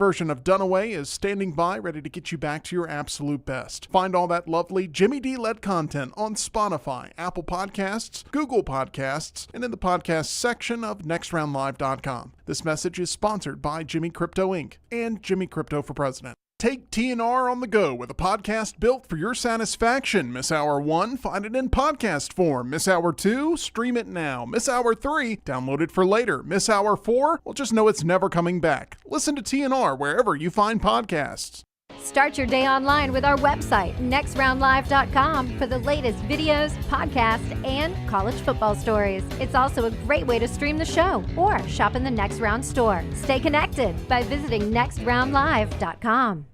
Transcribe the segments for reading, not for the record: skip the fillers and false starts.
Version of Dunaway is standing by, ready to get you back to your absolute best. Find all that lovely Jimmy D-led content on Spotify, Apple Podcasts, Google Podcasts, and in the podcast section of nextroundlive.com. This message is sponsored by Jimmy Crypto Inc. and Jimmy Crypto for President. Take TNR on the go with a podcast built for your satisfaction. Miss Hour 1? Find it in podcast form. Miss Hour 2? Stream it now. Miss Hour 3? Download it for later. Miss Hour 4? Well, just know it's never coming back. Listen to TNR wherever you find podcasts. Start your day online with our website, nextroundlive.com, for the latest videos, podcasts, and college football stories. It's also a great way to stream the show or shop in the Next Round store. Stay connected by visiting nextroundlive.com.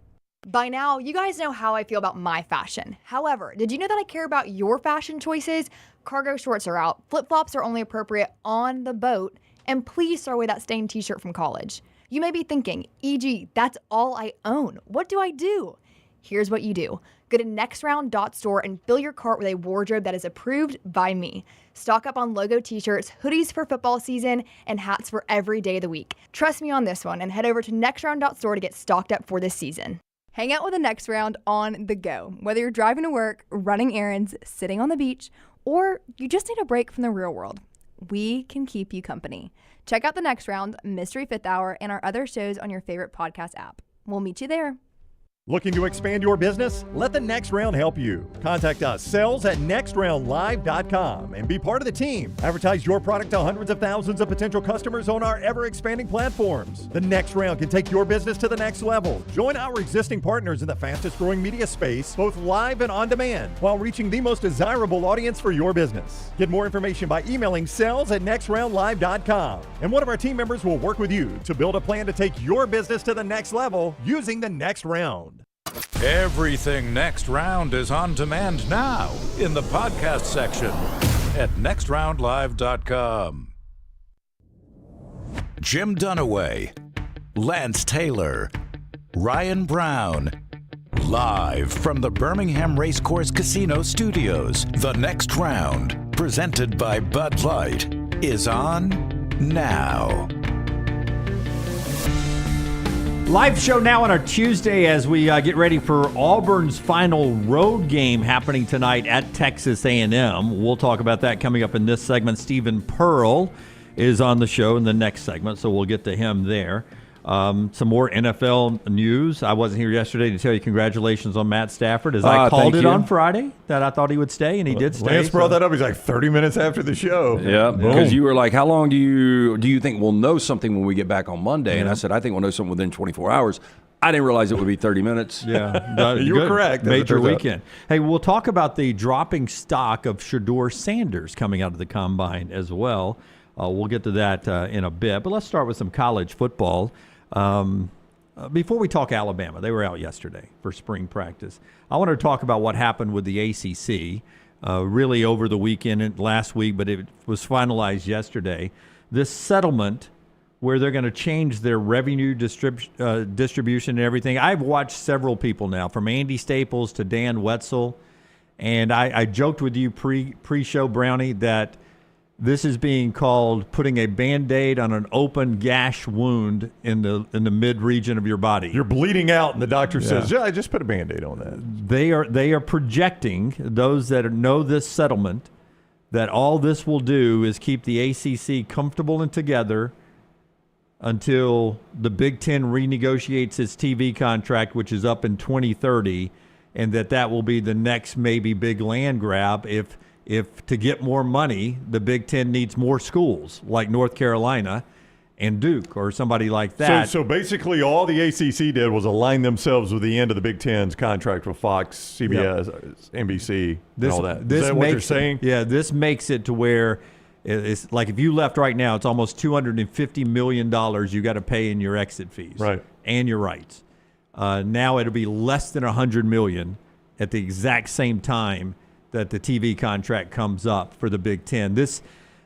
By now, you guys know how I feel about my fashion. However, did you know that I care about your fashion choices? Cargo shorts are out, flip-flops are only appropriate on the boat, and please throw away that stained t-shirt from college. You may be thinking, EG, that's all I own. What do I do? Here's what you do. Go to nextround.store and fill your cart with a wardrobe that is approved by me. Stock up on logo t-shirts, hoodies for football season, and hats for every day of the week. Trust me on this one and head over to nextround.store to get stocked up for this season. Hang out with the Next Round on the go. Whether you're driving to work, running errands, sitting on the beach, or you just need a break from the real world, we can keep you company. Check out the Next Round, Mystery Fifth Hour, and our other shows on your favorite podcast app. We'll meet you there. Looking to expand your business? Let the Next Round help you. Contact us, sales@nextroundlive.com, and be part of the team. Advertise your product to hundreds of thousands of potential customers on our ever-expanding platforms. The Next Round can take your business to the next level. Join our existing partners in the fastest-growing media space, both live and on demand, while reaching the most desirable audience for your business. Get more information by emailing sales@nextroundlive.com, and one of our team members will work with you to build a plan to take your business to the next level using the Next Round. Everything Next Round is on demand now in the podcast section at nextroundlive.com. Jim Dunaway, Lance Taylor, Ryan Brown, live from the Birmingham Racecourse Casino Studios. The Next Round, presented by Bud Light, is on now. Live show now on our Tuesday as we get ready for Auburn's final road game happening tonight at Texas A&M. We'll talk about that coming up in this segment. Stephen Pearl is on the show in the next segment, so we'll get to him there. Some more NFL news. I wasn't here yesterday to tell you congratulations on Matt Stafford, as I called it on Friday that I thought he would stay, and he did stay. Lance brought that up. He's like 30 minutes after the show. Yeah, because you were like, how long do you think we'll know something when we get back on Monday? Yeah. And I said, I think we'll know something within 24 hours. I didn't realize it would be 30 minutes. Yeah, you were correct. Major weekend. Hey, we'll talk about the dropping stock of Shedeur Sanders coming out of the combine as well. We'll get to that in a bit, but let's start with some college football. Before we talk Alabama, they were out yesterday for spring practice. I want to talk about what happened with the ACC really over the weekend and last week, but it was finalized yesterday. This settlement where they're going to change their revenue distribution and everything. I've watched several people now, from Andy Staples to Dan Wetzel, and I joked with you pre-show, Brownie, that this is being called putting a Band-Aid on an open gash wound in the mid-region of your body. You're bleeding out, and the doctor says, yeah, I just put a Band-Aid on that. They are projecting, those that know this settlement, that all this will do is keep the ACC comfortable and together until the Big Ten renegotiates its TV contract, which is up in 2030, and that will be the next maybe big land grab if to get more money, the Big Ten needs more schools like North Carolina and Duke or somebody like that. So basically all the ACC did was align themselves with the end of the Big Ten's contract with Fox, CBS, NBC, and all that. Is that what you're saying? Yeah, this makes it to where it's like if you left right now, it's almost $250 million you got to pay in your exit fees and your rights. Now it'll be less than $100 million at the exact same time that the TV contract comes up for the Big Ten.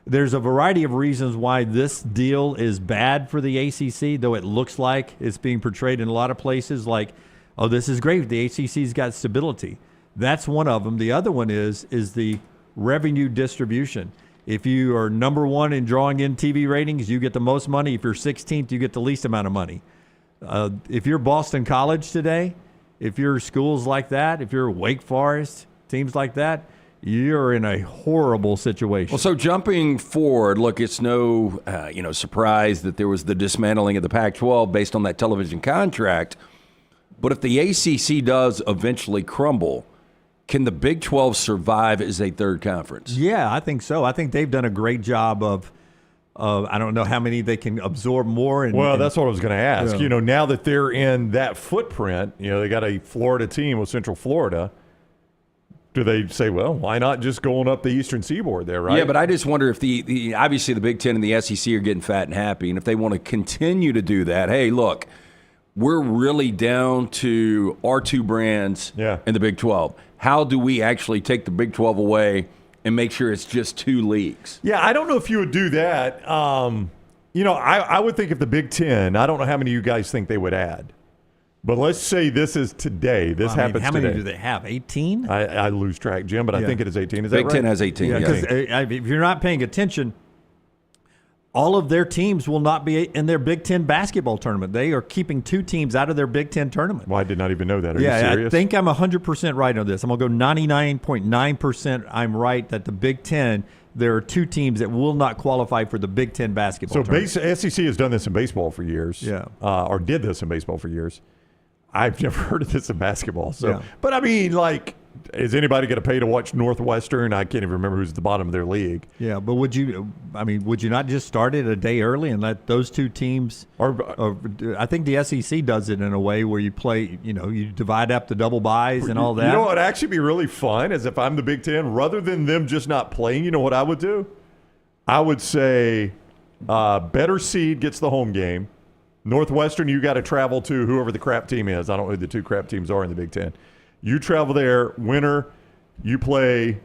There's a variety of reasons why this deal is bad for the ACC, though it looks like it's being portrayed in a lot of places like, oh, this is great. The ACC's got stability. That's one of them. The other one is the revenue distribution. If you are number one in drawing in TV ratings, you get the most money. If you're 16th, you get the least amount of money. If you're Boston College today, if you're schools like that, if you're Wake Forest, teams like that, you're in a horrible situation. Well, so jumping forward, look, it's no surprise that there was the dismantling of the Pac-12 based on that television contract. But if the ACC does eventually crumble, can the Big 12 survive as a third conference? Yeah, I think so. I think they've done a great job of I don't know how many they can absorb more. That's what I was going to ask. Yeah. Now that they're in that footprint, they got a Florida team with Central Florida. Do they say, well, why not just going up the Eastern Seaboard there, right? Yeah, but I just wonder if the obviously the Big Ten and the SEC are getting fat and happy, and if they want to continue to do that, hey, look, we're really down to our two brands in the Big 12. How do we actually take the Big 12 away and make sure it's just two leagues? Yeah, I don't know if you would do that. I would think if the Big Ten, I don't know how many of you guys think they would add. But let's say this is today. This happens today. How many do they have? 18? I lose track, Jim, but I think it is 18. Is Big that right? Ten has 18. Yeah, because if you're not paying attention, all of their teams will not be in their Big Ten basketball tournament. They are keeping 2 teams out of their Big Ten tournament. Well, I did not even know that. Are you serious? I think I'm 100% right on this. I'm going to go 99.9% I'm right that the Big Ten, there are 2 teams that will not qualify for the Big Ten basketball tournament. So SEC has done this in baseball for years. Yeah. Or did this in baseball for years. I've never heard of this in basketball. So, Yeah. But I mean, is anybody going to pay to watch Northwestern? I can't even remember who's at the bottom of their league. Yeah, but would you not just start it a day early and let those 2 teams? I think the SEC does it in a way where you play, you divide up the double buys and all that. You know what would actually be really fun is if I'm the Big Ten, rather than them just not playing, you know what I would do? I would say better seed gets the home game. Northwestern, you got to travel to whoever the crap team is. I don't know who the 2 crap teams are in the Big Ten. You travel there, winner, you play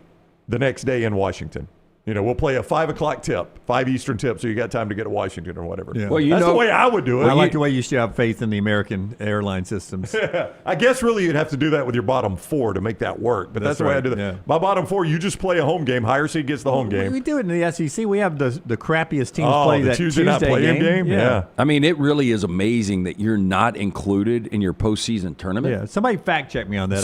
the next day in Washington. We'll play a 5 o'clock tip, 5 Eastern tip, so you got time to get to Washington or whatever. Yeah. Well, that's the way I would do it. I like the way you still have faith in the American airline systems. I guess really you'd have to do that with your bottom 4 to make that work, but that's the way I do that. Yeah. My bottom 4, you just play a home game. Higher seed gets the home game. We do it in the SEC. We have the crappiest teams play the that Tuesday night play-in game? Yeah. I mean, it really is amazing that you're not included in your postseason tournament. Yeah, somebody fact check me on that.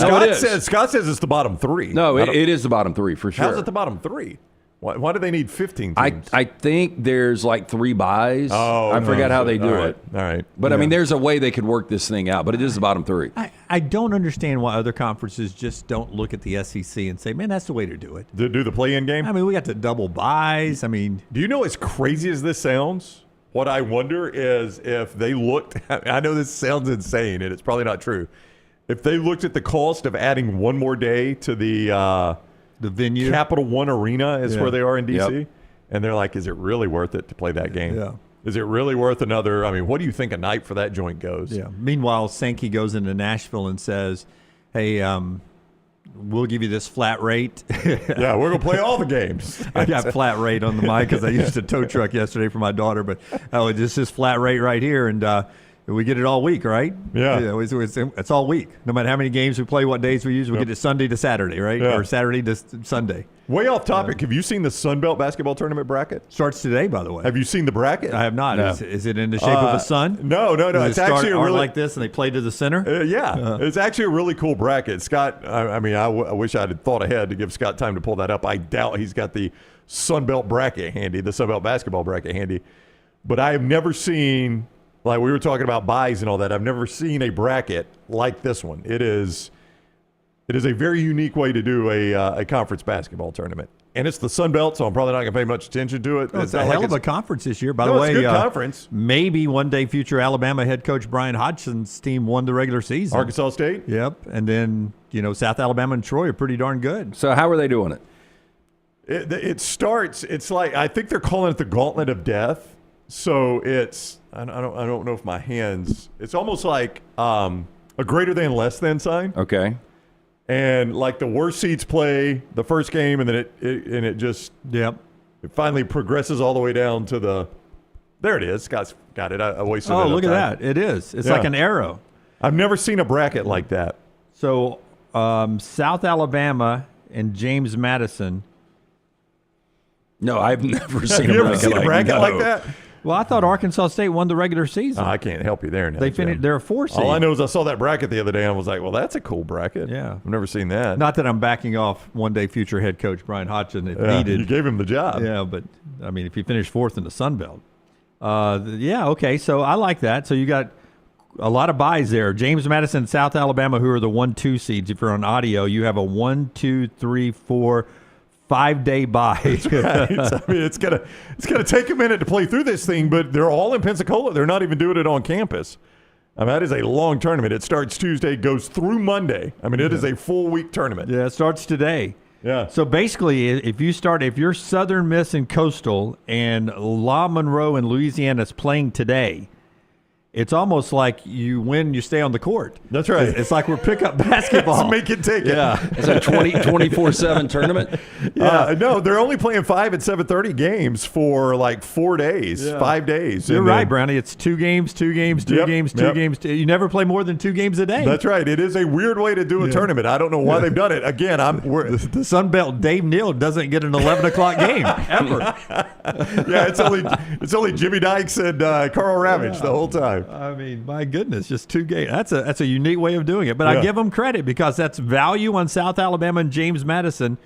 Scott says it's the bottom 3. No, it is the bottom 3 for sure. How's it the bottom 3? Why do they need 15 teams? I think there's 3 buys. I forgot how they do it. All right. But, I mean, there's a way they could work this thing out, but it is the bottom 3. I don't understand why other conferences just don't look at the SEC and say, man, that's the way to do it. Do the play-in game? I mean, we got the double buys. I mean. Do you know, as crazy as this sounds, what I wonder is if they looked – I know this sounds insane, and it's probably not true. If they looked at the cost of adding one more day to the venue, Capital One Arena is where they are in D.C., Yep. and they're like, is it really worth it to play that game? Yeah. Is it really worth another? I mean, what do you think a night for that joint goes? Yeah. Meanwhile, Sankey goes into Nashville and says, hey, we'll give you this flat rate. Yeah, we're going to play all the games. I got flat rate on the mic because I used a tow truck yesterday for my daughter, but it's this flat rate right here, and we get it all week, right? Yeah. It's all week. No matter how many games we play, what days we use, we get it Sunday to Saturday, right? Yeah. Or Saturday to Sunday. Way off topic. Have you seen the Sun Belt basketball tournament bracket? Starts today, by the way. Have you seen the bracket? I have not. No. Is it in the shape of a sun? No. Does It's it start actually a really like this, and they play to the center. It's actually a really cool bracket. Scott, I wish I had thought ahead to give Scott time to pull that up. I doubt he's got the Sun Belt bracket handy, the Sun Belt basketball bracket handy. But I have never seen, like we were talking about buys and all that, I've never seen a bracket like this one. It is a very unique way to do a conference basketball tournament. And it's the Sun Belt, so I'm probably not going to pay much attention to it. It's a hell of a conference this year. By the it's way, a good conference. Maybe one day future Alabama head coach Brian Hodgson's team won the regular season. Arkansas State? Yep. And then, South Alabama and Troy are pretty darn good. So how are they doing it? It starts, it's like, I think they're calling it the Gauntlet of Death. So it's, I don't know if my hands, it's almost like a greater than, less than sign. Okay. And like the worst seeds play the first game, and then it just it finally progresses all the way down to the. There it is. Scott's got it. I wasted. Oh, look at that! It is. It's like an arrow. I've never seen a bracket like that. So South Alabama and James Madison. No, I've never seen a bracket like that. Well, I thought Arkansas State won the regular season. I can't help you there now. They finished. They're a 4 seed. All I know is I saw that bracket the other day and I was like, well, that's a cool bracket. Yeah. I've never seen that. Not that I'm backing off one day future head coach Brian Hodgson if needed. You gave him the job. Yeah, but I mean, if he finished 4th in the Sun Belt. Okay. So I like that. So you got a lot of buys there. James Madison, South Alabama, who are the 1-2 seeds. If you're on audio, you have a 1, 2, 3, 4, 5-day bye. That's right. I mean, it's gonna take a minute to play through this thing, but they're all in Pensacola. They're not even doing it on campus. I mean, that is a long tournament. It starts Tuesday, goes through Monday. I mean, it is a full week tournament. Yeah, it starts today. Yeah. So basically, if you're Southern Miss and Coastal and La Monroe and Louisiana is playing today, it's almost like you win, you stay on the court. That's right. It's like we're pickup basketball. Make it take it. Yeah. Is that a 24/7 tournament? Yeah. No, they're only playing 5 and 7:30 games for like 4 days, 5 days. You're right, Brownie. It's 2 games, 2 games, 2 games, 2 games. You never play more than 2 games a day. That's right. It is a weird way to do a tournament. I don't know why they've done it. Again, the Sun Belt Dave Neal doesn't get an 11 o'clock game ever. Yeah, it's only Jimmy Dykes and Carl Ravage the whole time. I mean, my goodness, just 2 games. That's a unique way of doing it. But I give them credit because that's value on South Alabama and James Madison,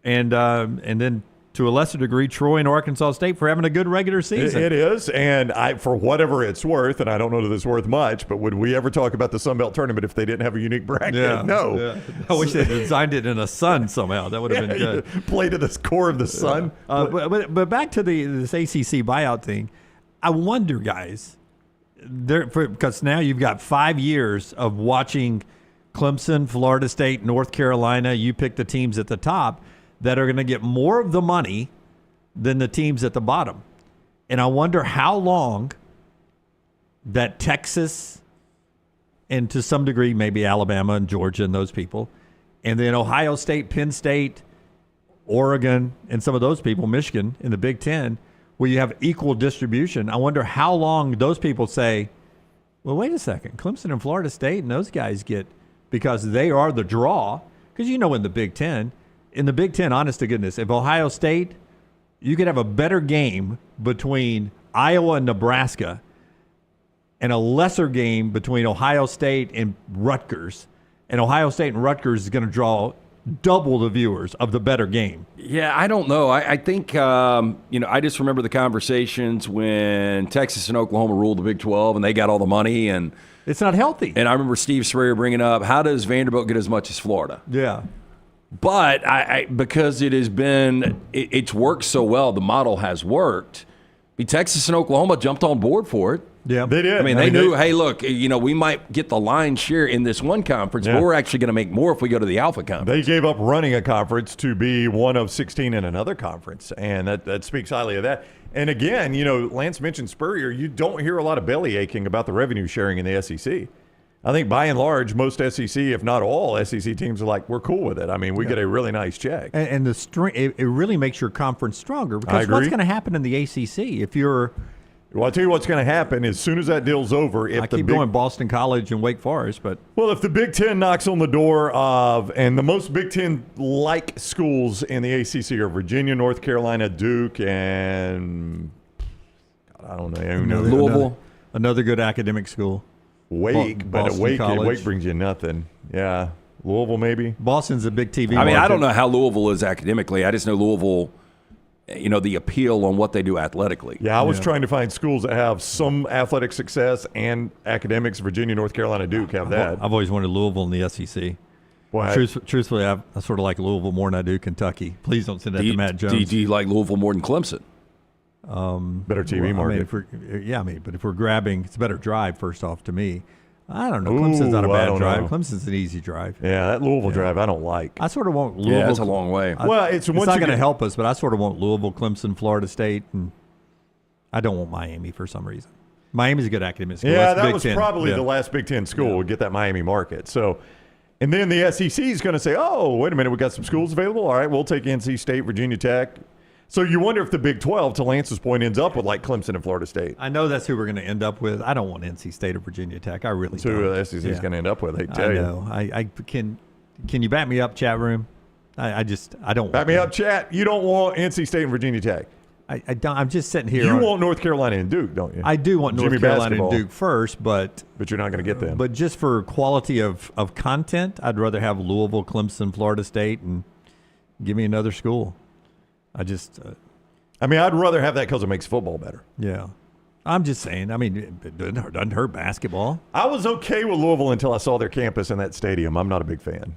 and then to a lesser degree, Troy and Arkansas State for having a good regular season. It is, and for whatever it's worth, and I don't know that it's worth much, but would we ever talk about the Sun Belt tournament if they didn't have a unique bracket? Yeah, no. Yeah. I wish they designed it in a sun somehow. That would have been good. Play to the core of the sun. But back to this ACC buyout thing, I wonder, guys, because now you've got 5 years of watching Clemson, Florida State, North Carolina. You pick the teams at the top that are going to get more of the money than the teams at the bottom. And I wonder how long that Texas and to some degree maybe Alabama and Georgia and those people, and then Ohio State, Penn State, Oregon, and some of those people, Michigan in the Big Ten, where you have equal distribution. I wonder how long those people say, well, wait a second, Clemson and Florida State and those guys get, because they are the draw. Because in the Big Ten, honest to goodness, if Ohio State, you could have a better game between Iowa and Nebraska and a lesser game between Ohio State and Rutgers. And Ohio State and Rutgers is going to draw double the viewers of the better game. Yeah, I don't know. I think, I just remember the conversations when Texas and Oklahoma ruled the Big 12 and they got all the money. And it's not healthy. And I remember Steve Spurrier bringing up, how does Vanderbilt get as much as Florida? Yeah. But because it's worked so well, the model has worked. Texas and Oklahoma jumped on board for it. Yeah, they did. I mean, they knew, hey, look, we might get the lion's share in this one conference, but we're actually going to make more if we go to the Alpha Conference. They gave up running a conference to be one of 16 in another conference, and that speaks highly of that. And again, Lance mentioned Spurrier. You don't hear a lot of belly aching about the revenue sharing in the SEC. I think by and large, most SEC, if not all SEC teams, are like, we're cool with it. I mean, we get a really nice check. And it really makes your conference stronger, because what's going to happen in the ACC if you're – well, I'll tell you what's going to happen as soon as that deal's over. I keep going Boston College and Wake Forest, but well, if the Big Ten knocks on the door of, and the most Big Ten-like schools in the ACC are Virginia, North Carolina, Duke, and I don't know, Louisville, another good academic school. Wake, but Wake brings you nothing. Yeah, Louisville maybe. Boston's a big TV. I mean, I don't know how Louisville is academically. I just know Louisville. The appeal on what they do athletically. Yeah, I was trying to find schools that have some athletic success and academics. Virginia, North Carolina, Duke have that. I've always wanted Louisville in the SEC. Well, truthfully, I sort of like Louisville more than I do Kentucky. Please don't send that to Matt Jones. Do you like Louisville more than Clemson? Better TV market. But if we're grabbing, it's a better drive, first off, to me. I don't know. Clemson's not a bad drive. Clemson's an easy drive. Yeah, that Louisville drive I don't like. I sort of want Louisville. Yeah, it's a long way. It's not going to help us, but I sort of want Louisville, Clemson, Florida State, and I don't want Miami for some reason. Miami's a good academic school. Yeah, that was probably the last Big Ten school would get that Miami market. So, and then the SEC is going to say, oh, wait a minute, we got some schools available. All right, we'll take NC State, Virginia Tech. So you wonder if the Big 12, to Lance's point, ends up with like Clemson and Florida State. I know that's who we're going to end up with. I don't want NC State or Virginia Tech. I really don't. That's who the SEC is going to end up with, I tell you. I know. Can you back me up, chat room? I don't back me up, chat. You don't want NC State and Virginia Tech. I don't. I'm just sitting here. You want North Carolina and Duke, don't you? I do want North Jimmy Carolina basketball. and Duke first, but you're not going to get them. But just for quality of content, I'd rather have Louisville, Clemson, Florida State, and give me another school. I just. I mean, I'd rather have that because it makes football better. Yeah. I'm just saying. I mean, it doesn't hurt basketball. I was okay with Louisville until I saw their campus in that stadium. I'm not a big fan.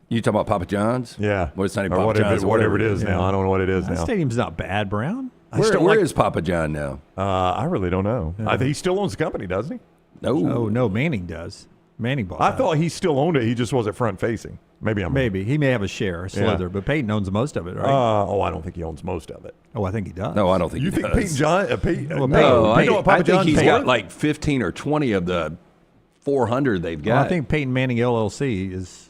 You talking about Papa John's? Yeah. Well, it's not even or Papa whatever, John's. whatever it is now. I don't know what it is That now. stadium's not bad, Brown. Where is Papa John now? I really don't know. I think he still owns the company, doesn't he? No. Oh, no, Manning does. Manning bought I that. thought he still owned it. He just wasn't front facing. Maybe I'm Maybe. He may have a share, a slither, but Peyton owns most of it, right? I don't think he owns most of it. I think he does. No, I don't think You he think does. Peyton John? Well, No, you know what Papa I think John's he's paid? got like 15 or 20 of the 400 they've got. Well, I think Peyton Manning LLC is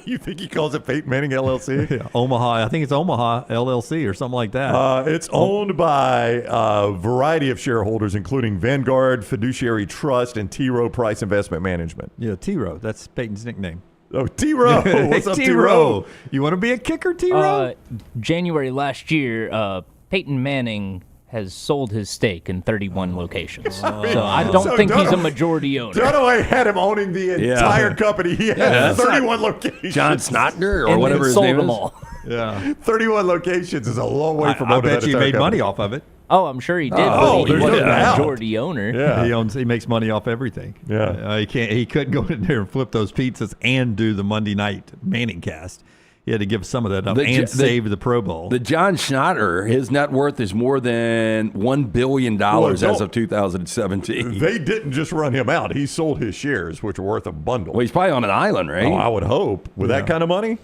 You think he calls it Peyton Manning LLC? Omaha. I think it's Omaha LLC or something like that. It's owned by a variety of shareholders, including Vanguard Fiduciary Trust and T. Rowe Price Investment Management. Yeah, T-Row. That's Peyton's nickname. Oh, T. Rowe. What's up, T. Rowe? You want to be a kicker, T-Row? January last year, Peyton Manning has sold his stake in 31 locations. So I don't think he's a majority owner. Dunaway had him owning the entire company. He had 31 locations. John Snotner or and whatever his sold name them is. all. Yeah. 31 locations is a long way from I owning bet that you he entire made company. money off of it. Oh, I'm sure he did, Oh, but he there's no wasn't a doubt. majority owner. Yeah. He makes money off everything. Yeah. He couldn't go in there and flip those pizzas and do the Monday night Manning cast. He had to give some of that up and save the Pro Bowl. The John Schnatter, his net worth is more than $1 billion as of 2017. They didn't just run him out. He sold his shares, which are worth a bundle. Well, he's probably on an island, right? Oh, I would hope. With that kind of money?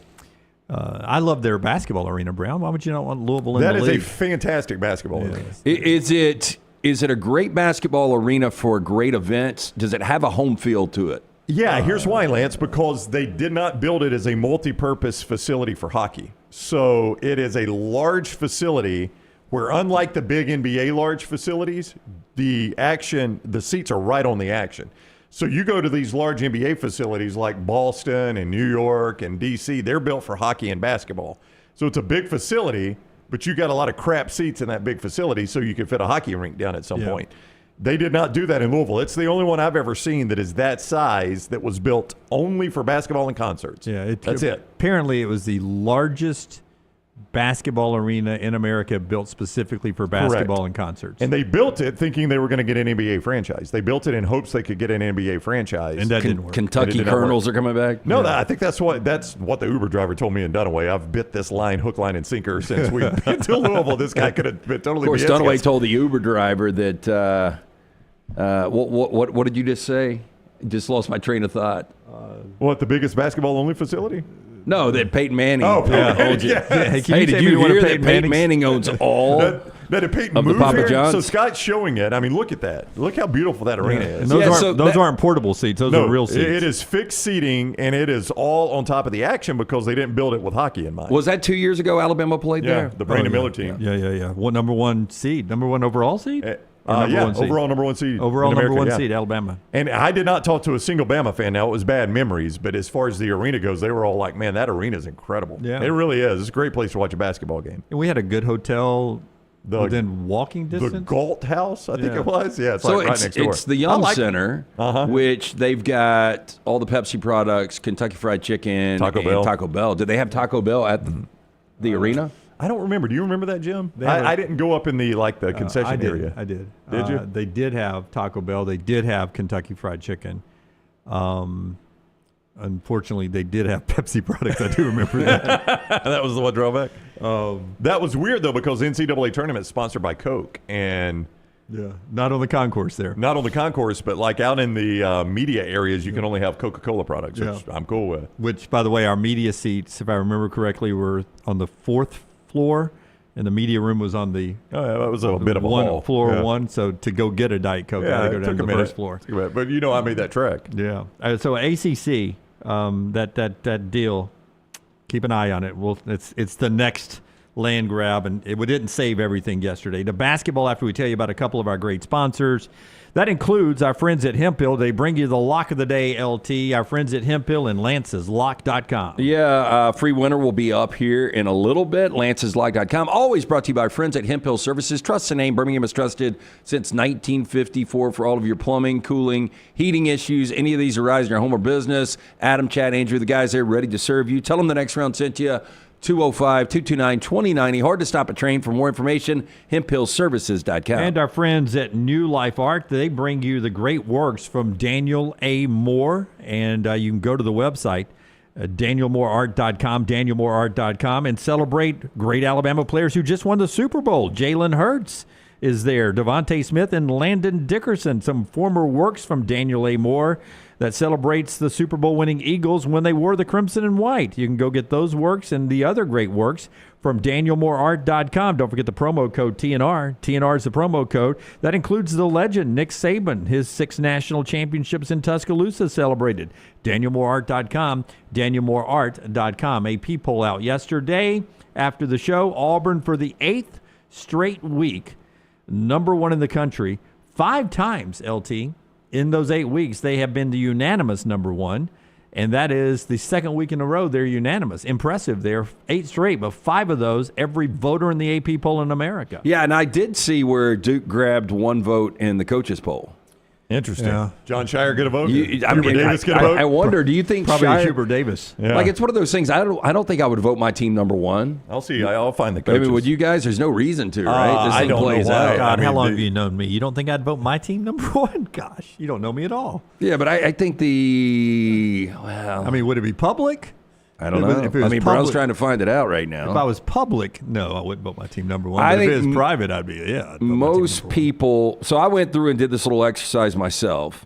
I love their basketball arena, Brown. Why would you not want Louisville in the league? That is a fantastic basketball arena. Is it a great basketball arena for great events? Does it have a home field to it? Yeah, here's why, Lance, because they did not build it as a multi-purpose facility for hockey. So it is a large facility where, unlike the big NBA large facilities, the seats are right on the action. So you go to these large NBA facilities like Boston and New York and D.C., they're built for hockey and basketball. So it's a big facility, but you got a lot of crap seats in that big facility so you could fit a hockey rink down at some point. They did not do that in Louisville. It's the only one I've ever seen that is that size that was built only for basketball and concerts. Yeah, that's it. Apparently, it was the largest basketball arena in America built specifically for basketball and concerts. And they built it thinking they were going to get an NBA franchise. They built it in hopes they could get an NBA franchise. And that didn't work. Kentucky Colonels are coming back? No, I think that's what the Uber driver told me in Dunaway. I've bit this line, hook, line, and sinker since we've been to Louisville. This guy could have been totally. Of course, Dunaway told the Uber driver that. What did you just say? Just lost my train of thought. What, the biggest basketball only facility? No, that Peyton Manning owns it. Yeah. Hey, Did you hear that Peyton Manning owns all that Peyton of the moved Papa here? John's? So Scott's showing it. I mean, look at that. Look how beautiful that arena is. And those aren't portable seats. Those are real seats. It is fixed seating, and it is all on top of the action because they didn't build it with hockey in mind. Was that 2 years ago Alabama played there? The Brandon Miller team. Yeah. What number one seed? Number one overall seed? Overall number one seed. Overall in number America, one seed, Alabama. And I did not talk to a single Bama fan. Now, it was bad memories, but as far as the arena goes, they were all like, man, that arena is incredible. Yeah. It really is. It's a great place to watch a basketball game. And we had a good hotel within walking distance. The Galt House, I think it was. Yeah, it's so like right next door. It's the Young Center, which they've got all the Pepsi products, Kentucky Fried Chicken, Taco Bell. Did they have Taco Bell at the arena? I don't remember. Do you remember that, Jim? I didn't go up in the concession area. I did. Did you? They did have Taco Bell. They did have Kentucky Fried Chicken. Unfortunately, they did have Pepsi products. I do remember that. That was the one drawback. That was weird, though, because the NCAA tournament is sponsored by Coke. And not on the concourse there. Not on the concourse, but like out in the media areas, you can only have Coca-Cola products, which I'm cool with. Which, by the way, our media seats, if I remember correctly, were on the fourth floor, and the media room was on the that was a bit of a hall. Floor one. So to go get a Diet Coke, I had to go down to the first floor. But I made that trek. Yeah. So ACC, that deal, keep an eye on it. It's the next land grab, and we didn't save everything yesterday. The basketball, after we tell you about a couple of our great sponsors, That includes our friends at Hemphill. They bring you the lock of the day, LT. Our friends at Hemphill and Lance'sLock.com. Yeah, free winter will be up here in a little bit. Lance'sLock.com. Always brought to you by our friends at Hemphill Services. Trust the name. Birmingham has trusted since 1954 for all of your plumbing, cooling, heating issues. Any of these arise in your home or business. Adam, Chad, Andrew, the guys there ready to serve you. Tell them the next round sent you. 205-229-2090. Hard to stop a train. For more information, hemphillservices.com. And our friends at New Life Art, they bring you the great works from Daniel A. Moore. And you can go to the website, DanielMooreArt.com, DanielMooreArt.com, and celebrate great Alabama players who just won the Super Bowl. Jalen Hurts is there, Devontae Smith and Landon Dickerson, some former works from Daniel A. Moore that celebrates the Super Bowl winning Eagles when they wore the crimson and white. You can go get those works and the other great works from DanielMooreArt.com. Don't forget the promo code TNR. TNR is the promo code. That includes the legend, Nick Saban. His 6 national championships in Tuscaloosa celebrated. DanielMooreArt.com, DanielMooreArt.com. AP poll out yesterday after the show. Auburn for the 8th straight week, number 1 in the country. 5 times, LT. In those 8 weeks, they have been the unanimous number 1, and that is the 2nd week in a row they're unanimous. Impressive. They're 8 straight, but 5 of those, every voter in the AP poll in America. Yeah, and I did see where Duke grabbed 1 vote in the coaches poll. Interesting. Yeah. John Shire get a vote? Davis get a vote? I wonder, do you think Probably Shire, Hubert Davis. Yeah. Like, it's one of those things, I don't think I would vote my team number 1. I'll see. I'll find the I coaches. mean, would you guys? There's no reason to, right? This I thing don't know plays why. out. God, I how mean, long have you known me? You don't think I'd vote my team number 1? Gosh, you don't know me at all. Yeah, but I think I mean, would it be public? I don't know. If it was Brown's public- trying to find it out right now. If I was public, no, I wouldn't vote my team number 1. I But if it think was private, I'd be, yeah. I'd vote my team Most number 1. people, so I went through and did this little exercise myself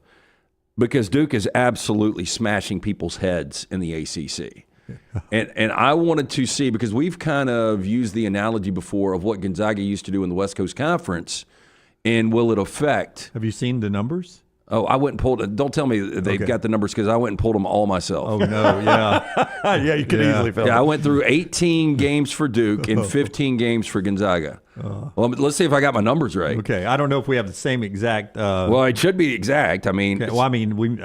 because Duke is absolutely smashing people's heads in the ACC. And I wanted to see, because we've kind of used the analogy before of what Gonzaga used to do in the West Coast Conference, and will it affect? Have you seen the numbers? Oh, I went and pulled. Don't tell me they've got the numbers, because I went and pulled them all myself. Oh, no, yeah. Yeah, you could easily fill it. Yeah, I went through 18 games for Duke and 15 games for Gonzaga. Well, let's see if I got my numbers right. Okay, I don't know if we have the same exact. Well, it should be exact. I mean, Okay, well, I mean,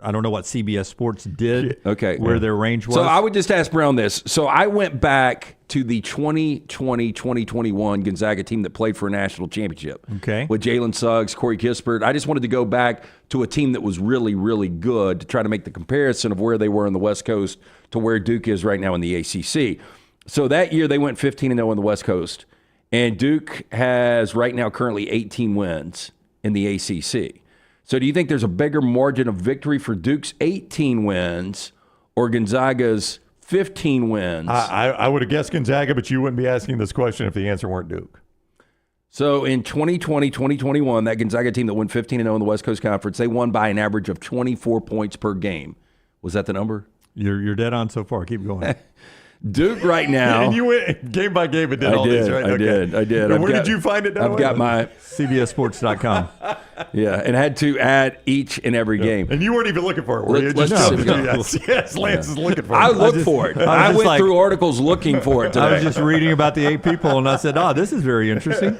I don't know what CBS Sports did. Okay. Where their range was. So I would just ask Brown this. So I went back to the 2020-2021 Gonzaga team that played for a national championship. Okay. With Jalen Suggs, Corey Kispert. I just wanted to go back to a team that was really, really good to try to make the comparison of where they were in the West Coast to where Duke is right now in the ACC. So that year they went 15-0 on the West Coast. And Duke has right now currently 18 wins in the ACC. So do you think there's a bigger margin of victory for Duke's 18 wins or Gonzaga's 15 wins? I would have guessed Gonzaga, but you wouldn't be asking this question if the answer weren't Duke. So in 2020, 2021, that Gonzaga team that won 15-0 in the West Coast Conference, they won by an average of 24 points per game. Was that the number? You're dead on so far. Keep going. Duke right now. And you went game by game and did all these, right? I did. And where did you find it? I've got my CBSSports.com. Yeah, and had to add each and every game. And you weren't even looking for it, were you? Let's Just see. yes, Lance is looking for it. I looked for it. I went through articles looking for it today. I was just reading about the AP poll, and I said, this is very interesting.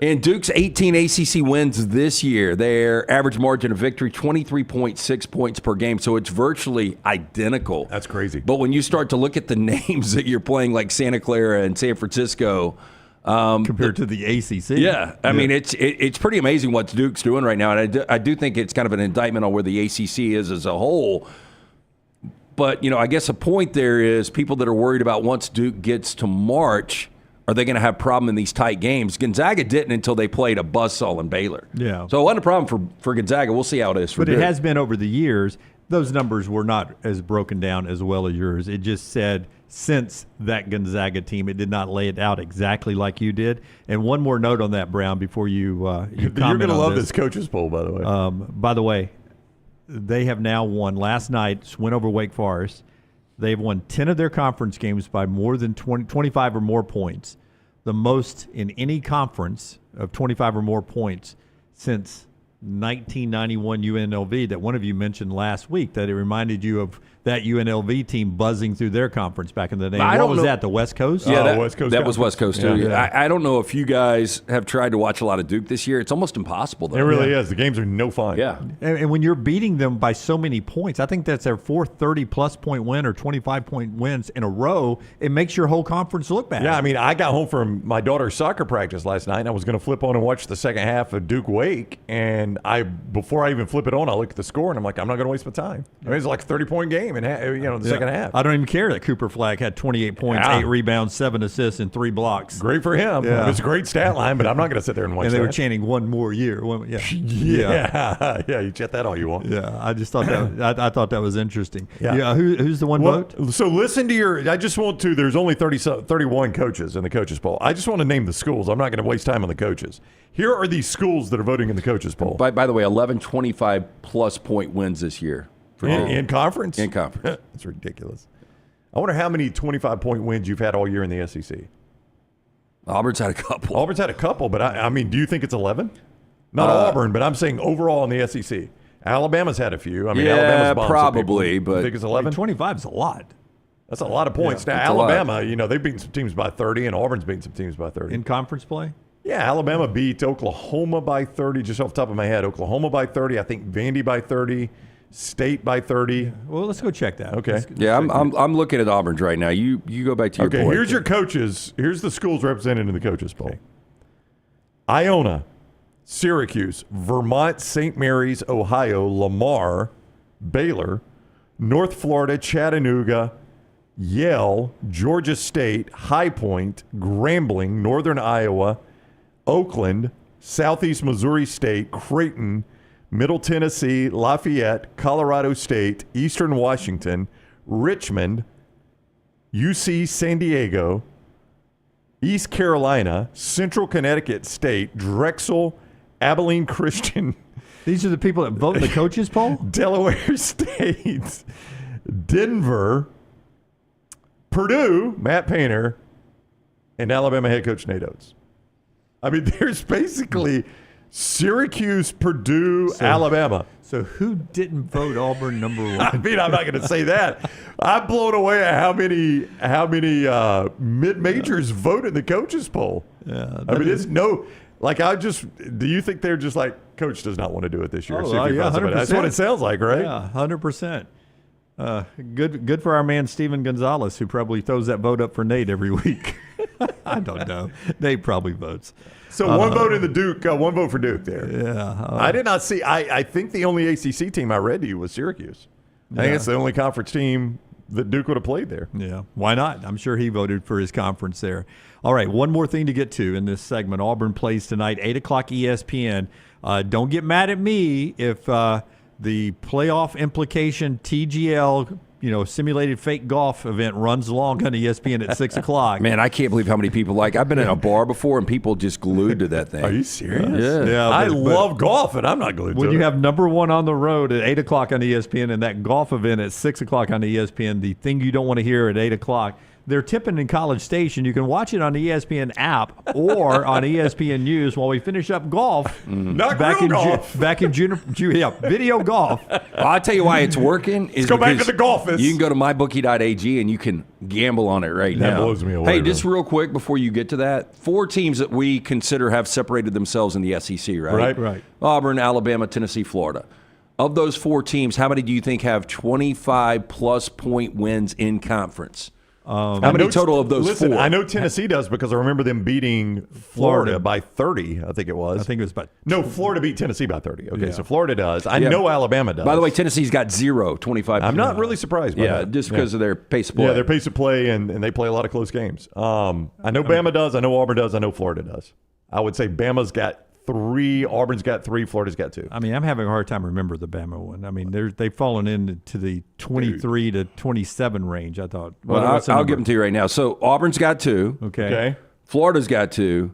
In Duke's 18 ACC wins this year, their average margin of victory, 23.6 points per game. So it's virtually identical. That's crazy. But when you start to look at the names that you're playing, like Santa Clara and San Francisco, compared to the ACC. Yeah, I mean, it's pretty amazing what Duke's doing right now. And I do think it's kind of an indictment on where the ACC is as a whole. But, I guess a point there is people that are worried about once Duke gets to March, are they going to have a problem in these tight games? Gonzaga didn't until they played a buzzsaw in Baylor. Yeah. So it wasn't a problem for Gonzaga. We'll see how it is for But Duke. it has been over the years. Those numbers were not as broken down as well as yours. It just said since that Gonzaga team, it did not lay it out exactly like you did. And one more note on that, Brown, before you comment. You're going to love this coaches poll, by the way. By the way, they have now won last night's win over Wake Forest. They've won 10 of their conference games by more than 25 or more points, the most in any conference of 25 or more points since 1991 UNLV that one of you mentioned last week, that it reminded you of that UNLV team buzzing through their conference back in the day. What was that, the West Coast? Yeah, West Coast. That was West Coast, too. Yeah. I don't know if you guys have tried to watch a lot of Duke this year. It's almost impossible, though. It really is. The games are no fun. Yeah. And when you're beating them by so many points, I think that's their fourth 30-plus point win or 25-point wins in a row. It makes your whole conference look bad. Yeah, I mean, I got home from my daughter's soccer practice last night, and I was going to flip on and watch the second half of Duke-Wake, and before I even flip it on, I look at the score, and I'm like, I'm not going to waste my time. I mean, it's like a 30-point game in the second half. I don't even care that Cooper Flagg had 28 points, 8 rebounds, 7 assists, and 3 blocks. Great for him. Yeah. It's a great stat line, but I'm not going to sit there and watch And they that. were chanting one more year. Yeah, you chat that all you want. Yeah, I just thought that I thought that was interesting. Yeah. Who's the one vote? So listen to I just want to, there's only 31 coaches in the coaches poll. I just want to name the schools. I'm not going to waste time on the coaches. Here are these schools that are voting in the coaches poll. By the way, 11 25-plus point wins this year. In conference? In conference. That's ridiculous. I wonder how many 25-point wins you've had all year in the SEC. Auburn's had a couple. Auburn's had a couple, but I mean, do you think it's 11? Not Auburn, but I'm saying overall in the SEC. Alabama's had a few. I mean, Alabama's bombed probably, some people. but you think it's 11? 25 is a lot. That's a lot of points. Yeah, now, Alabama, they've beaten some teams by 30, and Auburn's beaten some teams by 30. In conference play? Yeah, Alabama beat Oklahoma by 30, just off the top of my head. Oklahoma by 30. I think Vandy by 30. State by 30. Well, let's go check that. Okay. I'm looking at Auburn's right now. You go back to your point. Okay, here's your coaches. Here's the schools represented in the coaches poll. Iona, Syracuse, Vermont, St. Mary's, Ohio, Lamar, Baylor, North Florida, Chattanooga, Yale, Georgia State, High Point, Grambling, Northern Iowa, Oakland, Southeast Missouri State, Creighton, Middle Tennessee, Lafayette, Colorado State, Eastern Washington, Richmond, UC San Diego, East Carolina, Central Connecticut State, Drexel, Abilene Christian. These are the people that vote in the coaches poll? Delaware State, Denver, Purdue, Matt Painter, and Alabama head coach Nate Oates. I mean, there's basically Syracuse, Purdue, Alabama. So who didn't vote Auburn number one? I mean, I'm not going to say that. I'm blown away at how many mid-majors vote in the coaches poll. Yeah, I mean, it's no. Do you think they're just like, Coach does not want to do it this year? Oh, yeah, 100%. That's what it sounds like, right? Yeah, 100%. Good for our man Steven Gonzalez, who probably throws that vote up for Nate every week. I don't know. Nate probably votes. So one vote in the Duke, one vote for Duke there. Yeah. I did not see. I think the only ACC team I read to you was Syracuse. I think it's the only conference team that Duke would have played there. Yeah. Why not? I'm sure he voted for his conference there. All right. One more thing to get to in this segment. Auburn plays tonight, 8 o'clock ESPN. Don't get mad at me if the playoff implication TGL, simulated fake golf event runs long on ESPN at 6 o'clock. Man, I can't believe how many people I've been in a bar before and people just glued to that thing. Are you serious? Yeah. I love golf, and I'm not glued to it. When you have number one on the road at 8 o'clock on ESPN and that golf event at 6 o'clock on ESPN, the thing you don't want to hear at 8 o'clock, they're tipping in College Station. You can watch it on the ESPN app or on ESPN News while we finish up golf. Not real golf. Back in June, video golf. Well, I'll tell you why it's working. Let's go back to the golfers. You can go to mybookie.ag and you can gamble on it right now. That blows me away. Hey, just real quick before you get to that, 4 teams that we consider have separated themselves in the SEC, right? Right. Auburn, Alabama, Tennessee, Florida. Of those 4 teams, how many do you think have 25-plus point wins in conference? How many total of those 4? I know Tennessee does because I remember them beating Florida by 30, I think it was. I think it was about... No, Florida beat Tennessee by 30. Okay, Yeah. so Florida does. I know Alabama does. By the way, Tennessee's got 0, 25. I'm not really surprised by that. Just because of their pace of play. Yeah, their pace of play, and they play a lot of close games. I know Bama does. I know Auburn does. I know Florida does. I would say Bama's got 3, Auburn's got 3, Florida's got 2. I mean, I'm having a hard time remembering the Bama one. I mean, they've fallen into the 23 to 27 range, I thought. Well, I'll give them to you right now. So Auburn's got 2. Okay. Florida's got 2.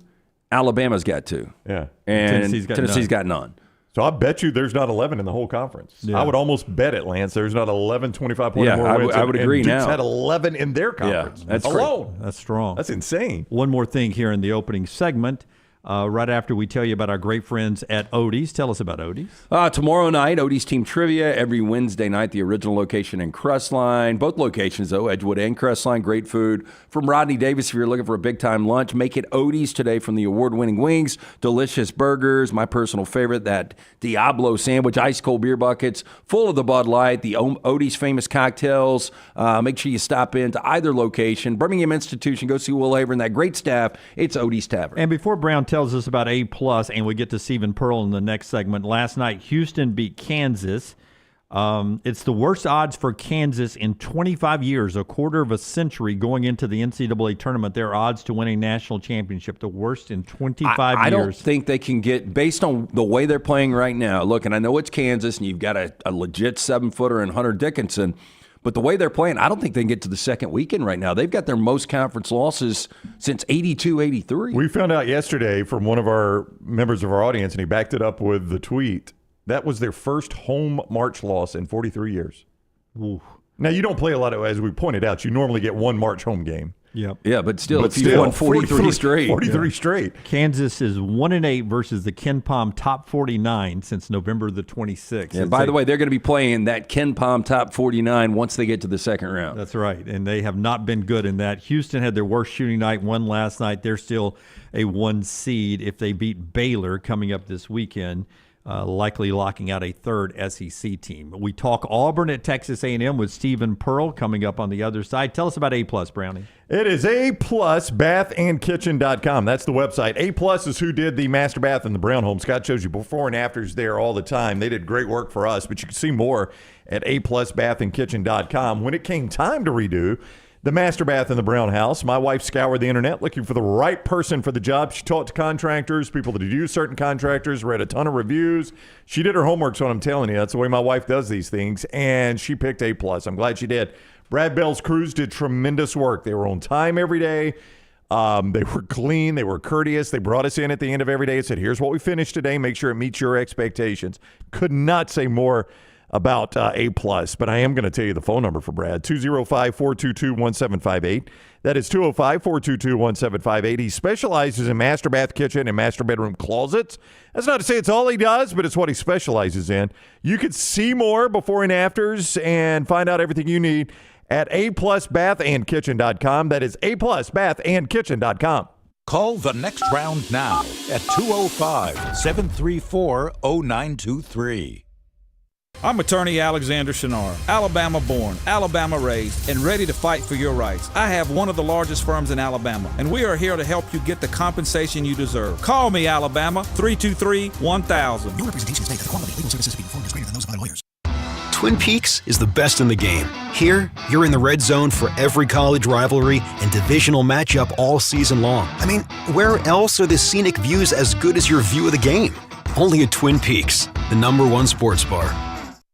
Alabama's got 2. Yeah. And Tennessee's got none. So I bet you there's not 11 in the whole conference. Yeah. I would almost bet it, Lance. There's not 11 25-point Yeah, more wins. I would agree and Duke's now. had 11 in their conference. that's alone. That's strong. That's insane. One more thing here in the opening segment. right after we tell you about our great friends at Odie's. Tell us about Odie's. Tomorrow night, Odie's Team Trivia. Every Wednesday night, the original location in Crestline. Both locations, though, Edgewood and Crestline. Great food from Rodney Davis. If you're looking for a big-time lunch, make it Odie's today from the award-winning wings, delicious burgers, my personal favorite, that Diablo sandwich, ice-cold beer buckets, full of the Bud Light, the Odie's famous cocktails. Make sure you stop in to either location. Birmingham Institution, go see Will Haver and that great staff. It's Odie's Tavern. And before Brown tells us about A+, and we get to Stephen Pearl in the next segment, last night Houston beat Kansas. It's the worst odds for Kansas in 25 years, a quarter of a century going into the NCAA tournament. Their odds to win a national championship, the worst in 25 years. I don't think they can get, based on the way they're playing right now. Look, and I know it's Kansas, and you've got a legit 7-footer in Hunter Dickinson, but the way they're playing, I don't think they can get to the second weekend right now. They've got their most conference losses since 82-83. We found out yesterday from one of our members of our audience, and he backed it up with the tweet, that was their first home March loss in 43 years. Ooh. Now, you don't play a lot of, as we pointed out, you normally get one March home game. Yep. Yeah, but still, if you won 43 straight. 43 straight. Kansas is 1-8 versus the Ken Pom top 49 since November the 26th. And by the way, they're going to be playing that Ken Pom top 49 once they get to the second round. That's right, and they have not been good in that. Houston had their worst shooting night, won last night. They're still a 1 seed if they beat Baylor coming up this weekend. Likely locking out a third SEC team. We talk Auburn at Texas A&M with Stephen Pearl coming up on the other side. Tell us about A+, Brownie. It is A+, bathandkitchen.com. That's the website. A+ is who did the master bath in the Brown home. Scott shows you before and afters there all the time. They did great work for us, but you can see more at A+bathandkitchen.com. When it came time to redo the master bath in the Brown house, my wife scoured the internet looking for the right person for the job. She talked to contractors, people that had used certain contractors, read a ton of reviews. She did her homework, so I'm telling you, that's the way my wife does these things, and she picked A+. I'm glad she did. Brad Bell's crews did tremendous work. They were on time every day. They were clean. They were courteous. They brought us in at the end of every day and said, here's what we finished today. Make sure it meets your expectations. Could not say more about A+, but I am going to tell you the phone number for Brad, 205-422-1758. That is 205-422-1758. He specializes in master bath kitchen and master bedroom closets. That's not to say it's all he does, but it's what he specializes in. You can see more before and afters and find out everything you need at aplusbathandkitchen.com. That is aplusbathandkitchen.com. Call the next round now at 205-734-0923. I'm attorney Alexander Shinar, Alabama born, Alabama raised, and ready to fight for your rights. I have one of the largest firms in Alabama, and we are here to help you get the compensation you deserve. Call me, Alabama, 323-1000. Your representation is made for quality legal services being performed as greater than those of our lawyers. Twin Peaks is the best in the game. Here, you're in the red zone for every college rivalry and divisional matchup all season long. I mean, where else are the scenic views as good as your view of the game? Only at Twin Peaks, the #1 sports bar.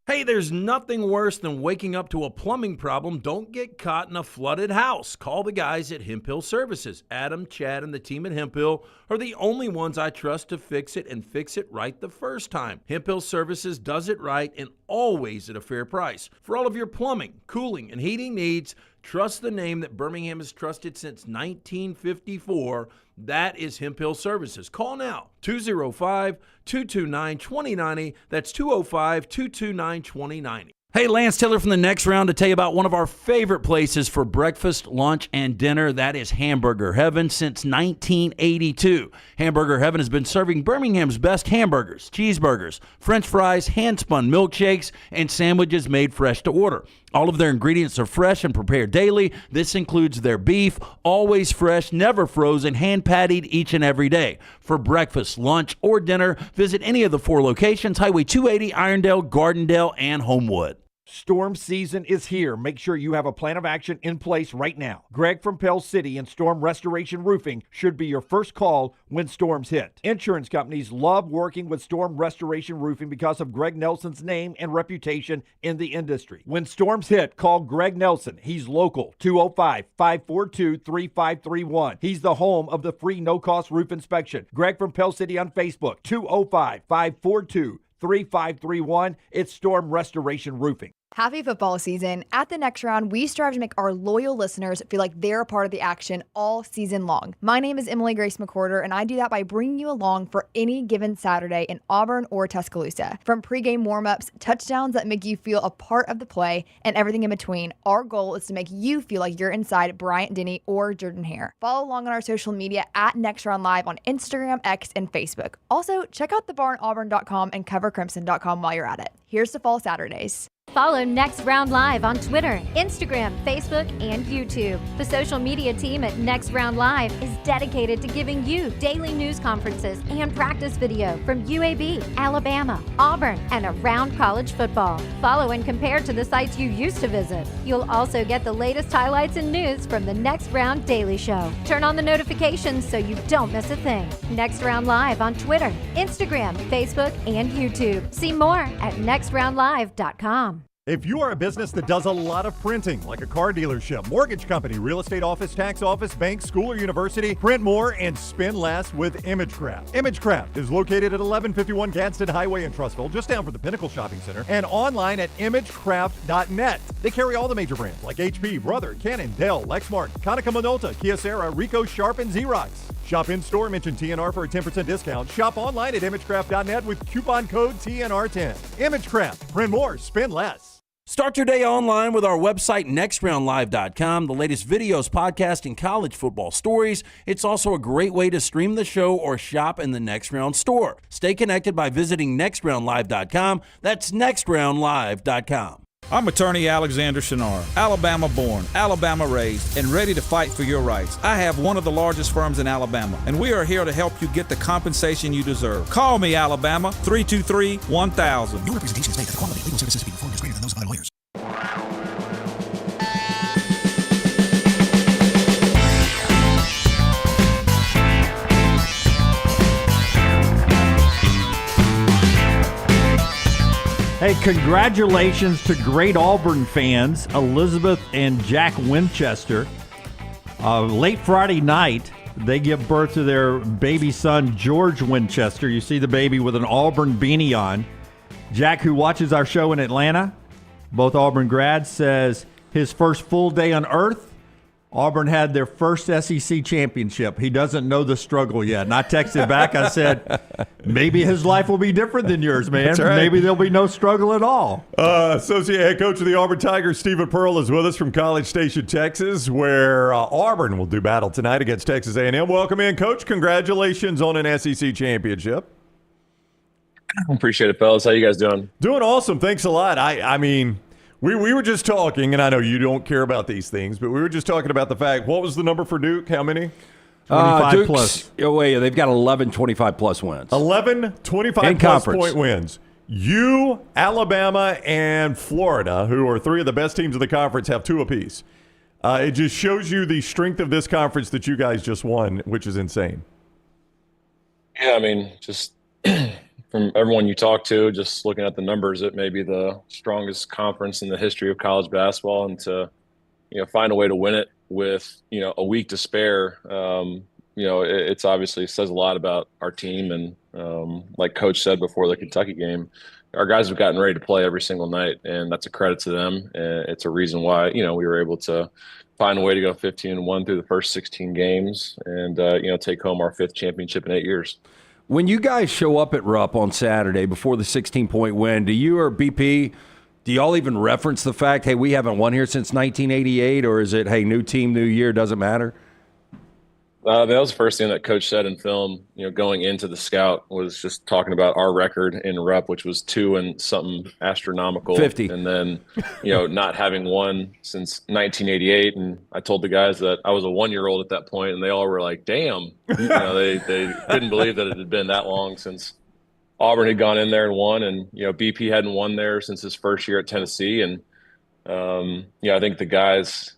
Hey, there's nothing worse than waking up to a plumbing problem. Don't get caught in a flooded house. Call the guys at Hemp Hill Services. Adam, Chad, and the team at Hemp Hill are the only ones I trust to fix it and fix it right the first time. Hemp Hill Services does it right and always at a fair price. For all of your plumbing, cooling, and heating needs, trust the name that Birmingham has trusted since 1954. That is Hemp Hill Services. Call now, 205-229-2090. That's 205-229-2090. Hey, Lance Taylor from the Next Round to tell you about one of our favorite places for breakfast, lunch, and dinner. That is Hamburger Heaven since 1982. Hamburger Heaven has been serving Birmingham's best hamburgers, cheeseburgers, French fries, hand-spun milkshakes, and sandwiches made fresh to order. All of their ingredients are fresh and prepared daily. This includes their beef, always fresh, never frozen, hand-pattied each and every day. For breakfast, lunch, or dinner, visit any of the 4 locations, Highway 280, Irondale, Gardendale, and Homewood. Storm season is here. Make sure you have a plan of action in place right now. Greg from Pell City and Storm Restoration Roofing should be your first call when storms hit. Insurance companies love working with Storm Restoration Roofing because of Greg Nelson's name and reputation in the industry. When storms hit, call Greg Nelson. He's local, 205-542-3531. He's the home of the free no-cost roof inspection. Greg from Pell City on Facebook, 205-542-3531. It's Storm Restoration Roofing. Happy football season. At the Next Round, we strive to make our loyal listeners feel like they're a part of the action all season long. My name is Emily Grace McWhorter, and I do that by bringing you along for any given Saturday in Auburn or Tuscaloosa. From pregame warm-ups, touchdowns that make you feel a part of the play, and everything in between, our goal is to make you feel like you're inside Bryant Denny or Jordan Hare. Follow along on our social media at Next Round Live on Instagram, X, and Facebook. Also, check out thebarnauburn.com and covercrimson.com while you're at it. Here's to fall Saturdays. Follow Next Round Live on Twitter, Instagram, Facebook, and YouTube. The social media team at Next Round Live is dedicated to giving you daily news conferences and practice video from UAB, Alabama, Auburn, and around college football. Follow and compare to the sites you used to visit. You'll also get the latest highlights and news from the Next Round Daily Show. Turn on the notifications so you don't miss a thing. Next Round Live on Twitter, Instagram, Facebook, and YouTube. See more at nextroundlive.com. If you are a business that does a lot of printing, like a car dealership, mortgage company, real estate office, tax office, bank, school, or university, print more and spend less with ImageCraft. ImageCraft is located at 1151 Gadsden Highway in Trussville, just down from the Pinnacle Shopping Center, and online at imagecraft.net. They carry all the major brands like HP, Brother, Canon, Dell, Lexmark, Konica Minolta, Kyocera, Ricoh, Sharp, and Xerox. Shop in-store, mention TNR for a 10% discount. Shop online at imagecraft.net with coupon code TNR10. ImageCraft. Print more, spend less. Start your day online with our website, nextroundlive.com. The latest videos, podcasts, and college football stories. It's also a great way to stream the show or shop in the Next Round store. Stay connected by visiting nextroundlive.com. That's nextroundlive.com. I'm attorney Alexander Shinar, Alabama born, Alabama raised, and ready to fight for your rights. I have one of the largest firms in Alabama, and we are here to help you get the compensation you deserve. Call me, Alabama, 323-1000. Your representation is made that the quality of legal services being performed is greater than those of other lawyers. Hey, congratulations to great Auburn fans, Elizabeth and Jack Winchester. Late Friday night, they give birth to their baby son, George Winchester. You see the baby with an Auburn beanie on. Jack, who watches our show in Atlanta, both Auburn grads, says his first full day on earth, Auburn had their first SEC championship. He doesn't know the struggle yet. And I texted back, I said, maybe his life will be different than yours, man. That's right. Maybe there'll be no struggle at all. Associate head coach of the Auburn Tigers, Stephen Pearl, is with us from College Station, Texas, where Auburn will do battle tonight against Texas A&M. Welcome in, Coach. Congratulations on an SEC championship. Appreciate it, fellas. How you guys doing? Doing awesome. Thanks a lot. I mean, we were just talking, and I know you don't care about these things, but we were just talking about the fact, what was the number for Duke? How many? 25 plus. Oh, wait, they've got 11 25-plus wins. 11 25-plus point wins. You, Alabama, and Florida, who are three of the best teams in the conference, have two apiece. It just shows you the strength of this conference that you guys just won, which is insane. Yeah, I mean, just from everyone you talk to, just looking at the numbers, it may be the strongest conference in the history of college basketball, and to, find a way to win it with, a week to spare, it's obviously says a lot about our team. And like Coach said before the Kentucky game, our guys have gotten ready to play every single night, and that's a credit to them. And it's a reason why, we were able to find a way to go 15-1 through the first 16 games and, take home our fifth championship in 8 years. When you guys show up at Rupp on Saturday before the 16-point win, do you or BP, do y'all even reference the fact, hey, we haven't won here since 1988, or is it, hey, new team, new year, doesn't matter? That was the first thing that Coach said in film, going into the scout, was just talking about our record in Rupp, which was 2 and something astronomical. 50. And then, not having won since 1988. And I told the guys that I was a 1-year-old at that point, and they all were like, damn. They couldn't believe that it had been that long since Auburn had gone in there and won. And, BP hadn't won there since his first year at Tennessee. And, I think the guys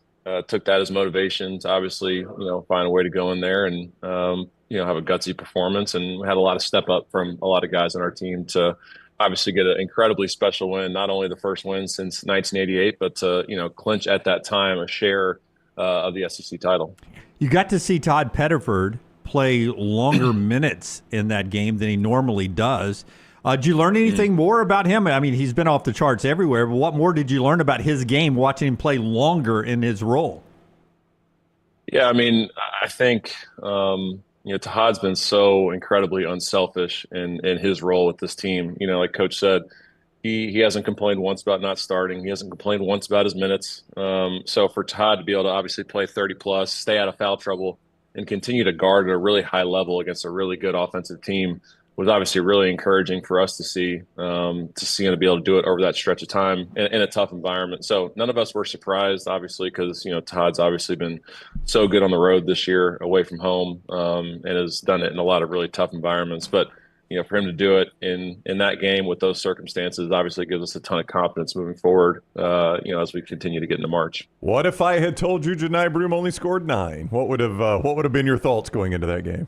took that as motivation to obviously, find a way to go in there and, have a gutsy performance. And we had a lot of step up from a lot of guys on our team to obviously get an incredibly special win, not only the first win since 1988, but to, clinch at that time a share of the SEC title. You got to see Todd Pettiford play longer minutes in that game than he normally does. Did you learn anything more about him? I mean, he's been off the charts everywhere, but what more did you learn about his game watching him play longer in his role? Yeah, I mean, I think Tahad's been so incredibly unselfish in his role with this team. Like Coach said, he hasn't complained once about not starting. He hasn't complained once about his minutes. So for Tahad to be able to obviously play 30-plus, stay out of foul trouble, and continue to guard at a really high level against a really good offensive team was obviously really encouraging for us to see him to be able to do it over that stretch of time in a tough environment. So none of us were surprised, obviously, because Todd's obviously been so good on the road this year away from home, and has done it in a lot of really tough environments. But for him to do it in that game with those circumstances obviously gives us a ton of confidence moving forward, as we continue to get into March. What if I had told you Janai Broome only scored 9? What would have been your thoughts going into that game?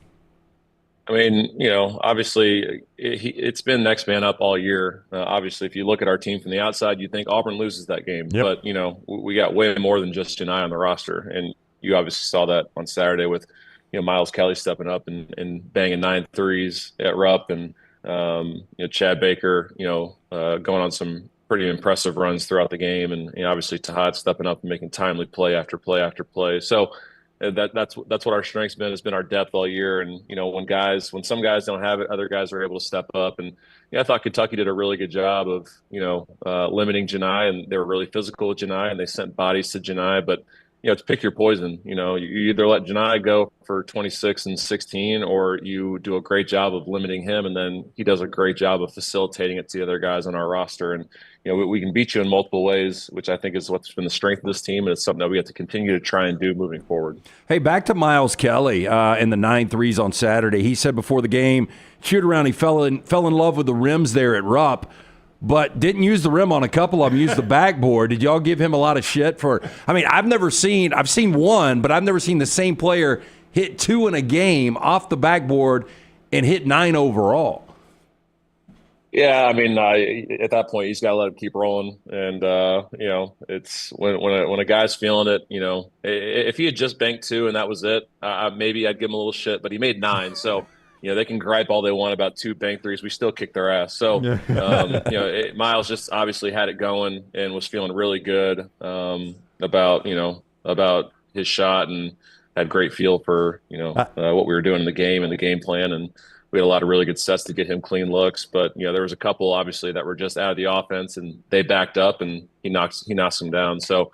I mean, obviously it's been next man up all year. Obviously, if you look at our team from the outside, you think Auburn loses that game. Yep. But, we got way more than just Janai on the roster. And you obviously saw that on Saturday with, Miles Kelly stepping up and banging 9 threes at Rupp, and, Chad Baker, going on some pretty impressive runs throughout the game. And obviously Tahad stepping up and making timely play after play after play. So, that's what our strength's been. It's been our depth all year. And when some guys don't have it, other guys are able to step up. And I thought Kentucky did a really good job of limiting Janai, and they were really physical with Janai, and they sent bodies to Janai. But it's pick your poison. You either let Janai go for 26 and 16, or you do a great job of limiting him, and then he does a great job of facilitating it to the other guys on our roster. And we can beat you in multiple ways, which I think is what's been the strength of this team, and it's something that we have to continue to try and do moving forward. Hey, back to Miles Kelly and the 9 threes on Saturday. He said before the game, shoot around, he fell in love with the rims there at Rupp, but didn't use the rim on a couple of them, used the backboard. Did y'all give him a lot of shit for – I've seen one, but I've never seen the same player hit 2 in a game off the backboard and hit 9 overall. Yeah, I mean, at that point, you just got to let him keep rolling. And, it's when a guy's feeling it, if he had just banked 2 and that was it, maybe I'd give him a little shit, but he made 9. So, they can gripe all they want about 2 bank threes. We still kick their ass. So, Miles just obviously had it going and was feeling really good about his shot, and had great feel for, what we were doing in the game and the game plan. And we had a lot of really good sets to get him clean looks. But, there was a couple, obviously, that were just out of the offense, and they backed up, and he knocks them down. So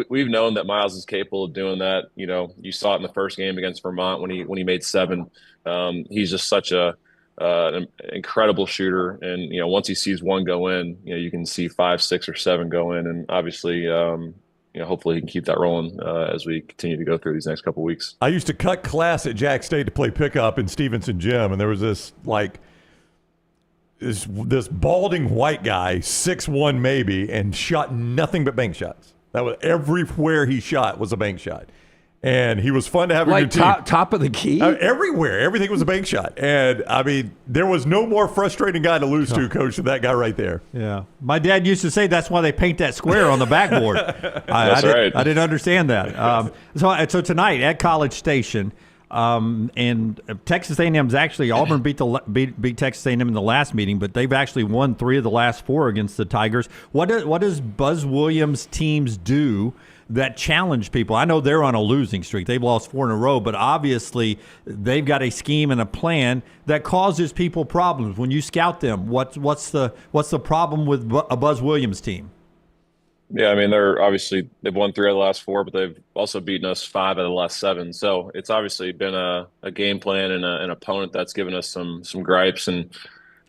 we've known that Miles is capable of doing that. You saw it in the first game against Vermont when he made 7. He's just such an incredible shooter. And, once he sees one go in, you can see 5, 6, or 7 go in. And obviously, hopefully he can keep that rolling as we continue to go through these next couple weeks. I used to cut class at Jack State to play pickup in Stevenson Gym, and there was this balding white guy, 6'1" maybe, and shot nothing but bank shots. That was everywhere he shot was a bank shot. And he was fun to have in your team. Top of the key? Everywhere. Everything was a bank shot. And, I mean, there was no more frustrating guy to lose to, Coach, than that guy right there. Yeah. My dad used to say that's why they paint that square on the backboard. That's right. I didn't understand that. So tonight at College Station, and Texas A&M's actually, Auburn beat Texas A&M in the last meeting, but they've actually won 3 of the last 4 against the Tigers. What does Buzz Williams' teams do that challenge people? I know they're on a losing streak. They've lost 4 in a row, but obviously they've got a scheme and a plan that causes people problems. When you scout them, what's the problem with a Buzz Williams team? Yeah, I mean, they've won 3 of the last 4, but they've also beaten us 5 out of the last 7. So it's obviously been a game plan and an opponent that's given us some gripes, and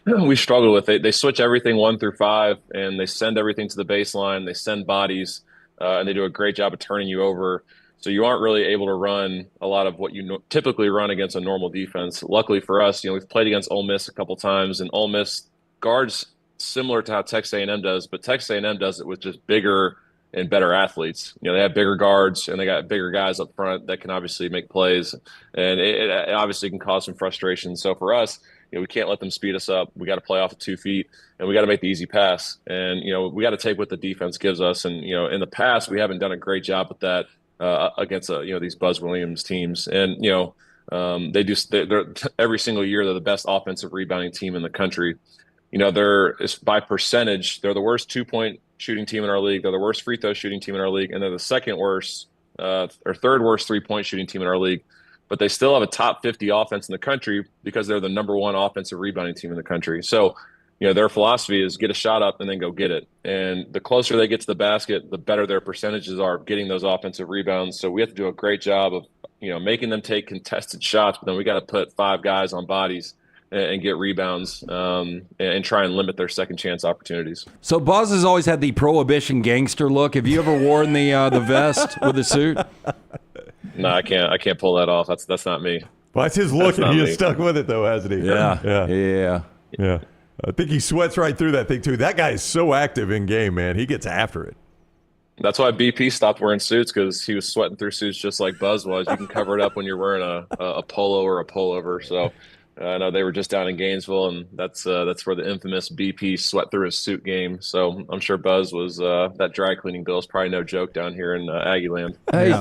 we struggle with it. They switch everything 1 through 5, and they send everything to the baseline. They send bodies. And they do a great job of turning you over. So you aren't really able to run a lot of what you typically run against a normal defense. Luckily for us, we've played against Ole Miss a couple times, and Ole Miss guards similar to how Texas A&M does, but Texas A&M does it with just bigger and better athletes. They have bigger guards, and they got bigger guys up front that can obviously make plays. And it obviously can cause some frustration. So for us, we can't let them speed us up. We got to play off of 2 feet, and we got to make the easy pass. And, we got to take what the defense gives us. And, in the past, we haven't done a great job with that against, these Buzz Williams teams. And, they're every single year, they're the best offensive rebounding team in the country. they're by percentage, they're the worst 2-point shooting team in our league. They're the worst free throw shooting team in our league, and they're the second worst or third worst 3-point shooting team in our league. But they still have a top 50 offense in the country because they're the number 1 offensive rebounding team in the country. So, their philosophy is get a shot up and then go get it. And the closer they get to the basket, the better their percentages are of getting those offensive rebounds. So we have to do a great job of, making them take contested shots, but then we got to put 5 guys on bodies and get rebounds and try and limit their second chance opportunities. So Buzz has always had the prohibition gangster look. Have you ever worn the vest with the suit? No, I can't pull that off. That's not me. Well, that's his look, and he has stuck with it, though, hasn't he? Yeah. I think he sweats right through that thing, too. That guy is so active in game, man. He gets after it. That's why BP stopped wearing suits, because he was sweating through suits just like Buzz was. You can cover it up when you're wearing a polo or a pullover. So I know they were just down in Gainesville, and that's where the infamous BP sweat through his suit game. So I'm sure Buzz was that dry cleaning bill is probably no joke down here in Aggieland. Hey,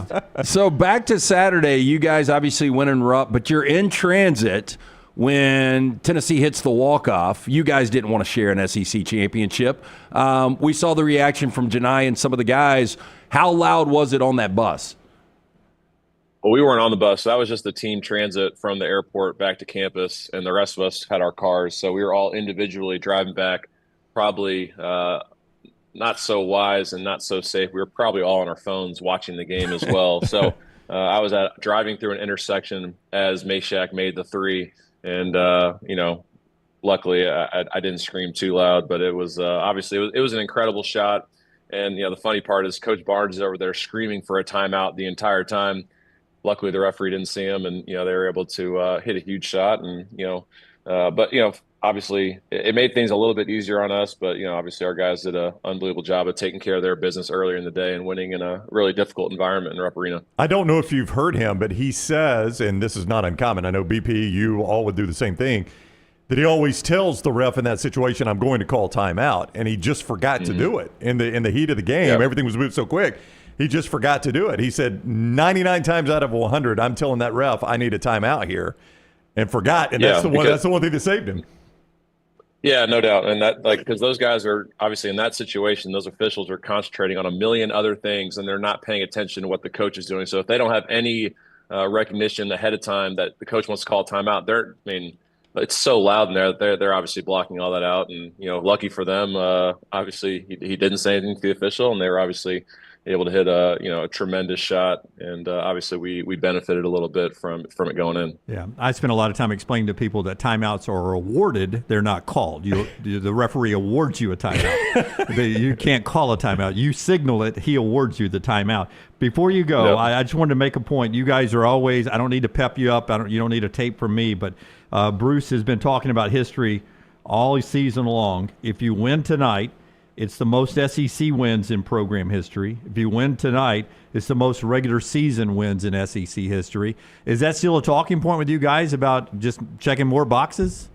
so back to Saturday, you guys obviously win and rup, but you're in transit when Tennessee hits the walk-off. You guys didn't want to share an SEC championship. We saw the reaction from Janai and some of the guys. How loud was it on that bus? Well, we weren't on the bus. So that was just the team transit from the airport back to campus, and the rest of us had our cars. So we were all individually driving back, probably not so wise and not so safe. We were probably all on our phones watching the game as well. So I was driving through an intersection as Meshack made the 3. And, luckily I didn't scream too loud, but it was obviously it was an incredible shot. And, the funny part is Coach Barnes is over there screaming for a timeout the entire time. Luckily, the referee didn't see him, and, they were able to hit a huge shot. And, but, obviously it made things a little bit easier on us. But, obviously our guys did an unbelievable job of taking care of their business earlier in the day and winning in a really difficult environment in Rupp Arena. I don't know if you've heard him, but he says, and this is not uncommon, I know BP, you all would do the same thing, that he always tells the ref in that situation, I'm going to call timeout. And he just forgot to do it in the heat of the game. Yep. Everything was moved so quick. He just forgot to do it. He said 99 times out of 100, I'm telling that ref I need a timeout here, and forgot. And that's the one thing that saved him. Yeah, no doubt. And that, because those guys are obviously in that situation, those officials are concentrating on a million other things, and they're not paying attention to what the coach is doing. So if they don't have any recognition ahead of time that the coach wants to call a timeout, it's so loud in there. They're obviously blocking all that out. And, lucky for them, obviously he didn't say anything to the official, and they were obviously able to hit a tremendous shot, and obviously we benefited a little bit from it going in. Yeah, I spent a lot of time explaining to people that timeouts are awarded; they're not called. The referee awards you a timeout. You can't call a timeout. You signal it; he awards you the timeout. Before you go, I just wanted to make a point. You guys are always. I don't need to pep you up. You don't need a tape from me, but Bruce has been talking about history all season long. If you win tonight, it's the most SEC wins in program history. If you win tonight, it's the most regular season wins in SEC history. Is that still a talking point with you guys about just checking more boxes?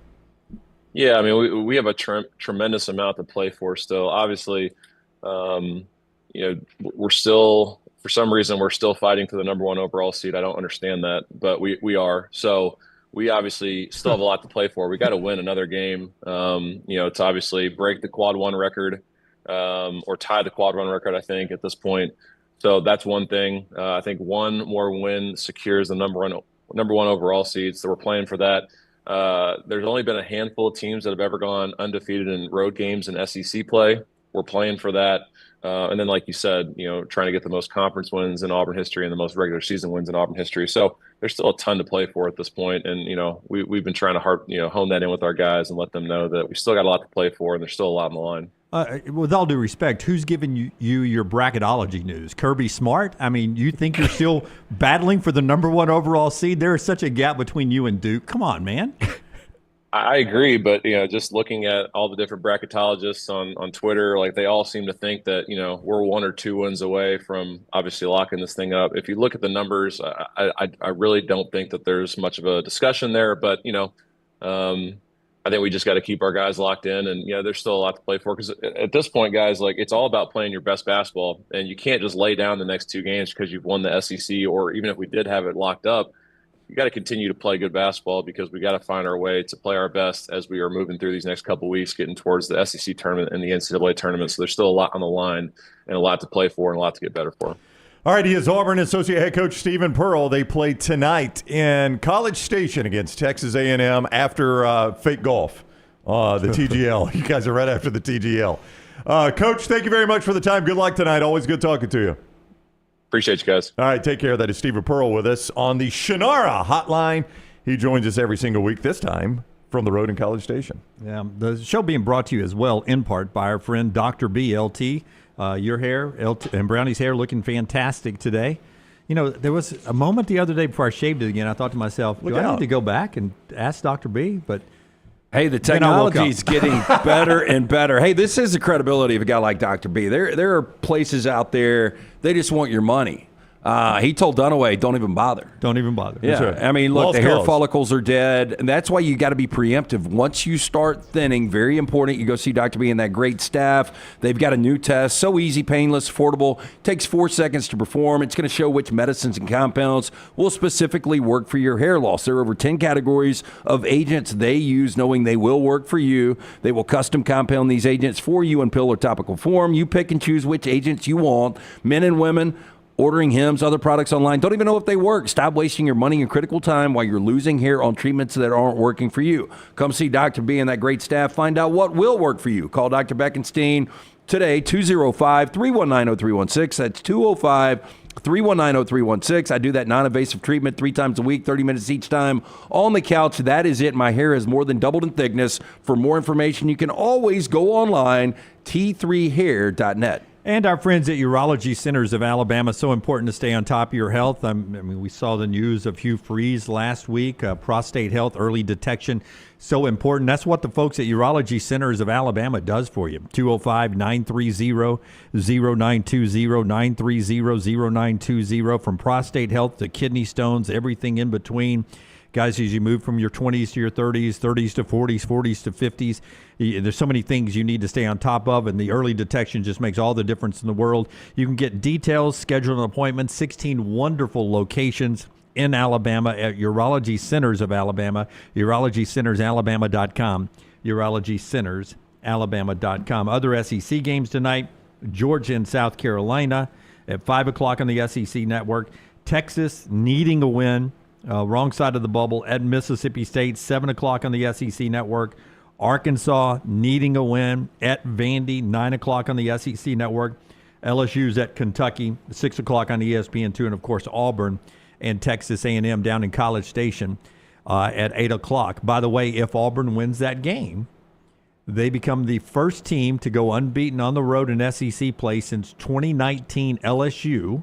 Yeah, I mean, we have a tremendous amount to play for still. Obviously, we're still, for some reason, we're still fighting for the number 1 overall seed. I don't understand that, but we are. So we obviously still have a lot to play for. We got to win another game, to obviously break the quad 1 record. Or tie the quad 1 record, I think, at this point. So that's one thing. I think one more win secures the number one overall seed. So we're playing for that. There's only been a handful of teams that have ever gone undefeated in road games in SEC play. We're playing for that. And then, like you said, trying to get the most conference wins in Auburn history and the most regular season wins in Auburn history. So there's still a ton to play for at this point. And, we've been trying to hone that in with our guys and let them know that we still got a lot to play for, and there's still a lot on the line. With all due respect, who's giving you your bracketology news? Kirby Smart? I mean, you think you're still battling for the number 1 overall seed? There is such a gap between you and Duke. Come on, man. I agree, but just looking at all the different bracketologists on Twitter, they all seem to think that we're 1 or 2 wins away from obviously locking this thing up. If you look at the numbers, I really don't think that there's much of a discussion there. But I think we just got to keep our guys locked in, and there's still a lot to play for, because at this point, guys, it's all about playing your best basketball, and you can't just lay down the next 2 games because you've won the SEC, or even if we did have it locked up, we got to continue to play good basketball because we got to find our way to play our best as we are moving through these next couple of weeks, getting towards the SEC tournament and the NCAA tournament. So there's still a lot on the line and a lot to play for and a lot to get better for. All right, he is Auburn Associate Head Coach Stephen Pearl. They play tonight in College Station against Texas A&M after fake golf, the TGL. You guys are right after the TGL. Coach, thank you very much for the time. Good luck tonight. Always good talking to you. Appreciate you guys. All right, take care. That is Stephen Pearl with us on the Shannara Hotline. He joins us every single week, this time from the road in College Station. Yeah, the show being brought to you as well, in part, by our friend Dr. B, LT. Your hair and Brownie's hair looking fantastic today. You know, there was a moment the other day before I shaved it again. I thought to myself, do I need to go back and ask Dr. B? But hey, the technology is getting better and better. Hey, this is the credibility of a guy like Dr. B. There are places out there, they just want your money. He told Dunaway, don't even bother. Don't even bother. Yeah. Right. I mean, look, Lost the hair cause. follicles are dead. And that's why you got to be preemptive. Once you start thinning, very important, you go see Dr. B and that great staff. They've got a new test. So easy, painless, affordable. Takes 4 seconds to perform. It's going to show which medicines and compounds will specifically work for your hair loss. There are over 10 categories of agents they use, knowing they will work for you. They will custom compound these agents for you in pill or topical form. You pick and choose which agents you want, men and women. Ordering Hims, other products online, don't even know if they work. Stop wasting your money and critical time while you're losing hair on treatments that aren't working for you. Come see Dr. B and that great staff. Find out what will work for you. Call Dr. Beckenstein today, 205-319-0316. That's 205-319-0316. I do that non-invasive treatment 3 times a week, 30 minutes each time on the couch. That is it. My hair has more than doubled in thickness. For more information, you can always go online, t3hair.net. And our friends at Urology Centers of Alabama, so important to stay on top of your health. I mean, we saw the news of Hugh Freeze last week, prostate health, early detection, so important. That's what the folks at Urology Centers of Alabama does for you. 205-930-0920, 930-0920, from prostate health to kidney stones, everything in between. Guys, as you move from your 20s to your 30s, 30s to 40s, 40s to 50s, there's so many things you need to stay on top of, and the early detection just makes all the difference in the world. You can get details, schedule an appointment, 16 wonderful locations in Alabama at Urology Centers of Alabama, urologycentersalabama.com, urologycentersalabama.com. Other SEC games tonight, Georgia and South Carolina at 5 o'clock on the SEC Network, Texas needing a win. Wrong side of the bubble at Mississippi State, 7 o'clock on the SEC Network. Arkansas needing a win at Vandy, 9 o'clock on the SEC Network. LSU's at Kentucky, 6 o'clock on ESPN2. And, of course, Auburn and Texas A&M down in College Station at 8 o'clock. By the way, if Auburn wins that game, they become the first team to go unbeaten on the road in SEC play since 2019 LSU,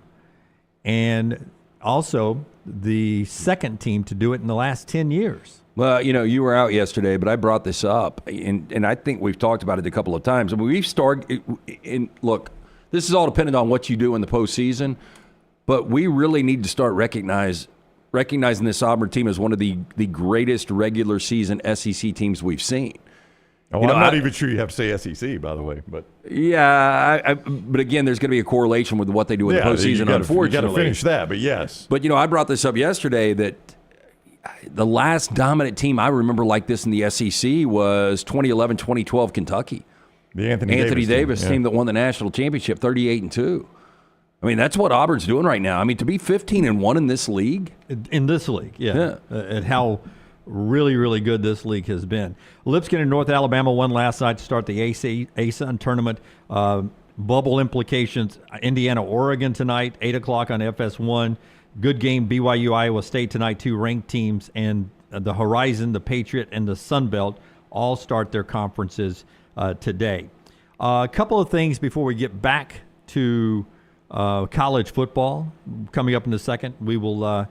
and also the second team to do it in the last 10 years. Well, you know, you were out yesterday, but I brought this up, and I think we've talked about it a couple of times. I mean, we've started, and look, this is all dependent on what you do in the postseason, but we really need to start recognizing this Auburn team as one of the greatest regular season SEC teams we've seen. Oh, I'm not even sure you have to say SEC, by the way. But yeah, but again, there's going to be a correlation with what they do in the postseason, unfortunately. You got to finish that, but yes. But, you know, I brought this up yesterday that the last dominant team I remember like this in the SEC was 2011-2012 Kentucky. The Anthony Davis team that won the national championship, 38-2. I mean, that's what Auburn's doing right now. I mean, to be 15-1 in this league. In this league, yeah. And how really, really good this league has been. Lipscomb and North Alabama won last night to start the ASUN tournament. Bubble implications, Indiana, Oregon tonight, 8 o'clock on FS1. Good game, BYU, Iowa State tonight, 2 ranked teams. And the Horizon, the Patriot, and the Sun Belt all start their conferences today. A couple of things before we get back to college football. Coming up in a second, we'll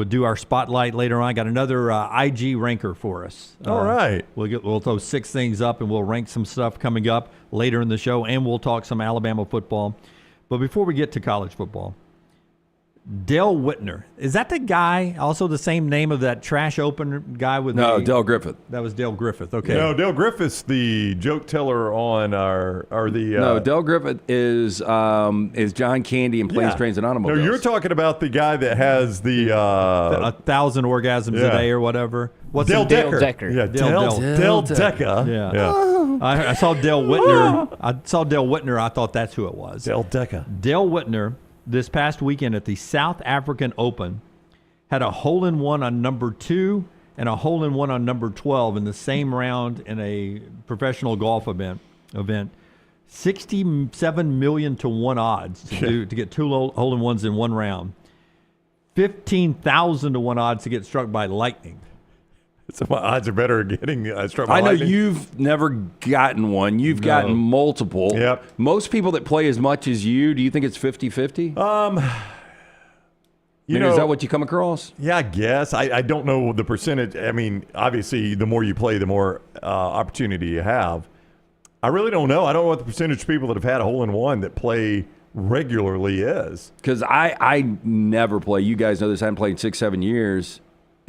do our spotlight later on. I got another IG ranker for us. All right. We'll throw 6 things up, and we'll rank some stuff coming up later in the show, and we'll talk some Alabama football. But before we get to college football, Dale Whitner. Is that the guy, also the same name of that trash opener guy with No, Dale Griffith. That was Dale Griffith. Okay. No, Dale Griffith's the joke teller on No, Dale Griffith is John Candy and Planes, Trains, and Automobiles. No, you're talking about the guy that has the 1,000 orgasms a day or whatever. What's Dale Decker? Decker. Yeah, Dale Decker. Yeah. I saw Dale Whitner. I thought that's who it was. Dale Decker. Dale Whitner, this past weekend at the South African Open, had a hole-in-one on number 2 and a hole-in-one on number 12 in the same round in a professional golf event. 67 million to 1 odds to get 2 hole-in-ones in one round. 15,000 to 1 odds to get struck by lightning. So my odds are better at getting struck by I know lightning. you've never gotten one. You've gotten multiple. Yep. Most people that play as much as you, do you think it's 50-50? Is that what you come across? Yeah, I guess. I don't know the percentage. I mean, obviously, the more you play, the more opportunity you have. I really don't know. I don't know what the percentage of people that have had a hole-in-one that play regularly is. Because I never play. You guys know this. I haven't played in 6-7 years.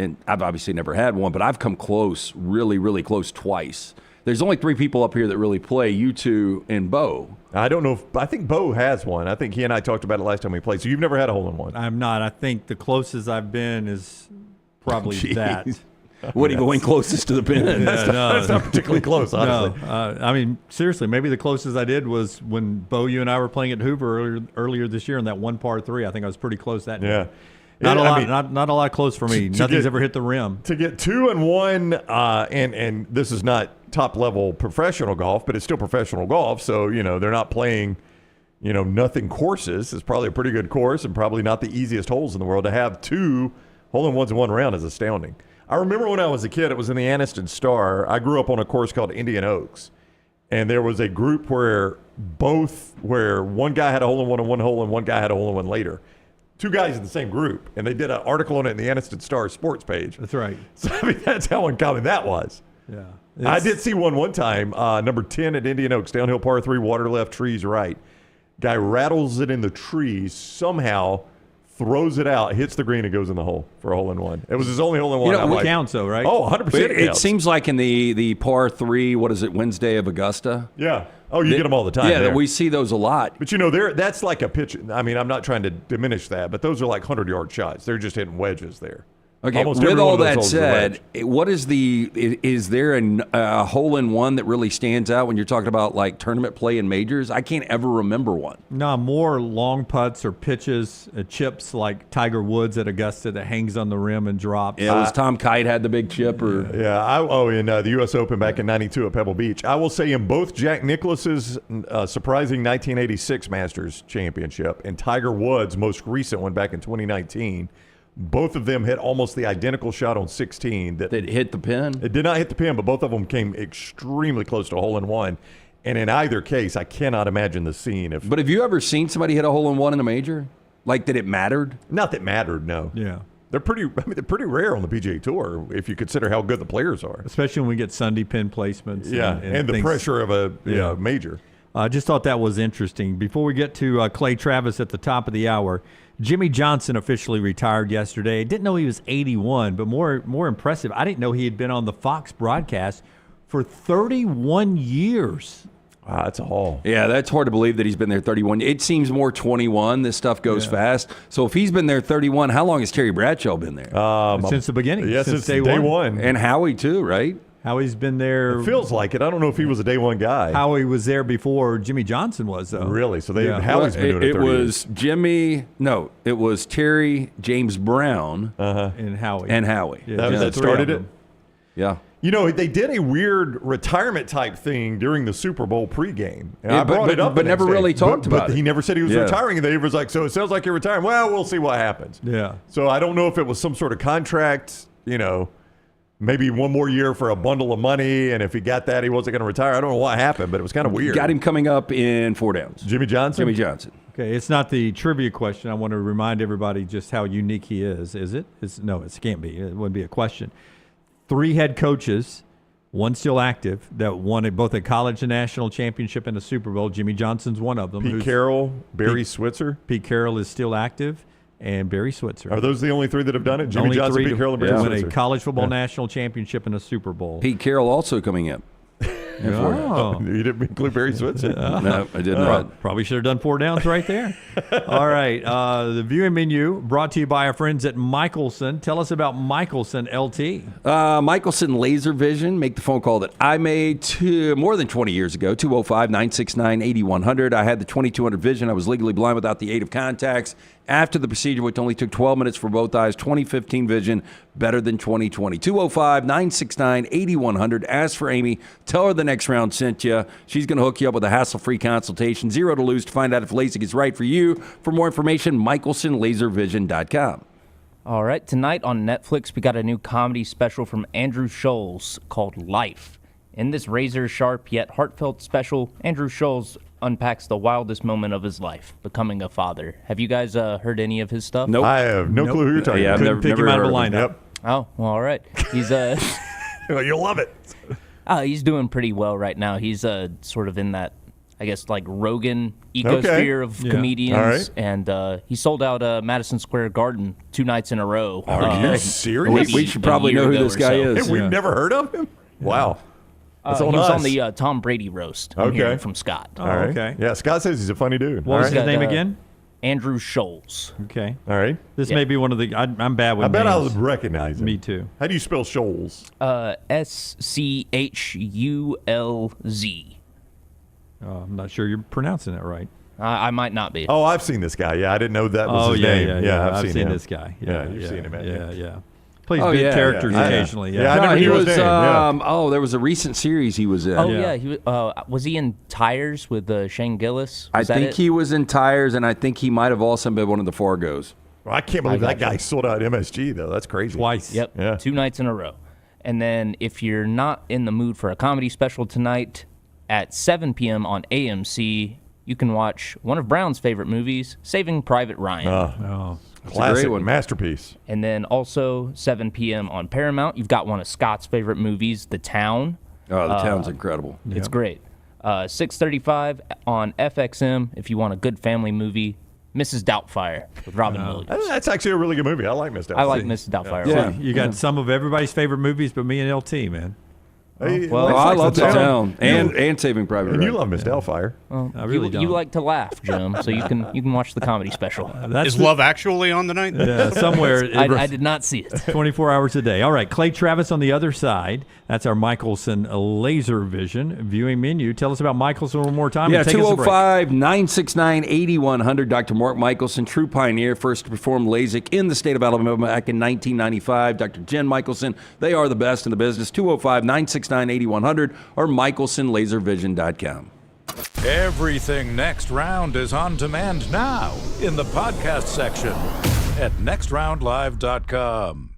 And I've obviously never had one, but I've come close, really, really close twice. There's only 3 people up here that really play, you two and Bo. I don't know. I think Bo has one. I think he and I talked about it last time we played. So you've never had a hole-in-one? I'm not. I think the closest I've been is probably that. What, even going closest to the pin? That's not particularly close, honestly. No, I mean, seriously, maybe the closest I did was when Bo, you and I were playing at Hoover earlier this year in that one par 3. I think I was pretty close that day. Not a lot close for me. Nothing's ever hit the rim. To get 2 and 1, and this is not top level professional golf, but it's still professional golf. So they're not playing, nothing courses. It's probably a pretty good course and probably not the easiest holes in the world. To have 2 hole-in-ones in one round is astounding. I remember when I was a kid, it was in the Anniston Star. I grew up on a course called Indian Oaks, and there was a group where one guy had a hole-in-one and one hole, and one guy had a hole-in-one later. 2 guys in the same group, and they did an article on it in the Anniston Star sports page. That's right. So, I mean, that's how uncommon that was. Yeah. I did see one time, number 10 at Indian Oaks, downhill par 3, water left, trees right. Guy rattles it in the trees, somehow throws it out, hits the green, and goes in the hole for a hole-in-one. It was his only hole-in-one. It counts, though, right? Oh, 100% it seems like in the par 3, what is it, Wednesday of Augusta? Yeah. Oh, you get them all the time. Yeah, we see those a lot. But that's like a pitch. I mean, I'm not trying to diminish that, but those are like 100-yard shots. They're just hitting wedges there. Okay, with all that said, what is is there a hole-in-one that really stands out when you're talking about like tournament play and majors? I can't ever remember one. No, more long putts or pitches, chips like Tiger Woods at Augusta that hangs on the rim and drops. Yeah, was Tom Kite had the big chip? Or in the U.S. Open back in '92 at Pebble Beach. I will say in both Jack Nicklaus's surprising 1986 Masters Championship and Tiger Woods' most recent one back in 2019, both of them hit almost the identical shot on 16. That hit the pin? It did not hit the pin, but both of them came extremely close to a hole-in-one. And in either case, I cannot imagine the scene. But have you ever seen somebody hit a hole-in-one in a major? Like that it mattered? Not that mattered, no. Yeah. They're pretty rare on the PGA Tour if you consider how good the players are. Especially when we get Sunday pin placements. Yeah, and the pressure of a major. I just thought that was interesting. Before we get to Clay Travis at the top of the hour, Jimmy Johnson officially retired yesterday. I didn't know he was 81, but more impressive, I didn't know he had been on the Fox broadcast for 31 years. Wow, that's a haul. Yeah, that's hard to believe that he's been there 31. It seems more 21. This stuff goes fast. So if he's been there 31, how long has Terry Bradshaw been there? Since the beginning. Yeah, since day one. And Howie too, right? Howie's been there. It feels like it. I don't know if he was a day one guy. Howie was there before Jimmy Johnson was, though. Really? So Howie's been doing it 30 years. It was Terry, James Brown, and Howie. Yeah, that started it? Yeah. They did a weird retirement type thing during the Super Bowl pregame. And I brought it up but never really talked about it. But he never said he was retiring. And they was like, so it sounds like you're retiring. Well, we'll see what happens. Yeah. So I don't know if it was some sort of contract, maybe one more year for a bundle of money, and if he got that, he wasn't going to retire. I don't know what happened, but it was kind of weird. Got him coming up in 4 downs. Jimmy Johnson? Jimmy Johnson. Okay, it's not the trivia question. I want to remind everybody just how unique he is it? No, it can't be. It wouldn't be a question. 3 head coaches, one still active, that won both a college and national championship and a Super Bowl. Jimmy Johnson's one of them. Pete Carroll, Barry Switzer. Pete Carroll is still active. and Barry Switzer. Are those the only three that have done it? Jimmy Only Johnson, three Pete Carroll, and Barry to win Switzer. a college football national championship and a Super Bowl. Pete Carroll also coming up. Oh. You didn't include Barry Switzer? No, I did not. Probably should have done 4 downs right there. All right. The viewing menu brought to you by our friends at Michelson. Tell us about Michelson LT. Michelson Laser Vision. Make the phone call that I made more than 20 years ago, 205-969-8100. I had the 2200 vision. I was legally blind without the aid of contacts. After the procedure, which only took 12 minutes for both eyes, 2015 vision, better than 2020. 205-969-8100. Ask for Amy. Tell her the next round sent you. She's going to hook you up with a hassle-free consultation. 0 to lose to find out if LASIK is right for you. For more information, michelsonlaservision.com. All right, tonight on Netflix, we got a new comedy special from Andrew Scholes called Life. In this razor-sharp yet heartfelt special, Andrew Scholes unpacks the wildest moment of his life, becoming a father. Have you guys heard any of his stuff? Nope. I have no clue who you're talking about. Couldn't pick him out of a lineup. Yep. Oh, well, all right. He's You'll love it. he's doing pretty well right now. He's sort of in that, I guess, like Rogan ecosphere of comedians. All right. And he sold out Madison Square Garden 2 nights in a row. Are you serious? We should probably know who this guy is. Hey, we've never heard of him? Wow. That's he on was us. on the Tom Brady roast. I'm hearing from Scott. All right. Okay. Yeah, Scott says he's a funny dude. What was He's his got, name again? Andrew Scholes. Okay. All right. This may be one of the. I'm bad with I bet names. I would recognize him. Me too. How do you spell Shoals? SCHULZ. I'm not sure you're pronouncing it right. I might not be. Oh, I've seen this guy. Yeah, I didn't know that was his name. Yeah, I've seen him. this guy. Yeah, you've seen him. Yeah. Plays Oh, big yeah, characters yeah. occasionally. Yeah, I never he knew his was. name. Yeah. Oh, there was a recent series he was in. Oh yeah, he was he in Tires with Shane Gillis? I Was that think it? he was in Tires, and I think he might have also been one of the Fargos. Well, I can't believe that guy sold out MSG, though. That's crazy. Twice. Yep. Yeah. 2 nights in a row. And then if you're not in the mood for a comedy special tonight, at 7 p.m. on AMC, you can watch one of Brown's favorite movies, Saving Private Ryan. Oh. Classic great one. masterpiece. And then also 7 p.m. on Paramount, you've got one of Scott's favorite movies, The Town. Oh, The Town's incredible. It's great. 6:35 on FXM if you want a good family movie, Mrs. Doubtfire with Robin Williams. That's actually a really good movie. I like Miss Doubtfire. I like Mrs. Doubtfire. Yeah. You got some of everybody's favorite movies, but me and LT, man. Hey, well, I love The Town You- and Saving Private And Ryan. you love Miss Doubtfire. I really don't. You like to laugh, Jim, so you can watch the comedy special. That's Is Love Actually on tonight? Yeah, somewhere. I did not see it. 24 hours a day. All right, Clay Travis on the other side. That's our Michelson Laser Vision viewing menu. Tell us about Michelson one more time. Yeah, and take us a break. 205-969-8100. Dr. Mark Michelson, true pioneer, first to perform LASIK in the state of Alabama back in 1995. Dr. Jen Michelson, they are the best in the business. 205-969-8100 or michelsonlaservision.com. Everything Next Round is on demand now in the podcast section at nextroundlive.com.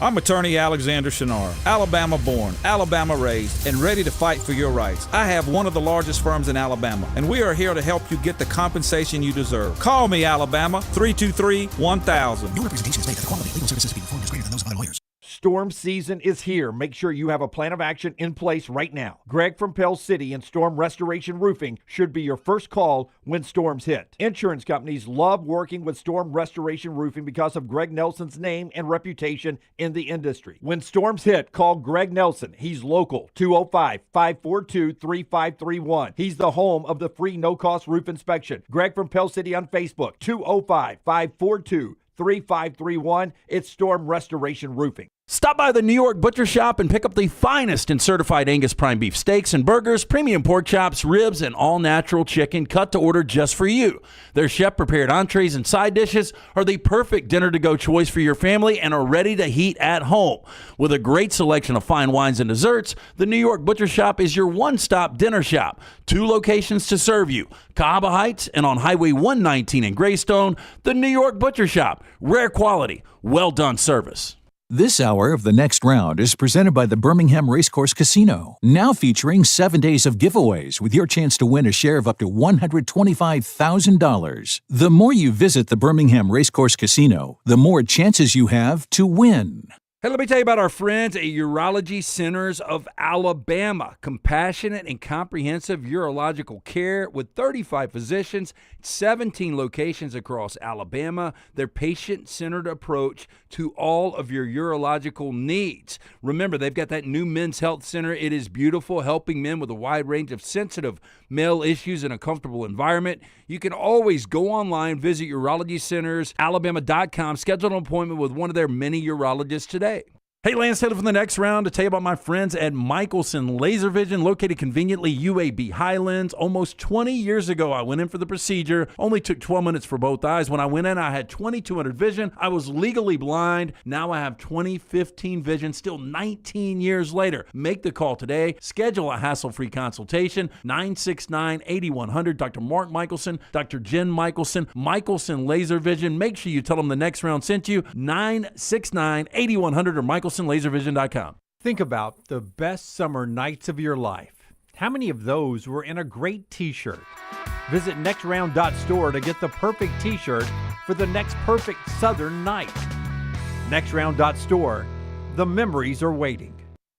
I'm attorney Alexander Shinar, Alabama born, Alabama raised, and ready to fight for your rights. I have one of the largest firms in Alabama, and we are here to help you get the compensation you deserve. Call me, Alabama, 323-1000. No representation is made that the quality of legal services being performed is greater than those of other lawyers. Storm season is here. Make sure you have a plan of action in place right now. Greg from Pell City and Storm Restoration Roofing should be your first call when storms hit. Insurance companies love working with Storm Restoration Roofing because of Greg Nelson's name and reputation in the industry. When storms hit, call Greg Nelson. He's local, 205-542-3531. He's the home of the free no-cost roof inspection. Greg from Pell City on Facebook, 205-542-3531. It's Storm Restoration Roofing. Stop by the New York Butcher Shop and pick up the finest in certified Angus prime beef steaks and burgers, premium pork chops, ribs, and all-natural chicken cut to order just for you. Their chef-prepared entrees and side dishes are the perfect dinner-to-go choice for your family and are ready to heat at home. With a great selection of fine wines and desserts, the New York Butcher Shop is your one-stop dinner shop. 2 locations to serve you, Cahaba Heights and on Highway 119 in Greystone. The New York Butcher Shop, rare quality, well-done service. This hour of The Next Round is presented by the Birmingham Racecourse Casino, now featuring 7 days of giveaways with your chance to win a share of up to $125,000. The more you visit the Birmingham Racecourse Casino, the more chances you have to win. Hey, let me tell you about our friends at Urology Centers of Alabama. Compassionate and comprehensive urological care with 35 physicians, 17 locations across Alabama. Their patient-centered approach to all of your urological needs. Remember, they've got that new men's health center. It is beautiful, helping men with a wide range of sensitive male issues in a comfortable environment. You can always go online, visit urologycentersalabama.com, schedule an appointment with one of their many urologists today. Hey, Lance Taylor from the next round to tell you about my friends at Michelson Laser Vision, located conveniently UAB Highlands. Almost 20 years ago, I went in for the procedure. Only took 12 minutes for both eyes. When I went in, I had 2200 vision. I was legally blind. Now I have 20/15 vision, still 19 years later. Make the call today. Schedule a hassle-free consultation. 969-8100. Dr. Mark Michelson, Dr. Jen Michelson, Michelson Laser Vision. Make sure you tell them the next round sent you. 969-8100 or MichelsonLaserVision.com. Think about the best summer nights of your life. How many of those were in a great t-shirt? Visit nextround.store to get the perfect t-shirt for the next perfect southern night. Nextround.store. The memories are waiting.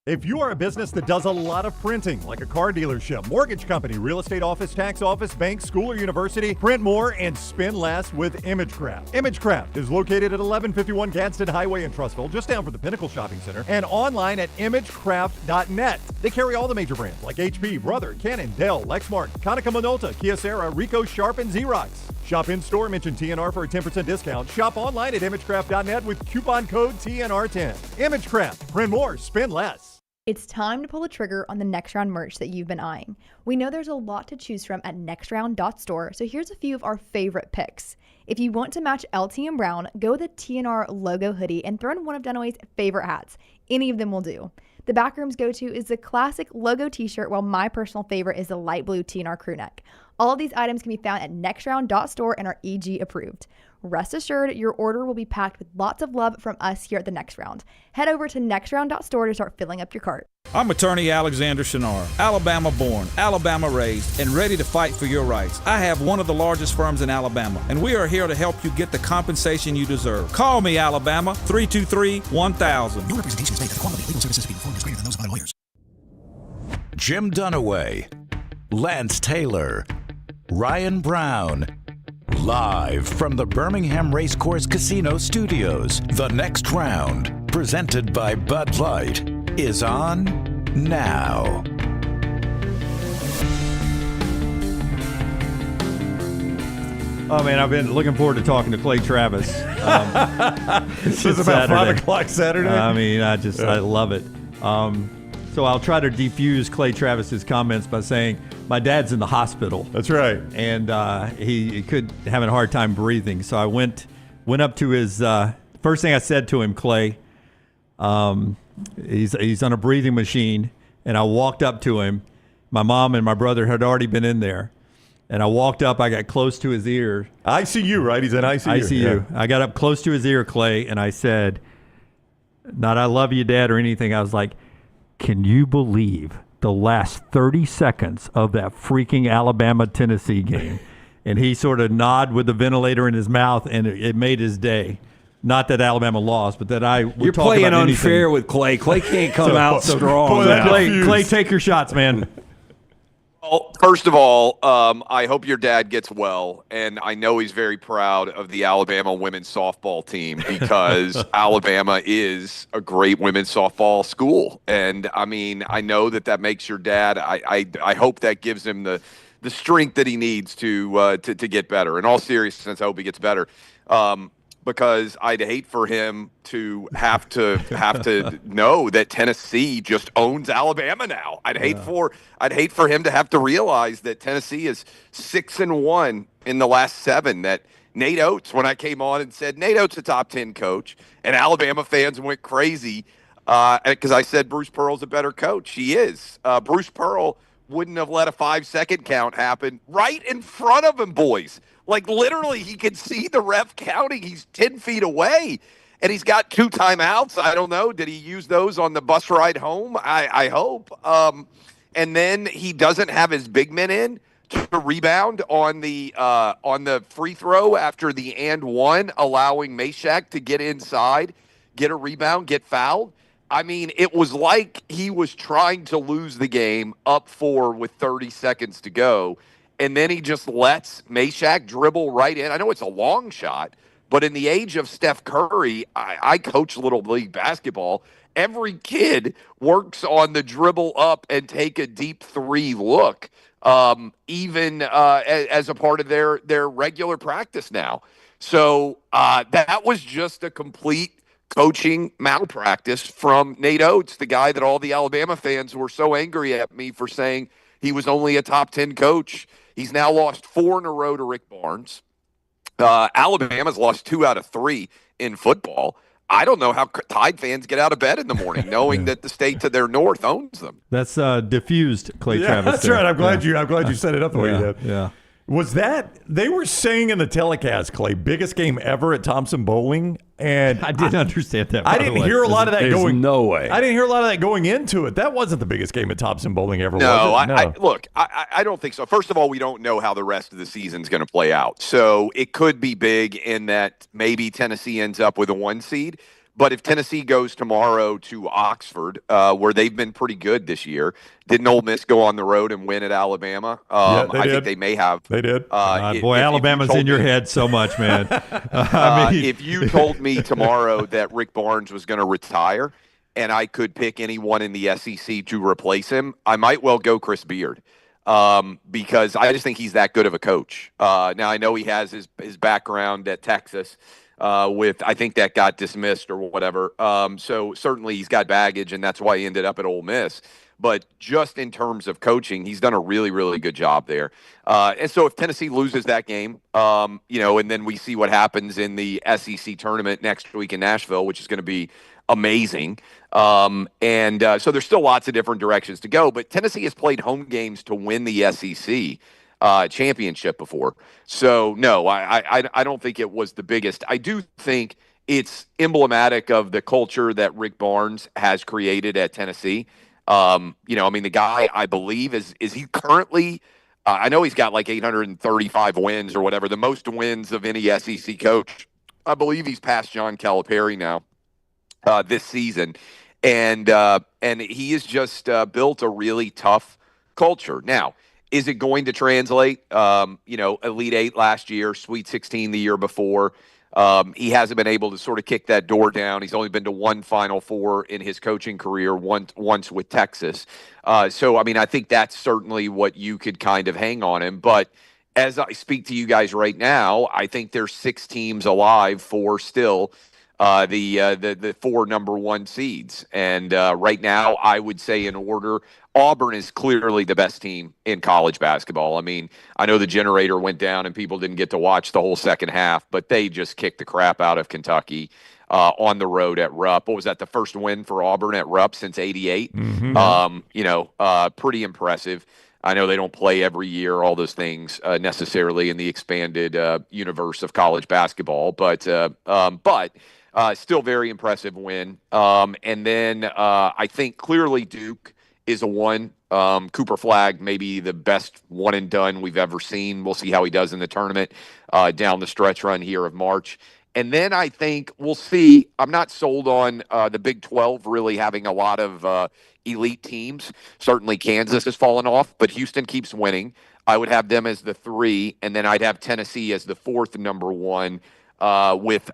If you are a business that does a lot of printing, like a car dealership, mortgage company, real estate office, tax office, bank, school, or university, print more and spend less with ImageCraft. ImageCraft is located at 1151 Gadsden Highway in Trussville, just down from the Pinnacle Shopping Center, and online at imagecraft.net. They carry all the major brands like HP, Brother, Canon, Dell, Lexmark, Konica Minolta, Kyocera, Ricoh, Sharp, and Xerox. Shop in-store, mention TNR for a 10% discount. Shop online at imagecraft.net with coupon code TNR10. ImageCraft. Print more, spend less. It's time to pull the trigger on the Next Round merch that you've been eyeing. We know there's a lot to choose from at nextround.store, so here's a few of our favorite picks. If you want to match LT and Brown, go with the TNR logo hoodie and throw in one of Dunaway's favorite hats. Any of them will do. The Backroom's go-to is the classic logo t-shirt, while my personal favorite is the light blue TNR crew neck. All of these items can be found at nextround.store and are EG approved. Rest assured, your order will be packed with lots of love from us here at the Next Round. Head over to nextround.store to start filling up your cart. I'm attorney Alexander Shinar, Alabama born, Alabama raised, and ready to fight for your rights. I have one of the largest firms in Alabama, and we are here to help you get the compensation you deserve. Call me, Alabama, 323-1000. No representation is made that the quality of legal services being performed is greater than those of other lawyers. Jim Dunaway, Lance Taylor, Ryan Brown. Live from the Birmingham Racecourse Casino Studios, the Next Round, presented by Bud Light, is on now. Oh, man, I've been looking forward to talking to Clay Travis. This is about 5 o'clock Saturday. I mean, I love it. So I'll try to defuse Clay Travis's comments by saying, my dad's in the hospital. That's right. And he could having a hard time breathing. So I went up to his first thing I said to him, Clay, he's on a breathing machine, and I walked up to him. My mom and my brother had already been in there. And I walked up, I got close to his ear. ICU, right? He's in ICU. ICU. Yeah. I got up close to his ear, Clay, and I said, not I love you, Dad, or anything. I was like, can you believe the last 30 seconds of that freaking Alabama-Tennessee game? And he sort of nodded with the ventilator in his mouth, and it made his day. Not that Alabama lost, but that I would You're talk playing about unfair anything. with Clay. Clay can't come out strong. Clay, take your shots, man. Well, first of all, I hope your dad gets well, and I know he's very proud of the Alabama women's softball team because Alabama is a great women's softball school, and I mean, I know that makes your dad. I hope that gives him the strength that he needs to get better. In all seriousness, I hope he gets better. Because I'd hate for him to have to know that Tennessee just owns Alabama now. I'd hate for him to have to realize that Tennessee is 6-1 in the last 7. That Nate Oates, when I came on and said Nate Oates a top 10 coach, and Alabama fans went crazy because I said Bruce Pearl's a better coach. He is. Bruce Pearl wouldn't have let a 5-second count happen right in front of him, boys. Like, literally, he could see the ref counting. He's 10 feet away, and he's got 2 timeouts. I don't know. Did he use those on the bus ride home? I hope. And then he doesn't have his big men in to rebound on the free throw after the and one, allowing Meshack to get inside, get a rebound, get fouled. I mean, it was like he was trying to lose the game up 4 with 30 seconds to go, and then he just lets Meshack dribble right in. I know it's a long shot, but in the age of Steph Curry, I coach Little League basketball. Every kid works on the dribble up and take a deep 3 look, even as a part of their regular practice now. So that was just a complete coaching malpractice from Nate Oates, the guy that all the Alabama fans were so angry at me for saying he was only a top 10 coach. He's now lost 4 in a row to Rick Barnes. Alabama's lost 2 out of 3 in football. I don't know how Tide fans get out of bed in the morning knowing that the state to their north owns them. That's diffused, Clay Travis. That's right. I'm glad you set it up the way you did. Yeah. Was that they were saying in the telecast, Clay, biggest game ever at Thompson Bowling? And I didn't understand that. I didn't hear a lot of that going. No way. I didn't hear a lot of that going into it. That wasn't the biggest game at Thompson Bowling ever. No, was it? Look, I don't think so. First of all, we don't know how the rest of the season's going to play out. So it could be big in that maybe Tennessee ends up with a 1 seed. But if Tennessee goes tomorrow to Oxford, where they've been pretty good this year, didn't Ole Miss go on the road and win at Alabama? Yeah, I think they may have. They did. Boy, Alabama's in your head so much, man. I mean, if you told me tomorrow that Rick Barnes was going to retire and I could pick anyone in the SEC to replace him, I might well go Chris Beard. Because I just think he's that good of a coach. Now, I know he has his background at Texas. I think that got dismissed or whatever. So certainly he's got baggage, and that's why he ended up at Ole Miss. But just in terms of coaching, he's done a really, really good job there. And so if Tennessee loses that game, and then we see what happens in the SEC tournament next week in Nashville, which is going to be amazing. So there's still lots of different directions to go. But Tennessee has played home games to win the SEC championship before. So no, I don't think it was the biggest. I do think it's emblematic of the culture that Rick Barnes has created at Tennessee. The guy, I believe, is he currently, I know he's got like 835 wins or whatever, the most wins of any SEC coach. I believe he's past John Calipari now this season. And he has just built a really tough culture. Now, is it going to translate? Elite 8 last year, Sweet 16 the year before. He hasn't been able to sort of kick that door down. He's only been to 1 Final Four in his coaching career, once with Texas. I think that's certainly what you could kind of hang on him. But as I speak to you guys right now, I think there's 6 teams alive for still the 4 number 1 seeds. And right now, I would say in order, Auburn is clearly the best team in college basketball. I mean, I know the generator went down and people didn't get to watch the whole second half, but they just kicked the crap out of Kentucky on the road at Rupp. What was that, the first win for Auburn at Rupp since '88? Mm-hmm. Pretty impressive. I know they don't play every year, all those things necessarily in the expanded universe of college basketball, but still very impressive win. And then I think clearly Duke is a 1. Cooper Flagg, maybe the best one and done we've ever seen. We'll see how he does in the tournament down the stretch run here of March. And then I think we'll see. I'm not sold on the Big 12 really having a lot of elite teams. Certainly Kansas has fallen off, but Houston keeps winning. I would have them as the 3, and then I'd have Tennessee as the 4th number 1. With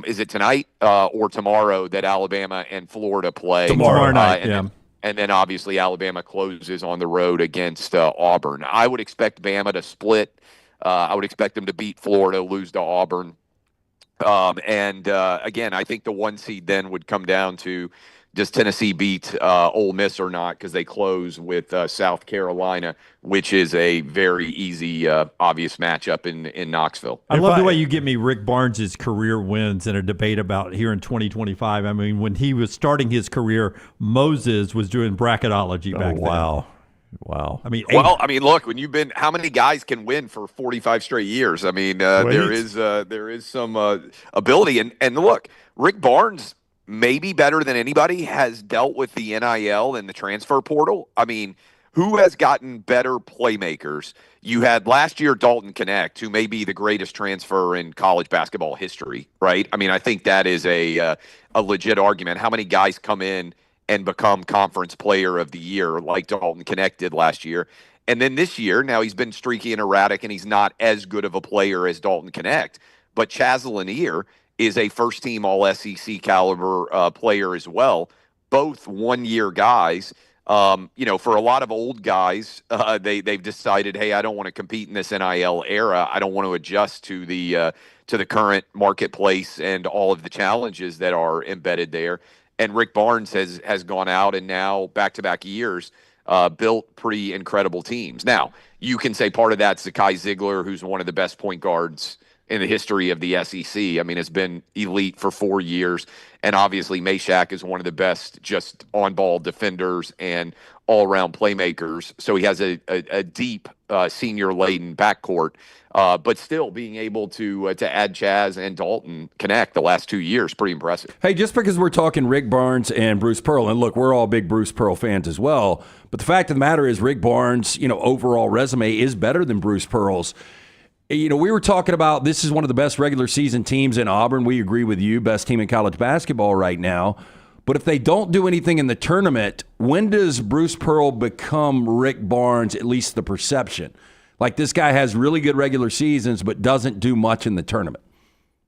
is it tonight or tomorrow that Alabama and Florida play? Tomorrow night, And then obviously Alabama closes on the road against Auburn. I would expect Bama to split. I would expect them to beat Florida, lose to Auburn. Again, I think the 1 seed then would come down to, does Tennessee beat Ole Miss or not? Because they close with South Carolina, which is a very easy, obvious matchup in Knoxville. I love the way you get me Rick Barnes' career wins in a debate about here in 2025. I mean, when he was starting his career, Moses was doing bracketology back then. Wow. I mean, look, when you've been, how many guys can win for 45 straight years? I mean, there is some ability. And look, Rick Barnes, maybe better than anybody, has dealt with the NIL and the transfer portal. I mean, who has gotten better playmakers? You had last year Dalton Connect, who may be the greatest transfer in college basketball history, right? I mean, I think that is a legit argument. How many guys come in and become conference player of the year like Dalton Connect did last year? And then this year, now he's been streaky and erratic, and he's not as good of a player as Dalton Connect. But Chaz Lanier is a first-team All-SEC caliber player as well. Both one-year guys. For a lot of old guys, they've decided, hey, I don't want to compete in this NIL era. I don't want to adjust to the current marketplace and all of the challenges that are embedded there. And Rick Barnes has gone out and now back-to-back years built pretty incredible teams. Now, you can say part of that's Zakai Ziegler, who's one of the best point guards in the history of the SEC. I mean, has been elite for 4 years. And obviously, Meshack is one of the best just on-ball defenders and all-around playmakers. So he has a deep senior-laden backcourt. But still being able to add Chaz and Dalton Connect the last 2 years, pretty impressive. Hey, just because we're talking Rick Barnes and Bruce Pearl, and look, we're all big Bruce Pearl fans as well, but the fact of the matter is Rick Barnes' overall resume is better than Bruce Pearl's. We were talking about this is one of the best regular season teams in Auburn. We agree with you, best team in college basketball right now. But if they don't do anything in the tournament, when does Bruce Pearl become Rick Barnes, at least the perception? Like this guy has really good regular seasons but doesn't do much in the tournament.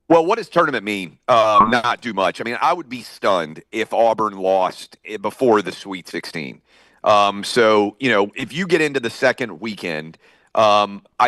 Well, what does tournament mean? Not do much. I mean, I would be stunned if Auburn lost before the Sweet 16. If you get into the second weekend,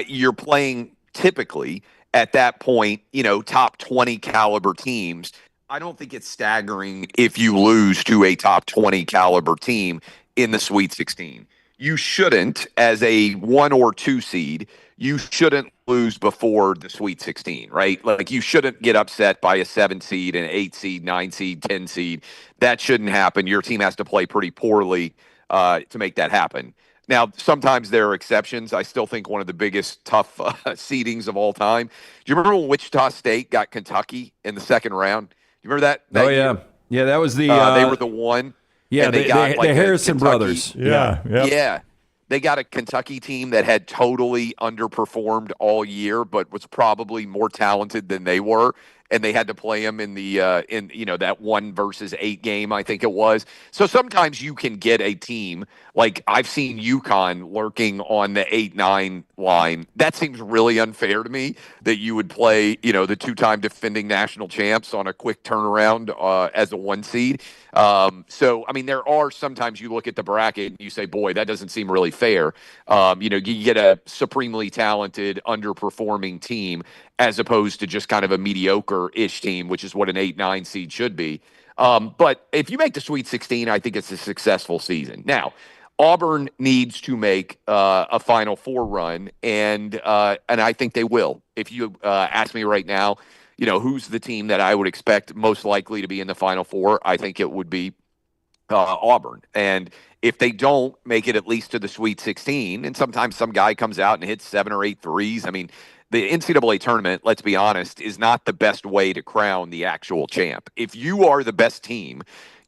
you're playing typically at that point, top 20 caliber teams. I don't think it's staggering if you lose to a top 20 caliber team in the Sweet 16. You shouldn't, as a 1 or 2 seed, you shouldn't lose before the Sweet 16, right? Like you shouldn't get upset by a 7 seed, an 8 seed, 9 seed, 10 seed. That shouldn't happen. Your team has to play pretty poorly to make that happen. Now, sometimes there are exceptions. I still think one of the biggest tough seedings of all time. Do you remember when Wichita State got Kentucky in the second round? Do you remember that? Oh, yeah. Yeah, that was the... they were the one. Yeah, they got the Harrison brothers. Yeah. They got a Kentucky team that had totally underperformed all year, but was probably more talented than they were. And they had to play them in the that 1 versus 8 game, I think it was. So sometimes you can get a team like I've seen UConn lurking on the 8-9 line. That seems really unfair to me that you would play the 2-time defending national champs on a quick turnaround as a 1 seed. There are sometimes you look at the bracket and you say, boy, that doesn't seem really fair. You get a supremely talented underperforming team as opposed to just kind of a mediocre-ish team, which is what an 8-9 seed should be. But if you make the Sweet 16, I think it's a successful season. Now, Auburn needs to make a Final Four run, and I think they will. If you ask me right now, who's the team that I would expect most likely to be in the Final Four, I think it would be Auburn. And if they don't make it at least to the Sweet 16, and sometimes some guy comes out and hits 7 or 8 threes, I mean, the NCAA tournament, let's be honest, is not the best way to crown the actual champ. If you are the best team,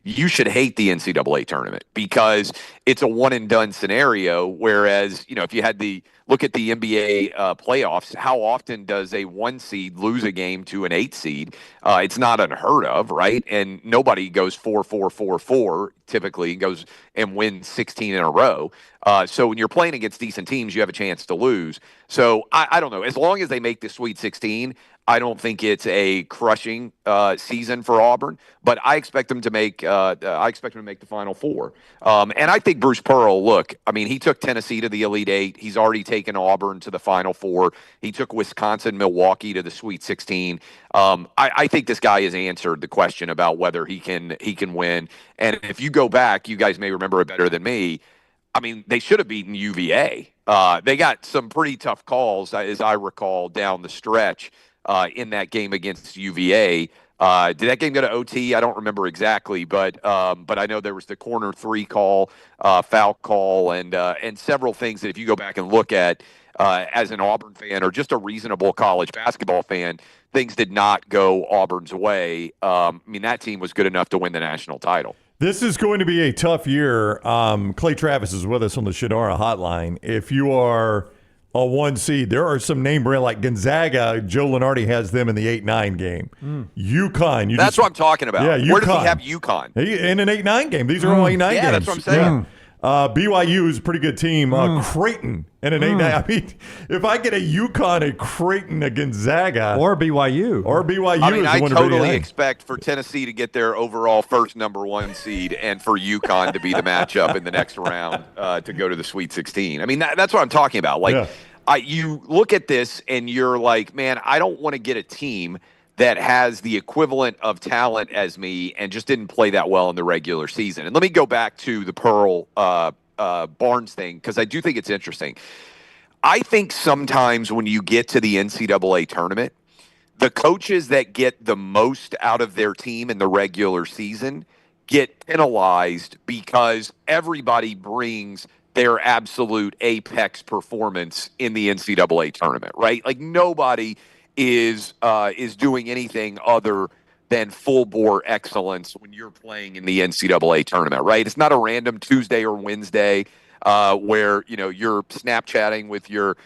you should hate the NCAA tournament because it's a one-and-done scenario, whereas, if you had look at the NBA playoffs, how often does a 1 seed lose a game to an 8 seed? It's not unheard of, right? And nobody goes 4-4-4-4 typically, goes and wins 16 in a row. So when you're playing against decent teams, you have a chance to lose. So I don't know. As long as they make the Sweet 16, I don't think it's a crushing season for Auburn, but I expect them to make. The Final Four. And I think Bruce Pearl. Look, I mean, he took Tennessee to the Elite Eight. He's already taken Auburn to the Final Four. He took Wisconsin, Milwaukee to the Sweet 16. I think this guy has answered the question about whether he can win. And if you go back, you guys may remember it better than me. I mean, they should have beaten UVA. They got some pretty tough calls, as I recall, down the stretch. In that game against UVA. Did that game go to OT? I don't remember exactly, but I know there was the corner 3 call, foul call, and several things that if you go back and look at as an Auburn fan or just a reasonable college basketball fan, things did not go Auburn's way. That team was good enough to win the national title. This is going to be a tough year. Clay Travis is with us on the Shadara hotline. If you are a 1 seed, there are some name brand like Gonzaga. Joe Lunardi has them in the 8-9 game. UConn. That's what I'm talking about. Yeah, Where does he have UConn? In an 8-9 game. These are all 8-9 games. Yeah, that's what I'm saying. BYU is a pretty good team. Creighton in an 8-9. I mean, if I get a UConn, a Creighton, a Gonzaga. Or BYU. I mean, I totally expect for Tennessee to get their overall first number 1 seed and for UConn to be the matchup in the next round to go to the Sweet 16. I mean, that's what I'm talking about. Like, you look at this and you're like, man, I don't want to get a team that has the equivalent of talent as me and just didn't play that well in the regular season. And let me go back to the Pearl Barnes thing, because I do think it's interesting. I think sometimes when you get to the NCAA tournament, the coaches that get the most out of their team in the regular season get penalized because everybody brings their absolute apex performance in the NCAA tournament, right? Like nobody is doing anything other than full bore excellence when you're playing in the NCAA tournament, right? It's not a random Tuesday or Wednesday where you're Snapchatting with your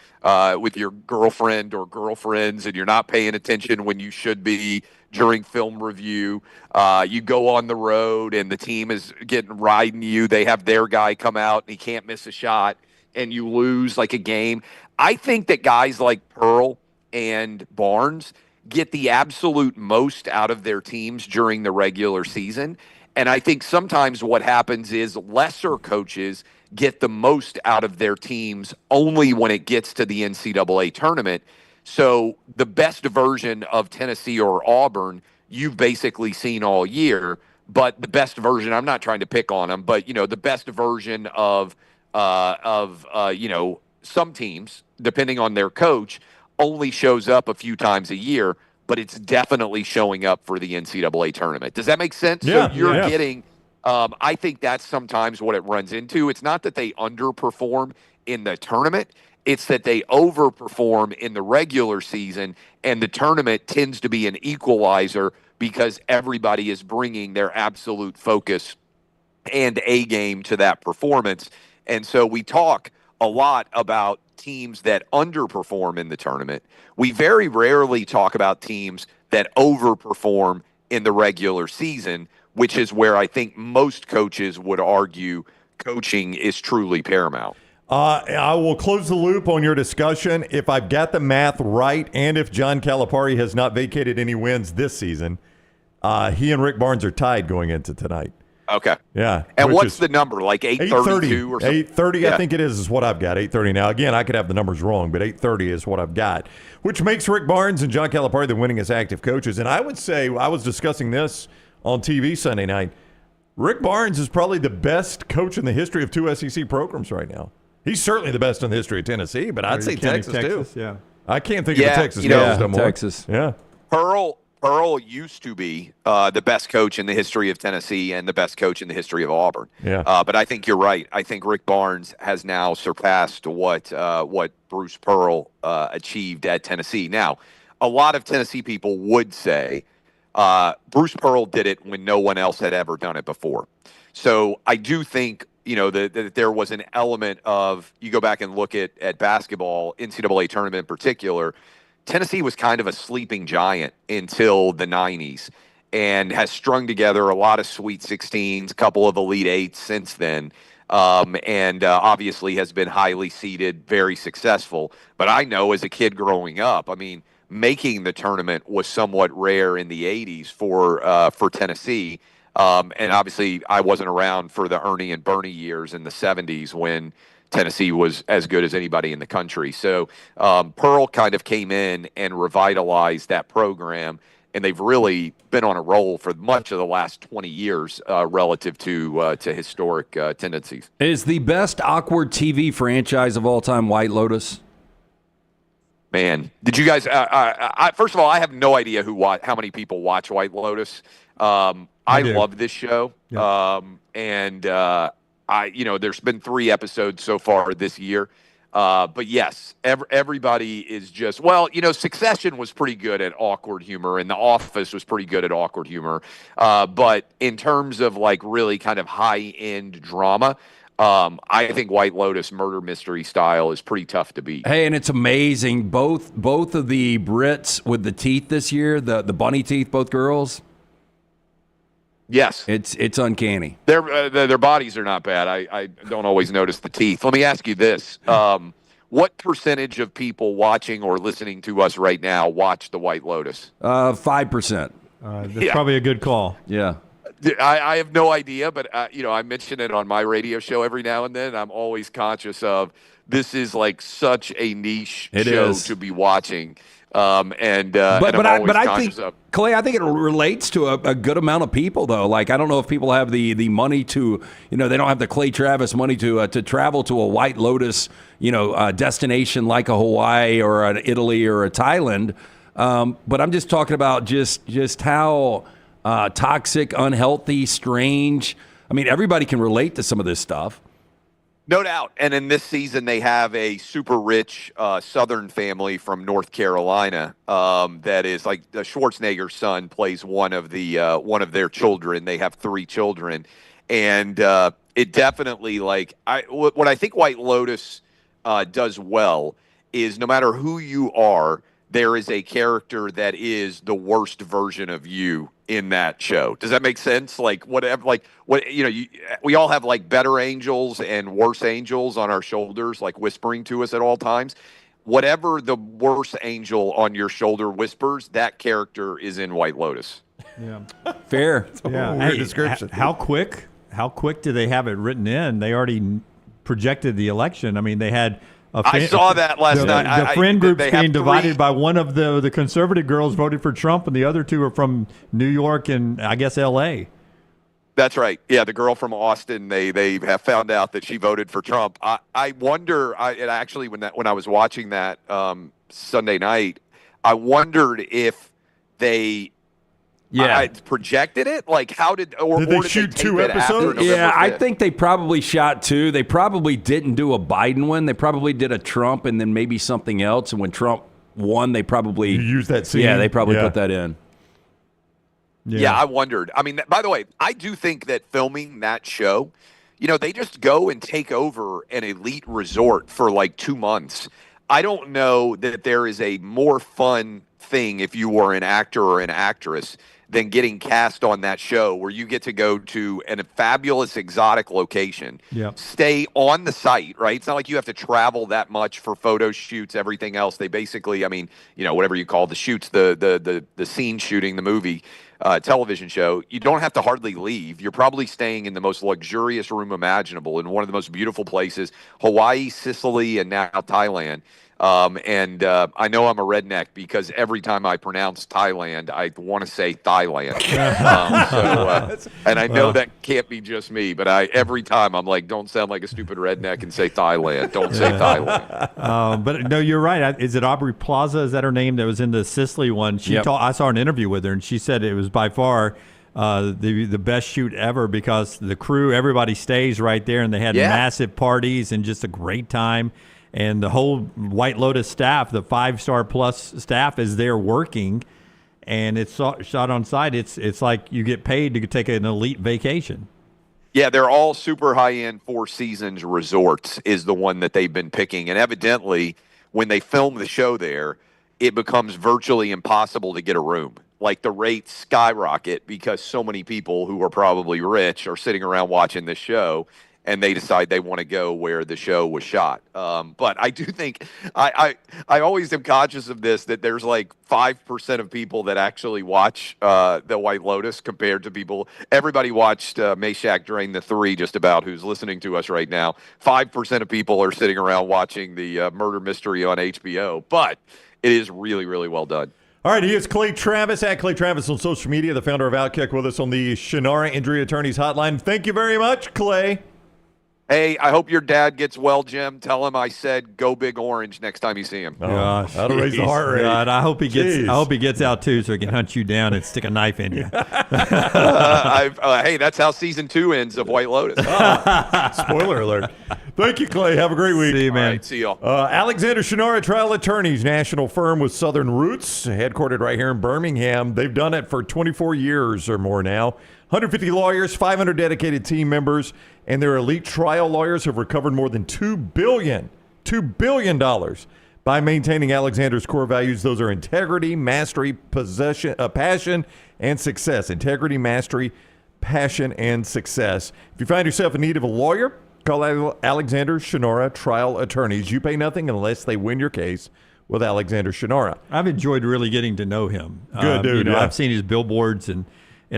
girlfriend or girlfriends and you're not paying attention when you should be during film review. You go on the road and the team is riding you. They have their guy come out and he can't miss a shot and you lose like a game. I think that guys like Pearl and Barnes get the absolute most out of their teams during the regular season. And I think sometimes what happens is lesser coaches get the most out of their teams only when it gets to the NCAA tournament. So the best version of Tennessee or Auburn, you've basically seen all year. But the best version, I'm not trying to pick on them, but the best version of some teams, depending on their coach, only shows up a few times a year, but it's definitely showing up for the NCAA tournament. Does that make sense? Yeah, so you're getting, I think that's sometimes what it runs into. It's not that they underperform in the tournament. It's that they overperform in the regular season, and the tournament tends to be an equalizer because everybody is bringing their absolute focus and A game to that performance. And so we talk a lot about teams that underperform in the tournament. We very rarely talk about teams that overperform in the regular season, which is where I think most coaches would argue coaching is truly paramount. I will close the loop on your discussion. If I've got the math right, and if John Calipari has not vacated any wins this season, he and Rick Barnes are tied going into tonight. Okay. Yeah. And what's the number? Like 832 or something? 830, yeah. I think it is what I've got. 830. Now, again, I could have the numbers wrong, but 830 is what I've got, which makes Rick Barnes and John Calipari the winningest active coaches. And I would say, I was discussing this on TV Sunday night, Rick Barnes is probably the best coach in the history of two SEC programs right now. He's certainly the best in the history of Tennessee, but I'd say Texas too. Yeah. I can't think of a Texas coach no more. Texas. Yeah. Pearl used to be the best coach in the history of Tennessee and the best coach in the history of Auburn. Yeah. But I think you're right. I think Rick Barnes has now surpassed what Bruce Pearl achieved at Tennessee. Now, a lot of Tennessee people would say Bruce Pearl did it when no one else had ever done it before. So I do think that there was an element of, you go back and look at basketball, NCAA tournament in particular, Tennessee was kind of a sleeping giant until the 90s and has strung together a lot of Sweet 16s, a couple of Elite Eights since then, and obviously has been highly seeded, very successful. But I know as a kid growing up, I mean, making the tournament was somewhat rare in the 80s for Tennessee. And obviously I wasn't around for the Ernie and Bernie years in the 70s when Tennessee was as good as anybody in the country. So Pearl kind of came in and revitalized that program, and they've really been on a roll for much of the last 20 years relative to historic tendencies. Is the best awkward TV franchise of all time White Lotus? Man, did you guys? First of all, I have no idea how many people watch White Lotus. I love this show, and there's been 3 episodes so far this year. But yes, everybody is just, well, Succession was pretty good at awkward humor, and The Office was pretty good at awkward humor. But in terms of like really kind of high-end drama, I think White Lotus murder mystery style is pretty tough to beat. Hey, and it's amazing. Both of the Brits with the teeth this year, the bunny teeth, both girls. Yes, it's uncanny. Their bodies are not bad. I don't always notice the teeth. Let me ask you this: what percentage of people watching or listening to us right now watch the White Lotus? 5%. That's probably a good call. Yeah. I have no idea, but I mention it on my radio show every now and then. I'm always conscious of this is like such a niche show to be watching. But I think, Clay, I think it relates to a good amount of people, though. Like, I don't know if people have the money to, they don't have the Clay Travis money to travel to a White Lotus, destination like a Hawaii or an Italy or a Thailand. But I'm just talking about just how toxic, unhealthy, strange. I mean, everybody can relate to some of this stuff. No doubt. And in this season, they have a super rich Southern family from North Carolina that is like the Schwarzenegger's son plays one of their children. They have 3 children. And it definitely what I think White Lotus does well is no matter who you are, there is a character that is the worst version of you in that show. Does that make sense? We all have like better angels and worse angels on our shoulders, like whispering to us at all times. Whatever the worst angel on your shoulder whispers, that character is in White Lotus. Yeah. Fair. Weird description. How quick do they have it written in? They already projected the election. I mean, they had I saw that last night. The friend group's being divided by one of the conservative girls voted for Trump, and the other 2 are from New York and I guess L.A. That's right. Yeah, the girl from Austin. They have found out that she voted for Trump. I wonder. When I was watching that Sunday night, I wondered if they. Yeah, I projected it. Like, how did they shoot 2 episodes? Yeah, I think they probably shot 2. They probably didn't do a Biden one. They probably did a Trump and then maybe something else. And when Trump won, they probably used that scene. Yeah, they probably put that in. Yeah, I wondered. I mean, by the way, I do think that filming that show, they just go and take over an elite resort for like 2 months. I don't know that there is a more fun thing if you were an actor or an actress than getting cast on that show where you get to go to a fabulous exotic location, stay on the site, right? It's not like you have to travel that much for photo shoots, everything else. They basically, whatever you call the shoots, the scene shooting, the movie, television show, you don't have to hardly leave. You're probably staying in the most luxurious room imaginable in one of the most beautiful places, Hawaii, Sicily, and now Thailand. And I know I'm a redneck because every time I pronounce Thailand, I want to say Thailand. And I know that can't be just me, but every time I'm like, don't sound like a stupid redneck and say Thailand. Don't say Thailand. But no, you're right. Is it Aubrey Plaza? Is that her name that was in the Sicily one? I saw an interview with her, and she said it was by far the best shoot ever because the crew, everybody stays right there, and they had massive parties and just a great time. And the whole White Lotus staff, the 5-star plus staff, is there working, and it's shot on site. It's like you get paid to take an elite vacation. Yeah, they're all super high-end Four Seasons resorts is the one that they've been picking. And evidently, when they film the show there, it becomes virtually impossible to get a room. Like the rates skyrocket because so many people who are probably rich are sitting around watching this show, and they decide they want to go where the show was shot. But I do think I always am conscious of this, that there's like 5% of people that actually watch the White Lotus compared to people. Everybody watched Meshack Drain the 3, just about, who's listening to us right now. 5% of people are sitting around watching the murder mystery on HBO. But it is really, really well done. All right, he is Clay Travis, at Clay Travis on social media, the founder of Outkick, with us on the Shannara Injury Attorneys Hotline. Thank you very much, Clay. Hey, I hope your dad gets well, Jim. Tell him I said go Big Orange next time you see him. Oh, gosh, that'll raise the heart rate. God, I hope he gets out too, so he can hunt you down and stick a knife in you. Hey, that's how season 2 ends of White Lotus. Spoiler alert. Thank you, Clay. Have a great week. See you, man. All right, see y'all. Alexander Shinara Trial Attorneys, national firm with Southern roots, headquartered right here in Birmingham. They've done it for 24 years or more now. 150 lawyers, 500 dedicated team members, and their elite trial lawyers have recovered more than $2 billion by maintaining Alexander's core values. Those are integrity, mastery, passion, and success. Integrity, mastery, passion, and success. If you find yourself in need of a lawyer, call Alexander Shinara Trial Attorneys. You pay nothing unless they win your case with Alexander Shinara. I've enjoyed really getting to know him. Good dude. I've seen his billboards and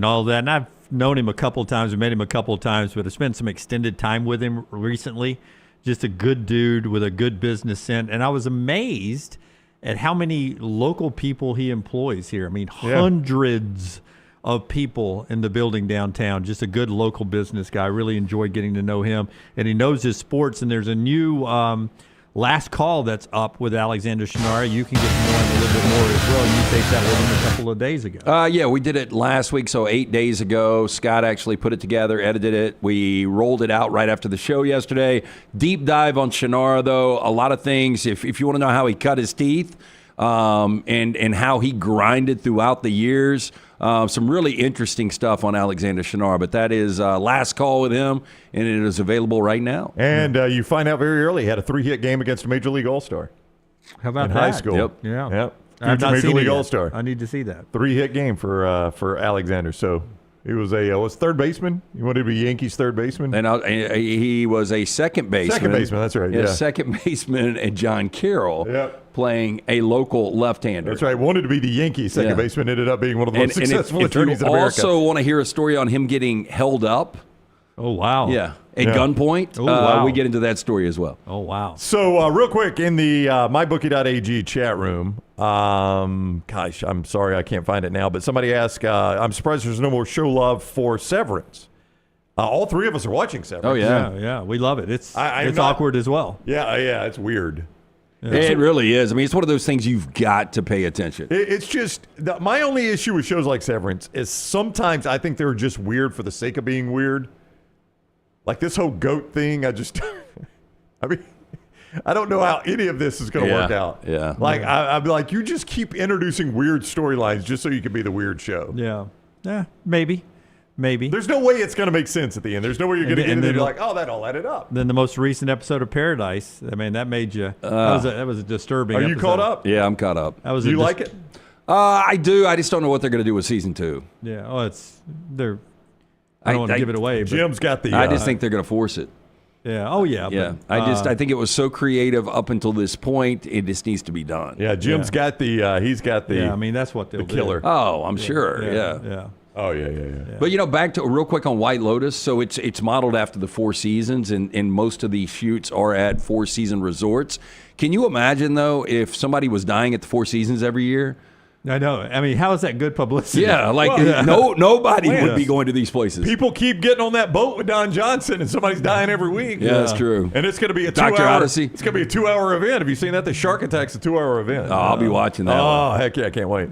all that, and I've known him a couple of times, met him a couple of times, but I spent some extended time with him recently. Just a good dude with a good business sense, and I was amazed at how many local people he employs here. I mean, hundreds of people in the building downtown. Just a good local business guy. Really enjoyed getting to know him, and he knows his sports. And there's a new last call that's up with Alexander Shinara. You can get to know him a little bit more as well. You taped that with him a couple of days ago. Yeah, we did it last week, so 8 days ago. Scott actually put it together, edited it. We rolled it out right after the show yesterday. Deep dive on Shinara, though. A lot of things. If you want to know how he cut his teeth and how he grinded throughout the years, some really interesting stuff on Alexander Shinara. But that is last call with him, and it is available right now. And you find out very early. He had a 3-hit game against a Major League All-Star. How about in that? high school? Yep. Yeah. Yep. I've not Major seen League it yet. All-Star. I need to see that. 3-hit game for Alexander. So he was was third baseman. You wanted to be Yankees third baseman? And he was a second baseman. Second baseman, that's right. Yeah, second baseman and John Carroll playing a local left-hander. That's right. Wanted to be the Yankees second baseman. Ended up being one of the most successful attorneys in America. Also want to hear a story on him getting held up. Oh, wow. Yeah. At gunpoint. Oh, wow. We get into that story as well. Oh, wow. So real quick, in the mybookie.ag chat room, gosh, I'm sorry I can't find it now, but somebody asked, I'm surprised there's no more show love for Severance. All three of us are watching Severance. Oh, yeah. Yeah, we love it. It's not awkward as well. Yeah, it's weird. Yeah. It really is. I mean, it's one of those things you've got to pay attention. It's just, my only issue with shows like Severance is sometimes I think they're just weird for the sake of being weird. Like this whole goat thing, I mean, I don't know how any of this is going to work out. Yeah. Like, I'd be like, you just keep introducing weird storylines just so you can be the weird show. Yeah. Yeah, maybe. There's no way it's going to make sense at the end. There's no way you're going to get in there and be like, oh, that all added up. Then the most recent episode of Paradise, I mean, that made you, that was a disturbing Are you episode. caught up? Yeah, I'm caught up. That was do you like it? I do. I just don't know what they're going to do with season 2. Yeah. Oh, I don't want to give it away. But Jim's got the. I just think they're going to force it. Yeah. Oh, yeah. Yeah. But, I think it was so creative up until this point. It just needs to be done. Yeah. Jim's got the. He's got the. Yeah. I mean, that's what they'll the killer. do. Oh, I'm sure. Yeah. Oh yeah. But back to real quick on White Lotus. So it's modeled after the Four Seasons, and most of these shoots are at Four Season resorts. Can you imagine though if somebody was dying at the Four Seasons every year? I know. I mean, how is that good publicity? Yeah, nobody would be going to these places. People keep getting on that boat with Don Johnson, and somebody's dying every week. Yeah, that's true. And it's going to be a Dr. 2-hour. Odyssey. It's going to be a 2-hour event. Have you seen that? The Shark Attack's a 2-hour event. Oh, I'll be watching that. Oh, heck yeah, I can't wait.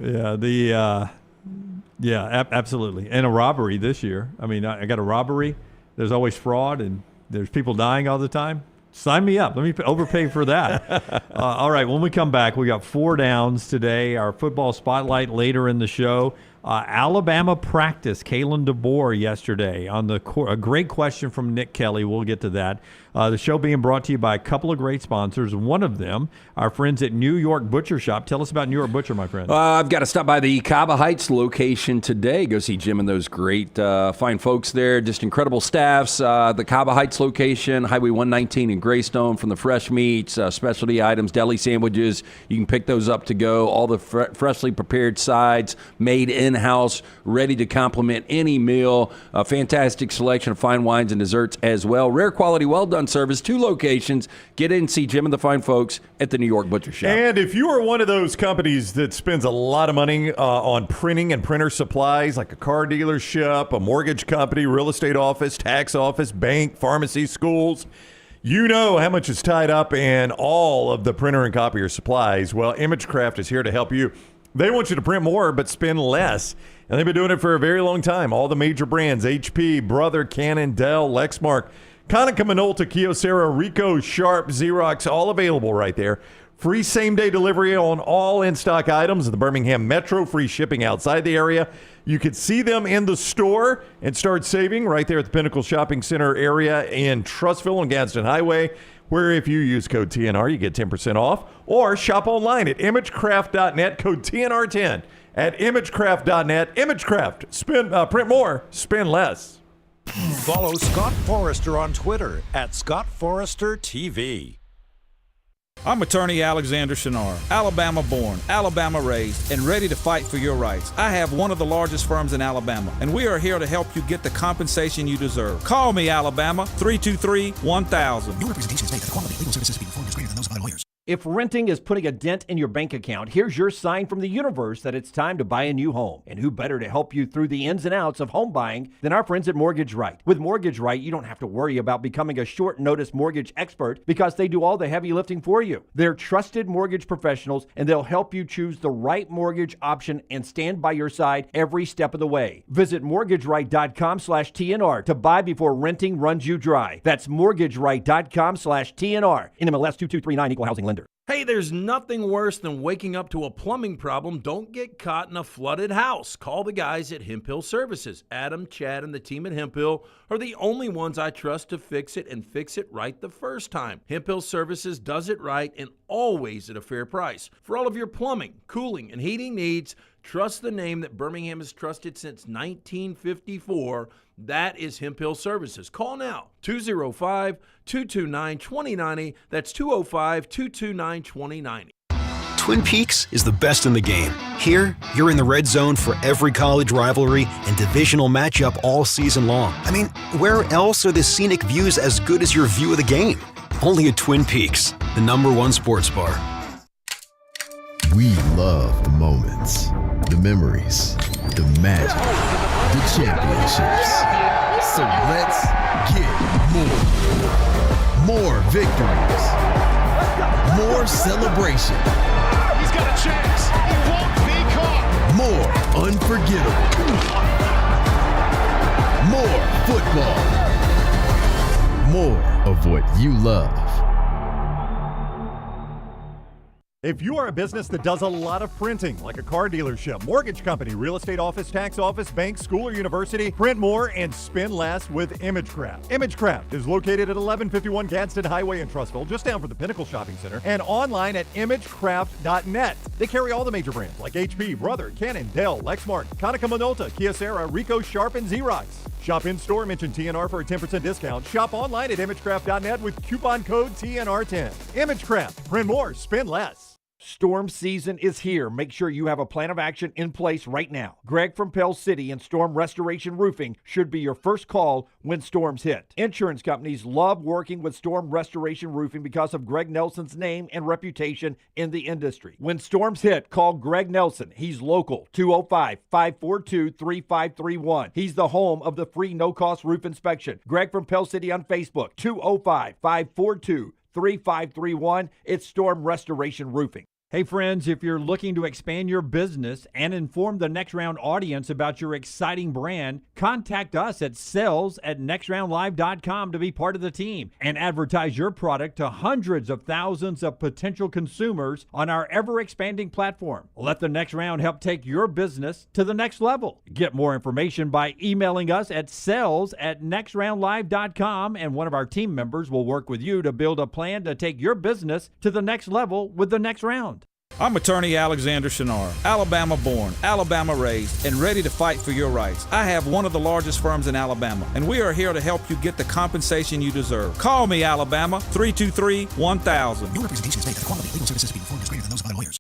Yeah. Absolutely. And a robbery this year. I mean, I got a robbery. There's always fraud, and there's people dying all the time. Sign me up. Let me overpay for that. All right, when we come back, we got 4 downs today. Our football spotlight later in the show. Alabama practice. Kalen DeBoer yesterday on a great question from Nick Kelly. We'll get to that. The show being brought to you by a couple of great sponsors. One of them, our friends at New York Butcher Shop. Tell us about New York Butcher, my friend. I've got to stop by the Cava Heights location today. Go see Jim and those great fine folks there. Just incredible staffs. The Cava Heights location, Highway 119 in Greystone, from the fresh meats, specialty items, deli sandwiches. You can pick those up to go. All the freshly prepared sides made in-house, ready to complement any meal. A fantastic selection of fine wines and desserts as well. Rare quality, well-done service. 2 locations. Get in and see Jim and the fine folks at the New York Butcher Shop. And if you are one of those companies that spends a lot of money on printing and printer supplies, like a car dealership, a mortgage company, real estate office, tax office, bank, pharmacy, schools, you know how much is tied up in all of the printer and copier supplies. Well, ImageCraft is here to help you. They want you to print more but spend less. And they've been doing it for a very long time. All the major brands, HP, Brother, Canon, Dell, Lexmark, Conica, Minolta, Kyocera, Rico, Sharp, Xerox, all available right there. Free same-day delivery on all in-stock items in the Birmingham Metro. Free shipping outside the area. You could see them in the store and start saving right there at the Pinnacle Shopping Center area in Trussville on Gadsden Highway, where if you use code TNR, you get 10% off. Or shop online at imagecraft.net, code TNR10 at imagecraft.net. Imagecraft. Print more, spend less. Follow Scott Forrester on Twitter at Scott Forrester TV. I'm attorney Alexander Shinar, Alabama born, Alabama raised, and ready to fight for your rights. I have one of the largest firms in Alabama, and we are here to help you get the compensation you deserve. Call me, Alabama, 323-1000. No representation is made that the quality of legal services being performed is greater than those of other lawyers. If renting is putting a dent in your bank account, here's your sign from the universe that it's time to buy a new home. And who better to help you through the ins and outs of home buying than our friends at Mortgage Right. With Mortgage Right, you don't have to worry about becoming a short notice mortgage expert because they do all the heavy lifting for you. They're trusted mortgage professionals, and they'll help you choose the right mortgage option and stand by your side every step of the way. Visit mortgageright.com/TNR to buy before renting runs you dry. That's mortgageright.com/TNR. NMLS 2239, Equal Housing Lender. Hey, there's nothing worse than waking up to a plumbing problem. Don't get caught in a flooded house. Call the guys at Hemp Hill Services. Adam, Chad, and the team at Hemp Hill are the only ones I trust to fix it and fix it right the first time. Hemp Hill Services does it right and always at a fair price. For all of your plumbing, cooling, and heating needs, trust the name that Birmingham has trusted since 1954. That is Hemp Hill Services. Call now, 205-229-2090. That's 205-229-2090. Twin Peaks is the best in the game. Here, you're in the red zone for every college rivalry and divisional matchup all season long. I mean, where else are the scenic views as good as your view of the game? Only at Twin Peaks, the #1 sports bar. We love the moments, the memories, the magic, the championships. So let's get more. More victories. More celebration. He's got a chance. He won't be caught. More unforgettable. More football. More of what you love. If you are a business that does a lot of printing, like a car dealership, mortgage company, real estate office, tax office, bank, school, or university, print more and spend less with ImageCraft. ImageCraft is located at 1151 Gadsden Highway in Trussville, just down from the Pinnacle Shopping Center, and online at imagecraft.net. They carry all the major brands like HP, Brother, Canon, Dell, Lexmark, Konica Minolta, Kyocera, Rico, Sharp, and Xerox. Shop in-store, mention TNR for a 10% discount. Shop online at imagecraft.net with coupon code TNR10. ImageCraft. Print more, spend less. Storm season is here. Make sure you have a plan of action in place right now. Greg from Pell City and Storm Restoration Roofing should be your first call when storms hit. Insurance companies love working with Storm Restoration Roofing because of Greg Nelson's name and reputation in the industry. When storms hit, call Greg Nelson. He's local, 205-542-3531. He's the home of the free no-cost roof inspection. Greg from Pell City on Facebook, 205-542-3531. It's Storm Restoration Roofing. Hey friends, if you're looking to expand your business and inform the Next Round audience about your exciting brand, contact us at sales@nextroundlive.com to be part of the team and advertise your product to hundreds of thousands of potential consumers on our ever-expanding platform. Let the Next Round help take your business to the next level. Get more information by emailing us at sales@nextroundlive.com, and one of our team members will work with you to build a plan to take your business to the next level with the Next Round. I'm attorney Alexander Shinar, Alabama born, Alabama raised, and ready to fight for your rights. I have one of the largest firms in Alabama, and we are here to help you get the compensation you deserve. Call me, Alabama, 323-1000. No representation is made that the quality of legal services being performed is greater than those of other lawyers.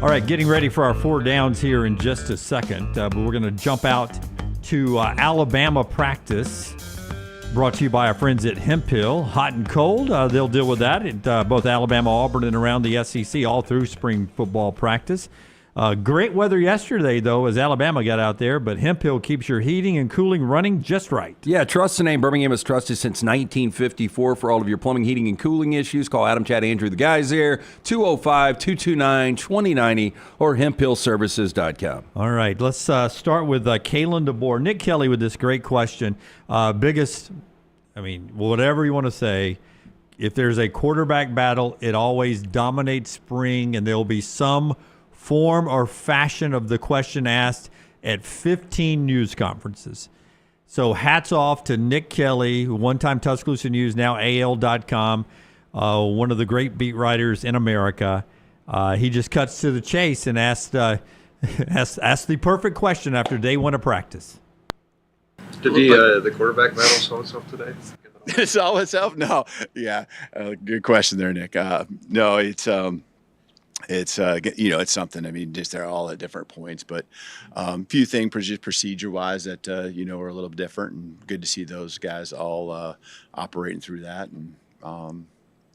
All right, getting ready for our four downs here in just a second, but we're going to jump out to Alabama practice, brought to you by our friends at Hemp Hill. Hot and cold, they'll deal with that at both Alabama, Auburn, and around the SEC all through spring football practice. Great weather yesterday, though, as Alabama got out there, but Hemphill keeps your heating and cooling running just right. Yeah, trust the name. Birmingham has trusted since 1954 for all of your plumbing, heating, and cooling issues. Call Adam, Chad, Andrew, the guys there, 205-229-2090 or hemphillservices.com. All right, let's start with Kalen DeBoer. Nick Kelly with this great question. Whatever you want to say, if there's a quarterback battle, it always dominates spring, and there will be some form or fashion of the question asked at 15 news conferences. So hats off to Nick Kelly, one-time Tuscaloosa News, now AL.com, one of the great beat writers in America. He just cuts to the chase and asked the perfect question after day one of practice. Did the quarterback battle solve itself today? Solve itself? No. Yeah. Good question there, Nick. No, it's something. I mean, just they're all at different points, but few things procedure-wise that are a little different, and good to see those guys all operating through that. And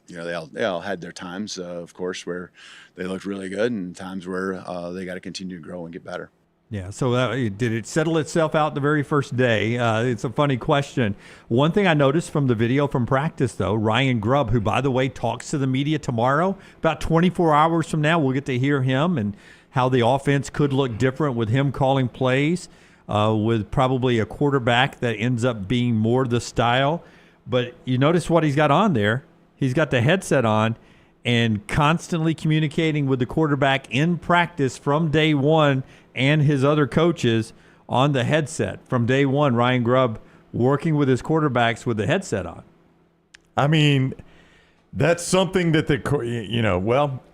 they all had their times, of course, where they looked really good, and times where they got to continue to grow and get better. Yeah, so did it settle itself out the very first day? It's a funny question. One thing I noticed from the video from practice, though, Ryan Grubb, who, by the way, talks to the media tomorrow, about 24 hours from now, we'll get to hear him and how the offense could look different with him calling plays, with probably a quarterback that ends up being more the style. But you notice what he's got on there. He's got the headset on and constantly communicating with the quarterback in practice from day one and his other coaches on the headset. From day one, Ryan Grubb working with his quarterbacks with the headset on. I mean, that's something that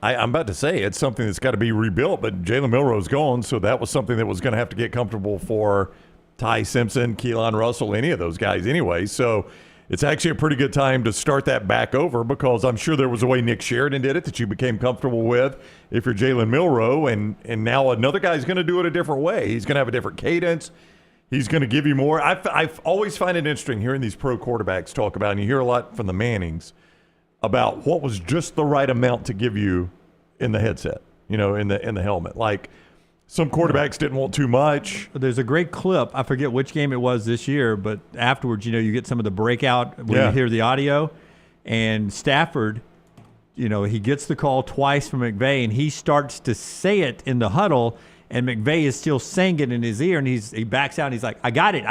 I'm about to say it's something that's got to be rebuilt, but Jalen Milroe's gone, so that was something that was going to have to get comfortable for Ty Simpson, Keelan Russell, any of those guys anyway. So it's actually a pretty good time to start that back over, because I'm sure there was a way Nick Sheridan did it that you became comfortable with if you're Jalen Milroe, and now another guy's going to do it a different way. He's going to have a different cadence. He's going to give you more. I've always find it interesting hearing these pro quarterbacks talk about, and you hear a lot from the Mannings, about what was just the right amount to give you in the headset, in the helmet. Like, some quarterbacks didn't want too much. There's a great clip. I forget which game it was this year, but afterwards, you get some of the breakout when you hear the audio. And Stafford, he gets the call twice from McVay, and he starts to say it in the huddle, and McVay is still saying it in his ear, and he backs out, and he's like, I got it.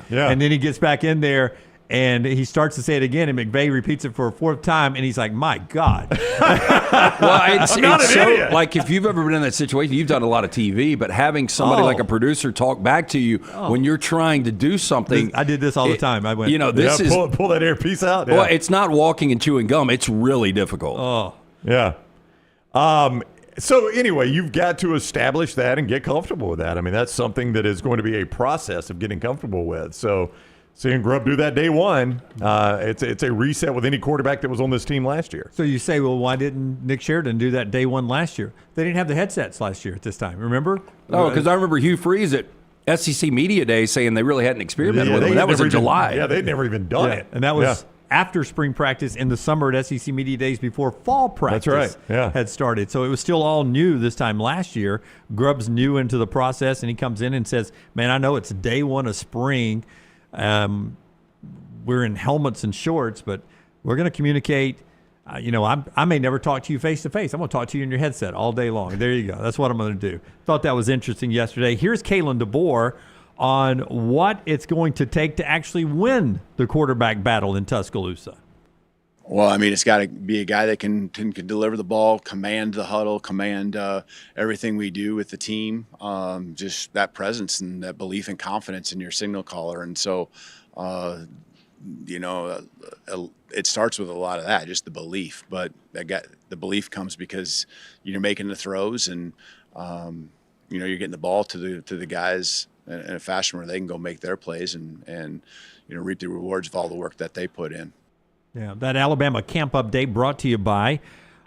Yeah. And then he gets back in there, and he starts to say it again, and McVay repeats it for a fourth time, and he's like, my God. Well, it's so, like, if you've ever been in that situation, you've done a lot of TV, but having somebody like a producer talk back to you when you're trying to do something. I did this all the time. I went, this is pull that earpiece out. Well, it's not walking and chewing gum. It's really difficult. Oh. Yeah. So anyway, you've got to establish that and get comfortable with that. I mean, that's something that is going to be a process of getting comfortable with. So seeing Grubb do that day one, it's a reset with any quarterback that was on this team last year. So you say, well, why didn't Nick Sheridan do that day one last year? They didn't have the headsets last year at this time, remember? Oh, because I remember Hugh Freeze at SEC Media Day saying they really hadn't experimented with it. That was in July. Yeah, they'd never even done it. And that was after spring practice in the summer at SEC Media Days before fall practice had started. So it was still all new this time last year. Grubb's new into the process, and he comes in and says, man, I know it's day one of spring. We're in helmets and shorts, but we're going to communicate. I may never talk to you face to face. I'm going to talk to you in your headset all day long. There you go. That's what I'm going to do. Thought that was interesting yesterday. Here's Kalen DeBoer on what it's going to take to actually win the quarterback battle in Tuscaloosa. Well, I mean, it's got to be a guy that can deliver the ball, command the huddle, command everything we do with the team, just that presence and that belief and confidence in your signal caller. And so, it starts with a lot of that, just the belief. But the belief comes because you're making the throws and, you're getting the ball to the guys in a fashion where they can go make their plays and reap the rewards of all the work that they put in. Yeah, that Alabama camp update brought to you by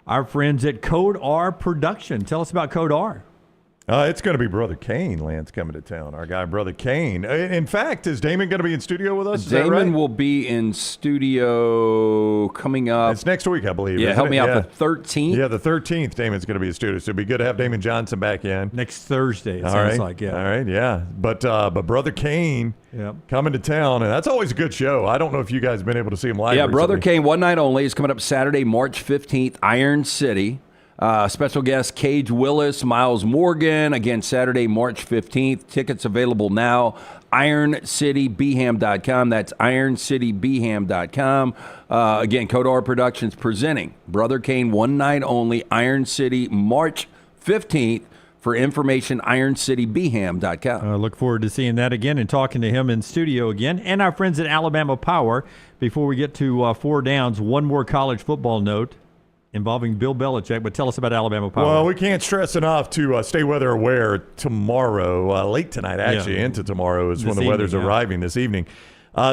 our friends at Code R Production. Tell us about Code R. It's going to be Brother Kane, Lance, coming to town. Our guy, Brother Kane. In fact, is Damon going to be in studio with us? Is that right? Damon will be in studio coming up. It's next week, I believe. Yeah, help me out. The 13th? Yeah, the 13th, Damon's going to be in studio. So it'd be good to have Damon Johnson back in. Next Thursday, it sounds like, yeah. All right, yeah. But Brother Kane coming to town, and that's always a good show. I don't know if you guys have been able to see him live recently. Brother Kane, one night only, is coming up Saturday, March 15th, Iron City. Special guest Cage Willis, Miles Morgan. Again, Saturday, March 15th. Tickets available now. IronCityBham.com. That's IronCityBham.com. Again, Code R Productions presenting Brother Kane, one night only, Iron City, March 15th. For information, IronCityBham.com. I look forward to seeing that again and talking to him in studio again. And our friends at Alabama Power. Before we get to 4 downs, one more college football note involving Bill Belichick, but tell us about Alabama Power. Well, we can't stress enough to stay weather aware tomorrow, late tonight actually, into tomorrow is when the weather's arriving this evening.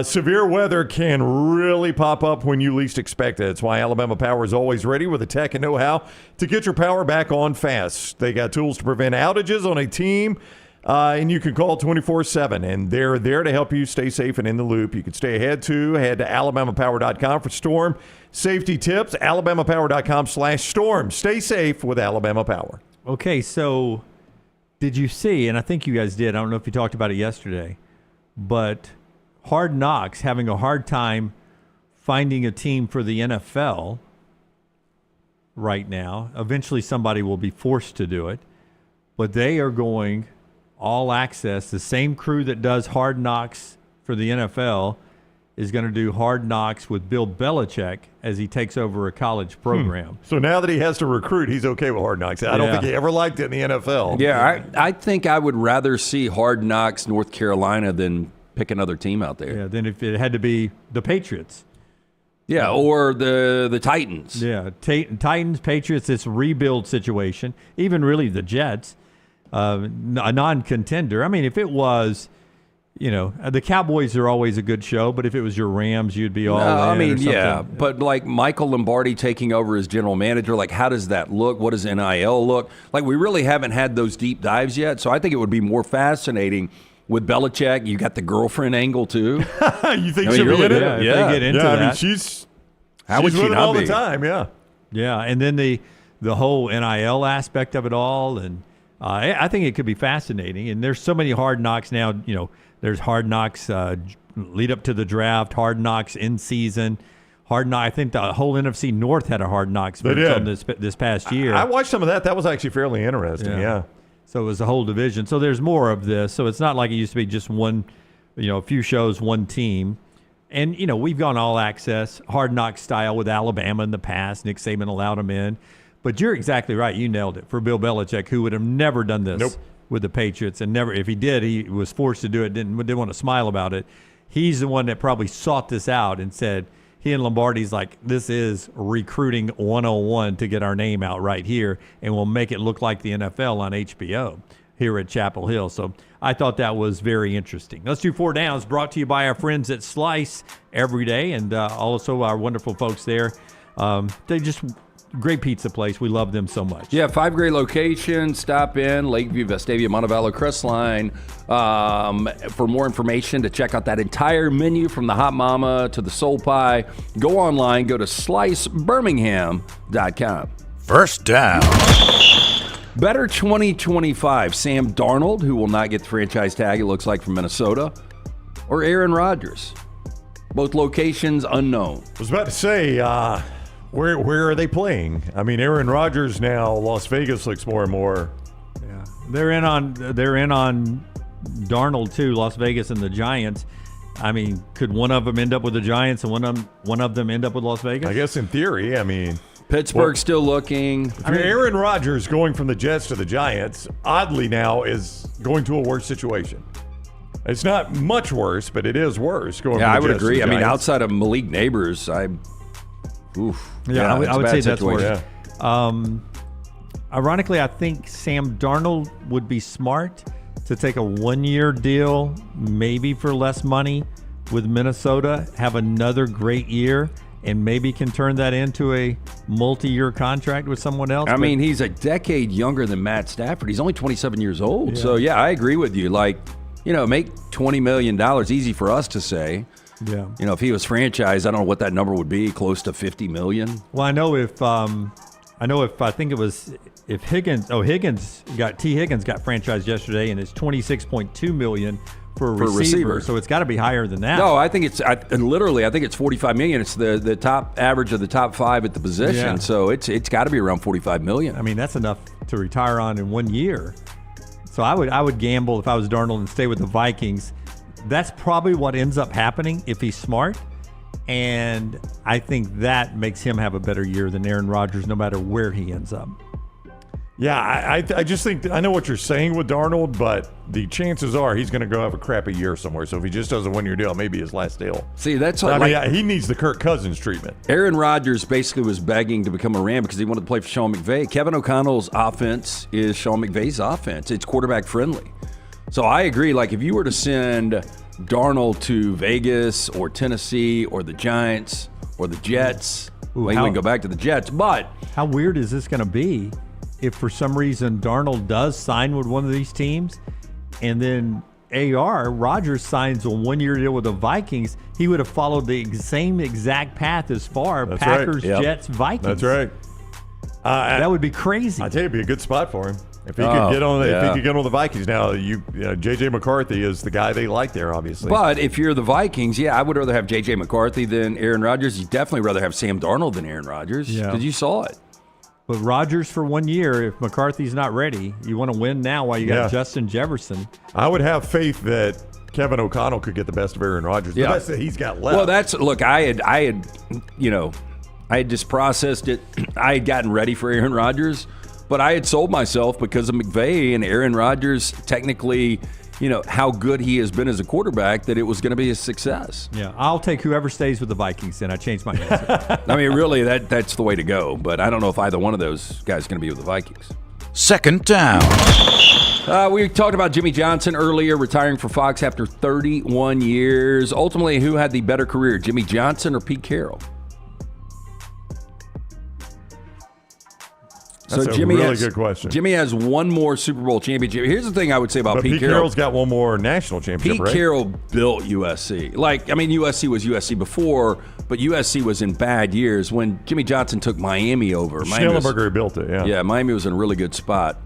Severe weather can really pop up when you least expect it. That's why Alabama Power is always ready with the tech and know-how to get your power back on fast. They got tools to prevent outages on a team, and you can call 24/7, and they're there to help you stay safe and in the loop. You can stay ahead to alabamapower.com for storm safety tips, alabamapower.com/storm. Stay safe with Alabama Power. Okay, so did you see, and I think you guys did, I don't know if you talked about it yesterday, but Hard Knocks having a hard time finding a team for the NFL right now. Eventually somebody will be forced to do it, but they are going all access. The same crew that does Hard Knocks for the NFL is going to do Hard Knocks with Bill Belichick as he takes over a college program. So now that he has to recruit, he's okay with Hard Knocks. I don't think he ever liked it in the NFL. Yeah, I think I would rather see Hard Knocks North Carolina than pick another team out there. Yeah, then if it had to be the Patriots. Yeah, or the Titans. Yeah, Titans, Patriots, this rebuild situation, even really the Jets, a non-contender. I mean, if it was, the Cowboys are always a good show, but if it was your Rams, you'd be all in. I mean, yeah, but like Michael Lombardi taking over as general manager, like how does that look? What does NIL look? Like we really haven't had those deep dives yet, so I think it would be more fascinating with Belichick. You got the girlfriend angle too. You think she'll be in it? Yeah, if they get into that. I mean, she's would she with it not all be? the time. Yeah, yeah, and then the whole NIL aspect of it all, and I think it could be fascinating. And there's so many Hard Knocks now. There's Hard Knocks lead up to the draft, Hard Knocks in season. Hard Knocks. I think the whole NFC North had a Hard Knocks film this past year. I watched some of that. That was actually fairly interesting. Yeah. So it was a whole division. So there's more of this. So it's not like it used to be just one, a few shows, one team. And, we've gone all access, Hard Knocks style with Alabama in the past. Nick Saban allowed them in. But you're exactly right. You nailed it. For Bill Belichick, who would have never done this with the Patriots, and never, if he did, he was forced to do it, didn't want to smile about it. He's the one that probably sought this out and said, he and Lombardi's like, this is recruiting 101 to get our name out right here, and we'll make it look like the NFL on HBO here at Chapel Hill. So I thought that was very interesting. Let's do 4 downs, brought to you by our friends at Slice every day, and also our wonderful folks there. They just great pizza place. We love them so much. Yeah, 5 great locations. Stop in Lakeview, Vestavia, Montevallo, Crestline. For more information, to check out that entire menu from the Hot Mama to the Soul Pie, go online. Go to slicebirmingham.com. First down. Better 2025. Sam Darnold, who will not get the franchise tag, it looks like, from Minnesota, or Aaron Rodgers. Both locations unknown. I was about to say, where are they playing? I mean, Aaron Rodgers now, Las Vegas looks more and more. Yeah, they're in on Darnold too. Las Vegas and the Giants. I mean, could one of them end up with the Giants and one of them end up with Las Vegas? I guess in theory. I mean, Pittsburgh's still looking. I mean, Aaron Rodgers going from the Jets to the Giants, oddly now, is going to a worse situation. It's not much worse, but it is worse. Going from I the would Jets agree. to the I mean, Giants. outside of Malik Neighbors, I would say that's worse. Yeah. Ironically, I think Sam Darnold would be smart to take a 1-year deal, maybe for less money with Minnesota, have another great year, and maybe can turn that into a multi-year contract with someone else. I mean, he's a decade younger than Matt Stafford. He's only 27 years old. Yeah. So, yeah, I agree with you. Like, make $20 million, easy for us to say. Yeah. If he was franchised, I don't know what that number would be, close to $50 million. Well, I know if Higgins got franchised yesterday, and it's $26.2 million for a receiver. So it's got to be higher than that. No, I think it's $45 million. It's the top average of the top 5 at the position. Yeah. So it's got to be around $45 million. I mean, that's enough to retire on in 1 year. So I would gamble if I was Darnold and stay with the Vikings. That's probably what ends up happening if he's smart. And I think that makes him have a better year than Aaron Rodgers, no matter where he ends up. Yeah, I just think I know what you're saying with Darnold, but the chances are he's going to go have a crappy year somewhere. So if he just does a 1 year deal, maybe his last deal. See, that's he needs the Kirk Cousins treatment. Aaron Rodgers basically was begging to become a Ram because he wanted to play for Sean McVay. Kevin O'Connell's offense is Sean McVay's offense. It's quarterback friendly. So I agree. Like if you were to send Darnold to Vegas or Tennessee or the Giants or the Jets, you can go back to the Jets. But how weird is this going to be? If for some reason Darnold does sign with one of these teams and then Rodgers signs a 1 year deal with the Vikings, he would have followed the same exact path as far. That's Packers, right. Yep. Jets, Vikings. That's right. That would be crazy. I tell you, it'd be a good spot for him. If he could get on, if he could get on the Vikings now, J.J. McCarthy is the guy they like there, obviously. But if you're the Vikings, I would rather have J.J. McCarthy than Aaron Rodgers. You'd definitely rather have Sam Darnold than Aaron Rodgers because you saw it. But Rodgers for 1 year, if McCarthy's not ready, you want to win now while you got Justin Jefferson. I would have faith that Kevin O'Connell could get the best of Aaron Rodgers. The best that he's got left. Well, I had just processed it. I had gotten ready for Aaron Rodgers, but I had sold myself because of McVay and Aaron Rodgers technically, how good he has been as a quarterback, that it was going to be a success. Yeah, I'll take whoever stays with the Vikings, then. I changed my answer. I mean, really, that's the way to go, but I don't know if either one of those guys is going to be with the Vikings. Second down. We talked about Jimmy Johnson earlier, retiring for Fox after 31 years. Ultimately, who had the better career, Jimmy Johnson or Pete Carroll? That's a really good question. Jimmy has one more Super Bowl championship. Here's the thing I would say about Pete Carroll. Carroll's got one more national championship, Pete Carroll built USC. USC was USC before, but USC was in bad years when Jimmy Johnson took Miami over. Schnellenberger built it, Yeah, Miami was in a really good spot.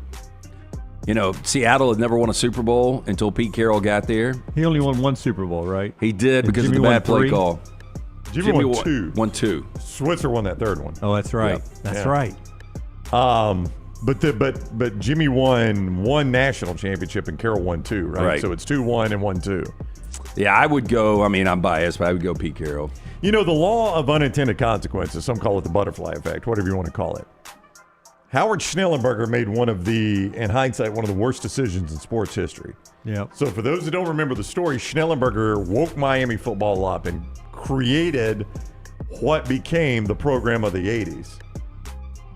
Seattle had never won a Super Bowl until Pete Carroll got there. He only won one Super Bowl, right? He did because of the bad play call. Jimmy won two. Won two. Switzer won that third one. Oh, that's right. That's right. But Jimmy won one national championship and Carroll won two, right? So it's 2-1 and 1-2. Yeah, I would go. I mean, I'm biased, but I would go Pete Carroll. The law of unintended consequences. Some call it the butterfly effect, whatever you want to call it. Howard Schnellenberger made in hindsight, one of the worst decisions in sports history. Yeah. So for those that don't remember the story, Schnellenberger woke Miami football up and created what became the program of the 80s.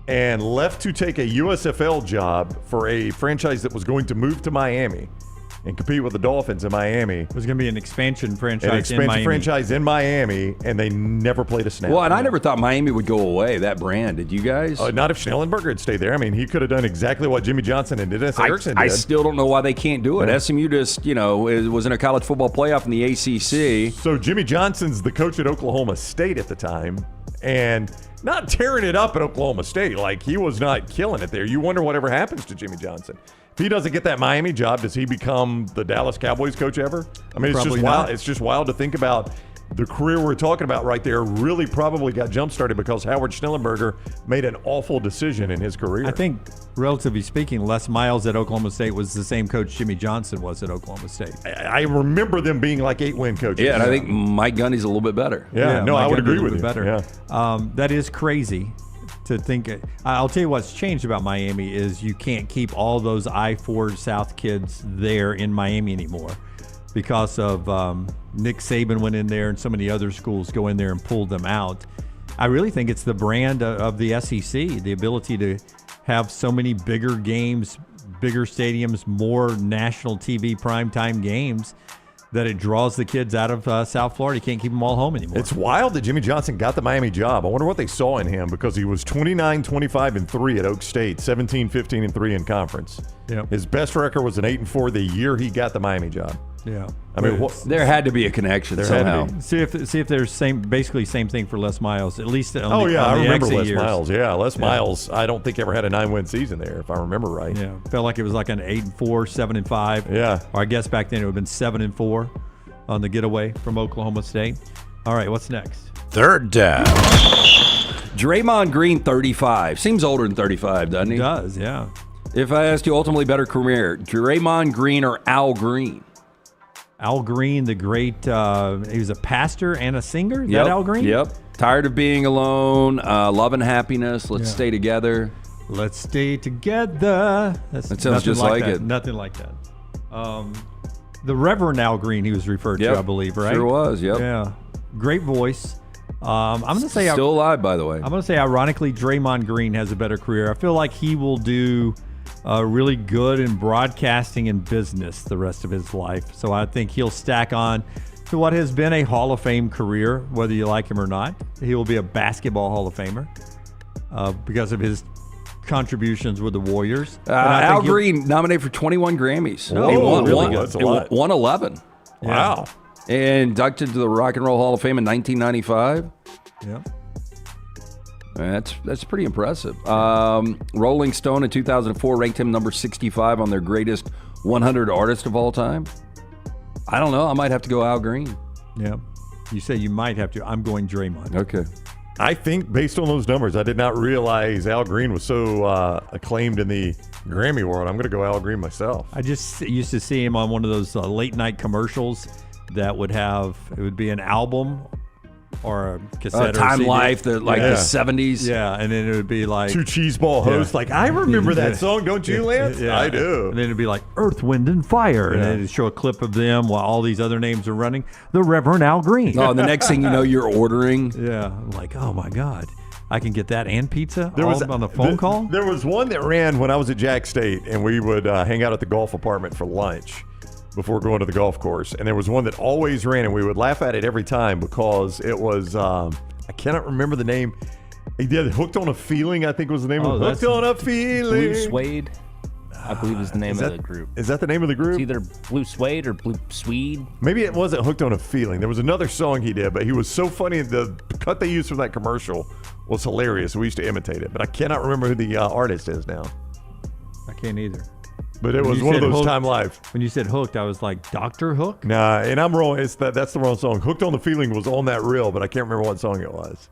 And left to take a USFL job for a franchise that was going to move to Miami and compete with the Dolphins in Miami. It was going to be an expansion franchise franchise in Miami, and they never played a snap. Well, and I never thought Miami would go away, that brand. Did you guys? Not if Schnellenberger had stayed there. I mean, he could have done exactly what Jimmy Johnson and Dennis Erickson did. I still don't know why they can't do it. Yeah. SMU just, was in a college football playoff in the ACC. So Jimmy Johnson's the coach at Oklahoma State at the time, and not tearing it up at Oklahoma State. Like, he was not killing it there. You wonder whatever happens to Jimmy Johnson. If he doesn't get that Miami job, does he become the Dallas Cowboys coach ever? I mean, it's just wild. It's just wild to think about. The career we're talking about right there really probably got jump-started because Howard Schnellenberger made an awful decision in his career. I think, relatively speaking, Les Miles at Oklahoma State was the same coach Jimmy Johnson was at Oklahoma State. I remember them being like 8-win coaches. Yeah, and I think Mike Gundy's a little bit better. Yeah, no, I would agree with you. Better. Yeah. That is crazy to think. I'll tell you what's changed about Miami is you can't keep all those I-4 South kids there in Miami anymore. Because of Nick Saban went in there and so many other schools go in there and pulled them out. I really think it's the brand of the SEC, the ability to have so many bigger games, bigger stadiums, more national TV primetime games. that it draws the kids out of South Florida. You can't keep them all home anymore. It's wild that Jimmy Johnson got the Miami job. I wonder what they saw in him because he was 29, 25, and 3 at Oak State, 17, 15, and 3 in conference. Yep. His best record was an 8-4 the year he got the Miami job. Yeah. I mean, there had to be a connection somehow. See if there's basically same thing for Les Miles, at least on I remember Les years. Miles. Yeah, Les Miles, I don't think ever had a 9-win season there, if I remember right. Yeah, felt like it was like an 8-4, 7-5. Yeah. Or I guess back then it would have been 7-4 on the getaway from Oklahoma State. All right, what's next? Third down. Draymond Green, 35. Seems older than 35, doesn't he? He does, yeah. If I asked you ultimately better career, Draymond Green or Al Green? Al Green, the great, he was a pastor and a singer. Is that Al Green? Yep. Tired of being alone, love and happiness. Let's stay together. Let's stay together. That sounds just like it. Nothing like that. The Reverend Al Green, he was referred to, I believe, right? Sure was, yep. Yeah. Great voice. I'm going to say... Still alive, by the way. I'm going to say, ironically, Draymond Green has a better career. I feel like he will do really good in broadcasting and business the rest of his life. So I think he'll stack on to what has been a Hall of Fame career, whether you like him or not. He will be a basketball Hall of Famer because of his contributions with the Warriors. Al Green nominated for 21 Grammys. No, he won, really good. That's a lot. won 11. Wow. And inducted to the Rock and Roll Hall of Fame in 1995. Yeah. That's pretty impressive. Rolling Stone in 2004 ranked him number 65 on their greatest 100 artists of all time. I don't know. I might have to go Al Green. Yeah. You say you might have to. I'm going Draymond. Okay. I think based on those numbers, I did not realize Al Green was so acclaimed in the Grammy world. I'm going to go Al Green myself. I just used to see him on one of those late night commercials that would be an album or a cassette or Time CD. Life, the 70s. Yeah, and then it would be like... Two cheeseball hosts. Like, I remember that song, don't you, Lance? Yeah. I do. And then it'd be like Earth, Wind, and Fire. And then it'd show a clip of them while all these other names are running. The Reverend Al Green. Oh, and the next thing you know, you're ordering. Yeah. I'm like, oh, my God. I can get that and pizza on the phone call? call? There was one that ran when I was at Jack State, and we would hang out at the golf apartment for lunch before going to the golf course. And there was one that always ran, and we would laugh at it every time because it was, I cannot remember the name. He did Hooked on a Feeling, I think was the name of it. Hooked on a Feeling. Blue Suede, I believe is the name of the group. Is that the name of the group? It's either Blue Suede or Blue Swede. Maybe it wasn't Hooked on a Feeling. There was another song he did, but he was so funny. The cut they used from that commercial was hilarious. We used to imitate it, but I cannot remember who the artist is now. I can't either. But it was one of those Hooked, Time Life. When you said Hooked, I was like, Dr. Hook? Nah, and I'm wrong. That's the wrong song. Hooked on the Feeling was on that reel, but I can't remember what song it was.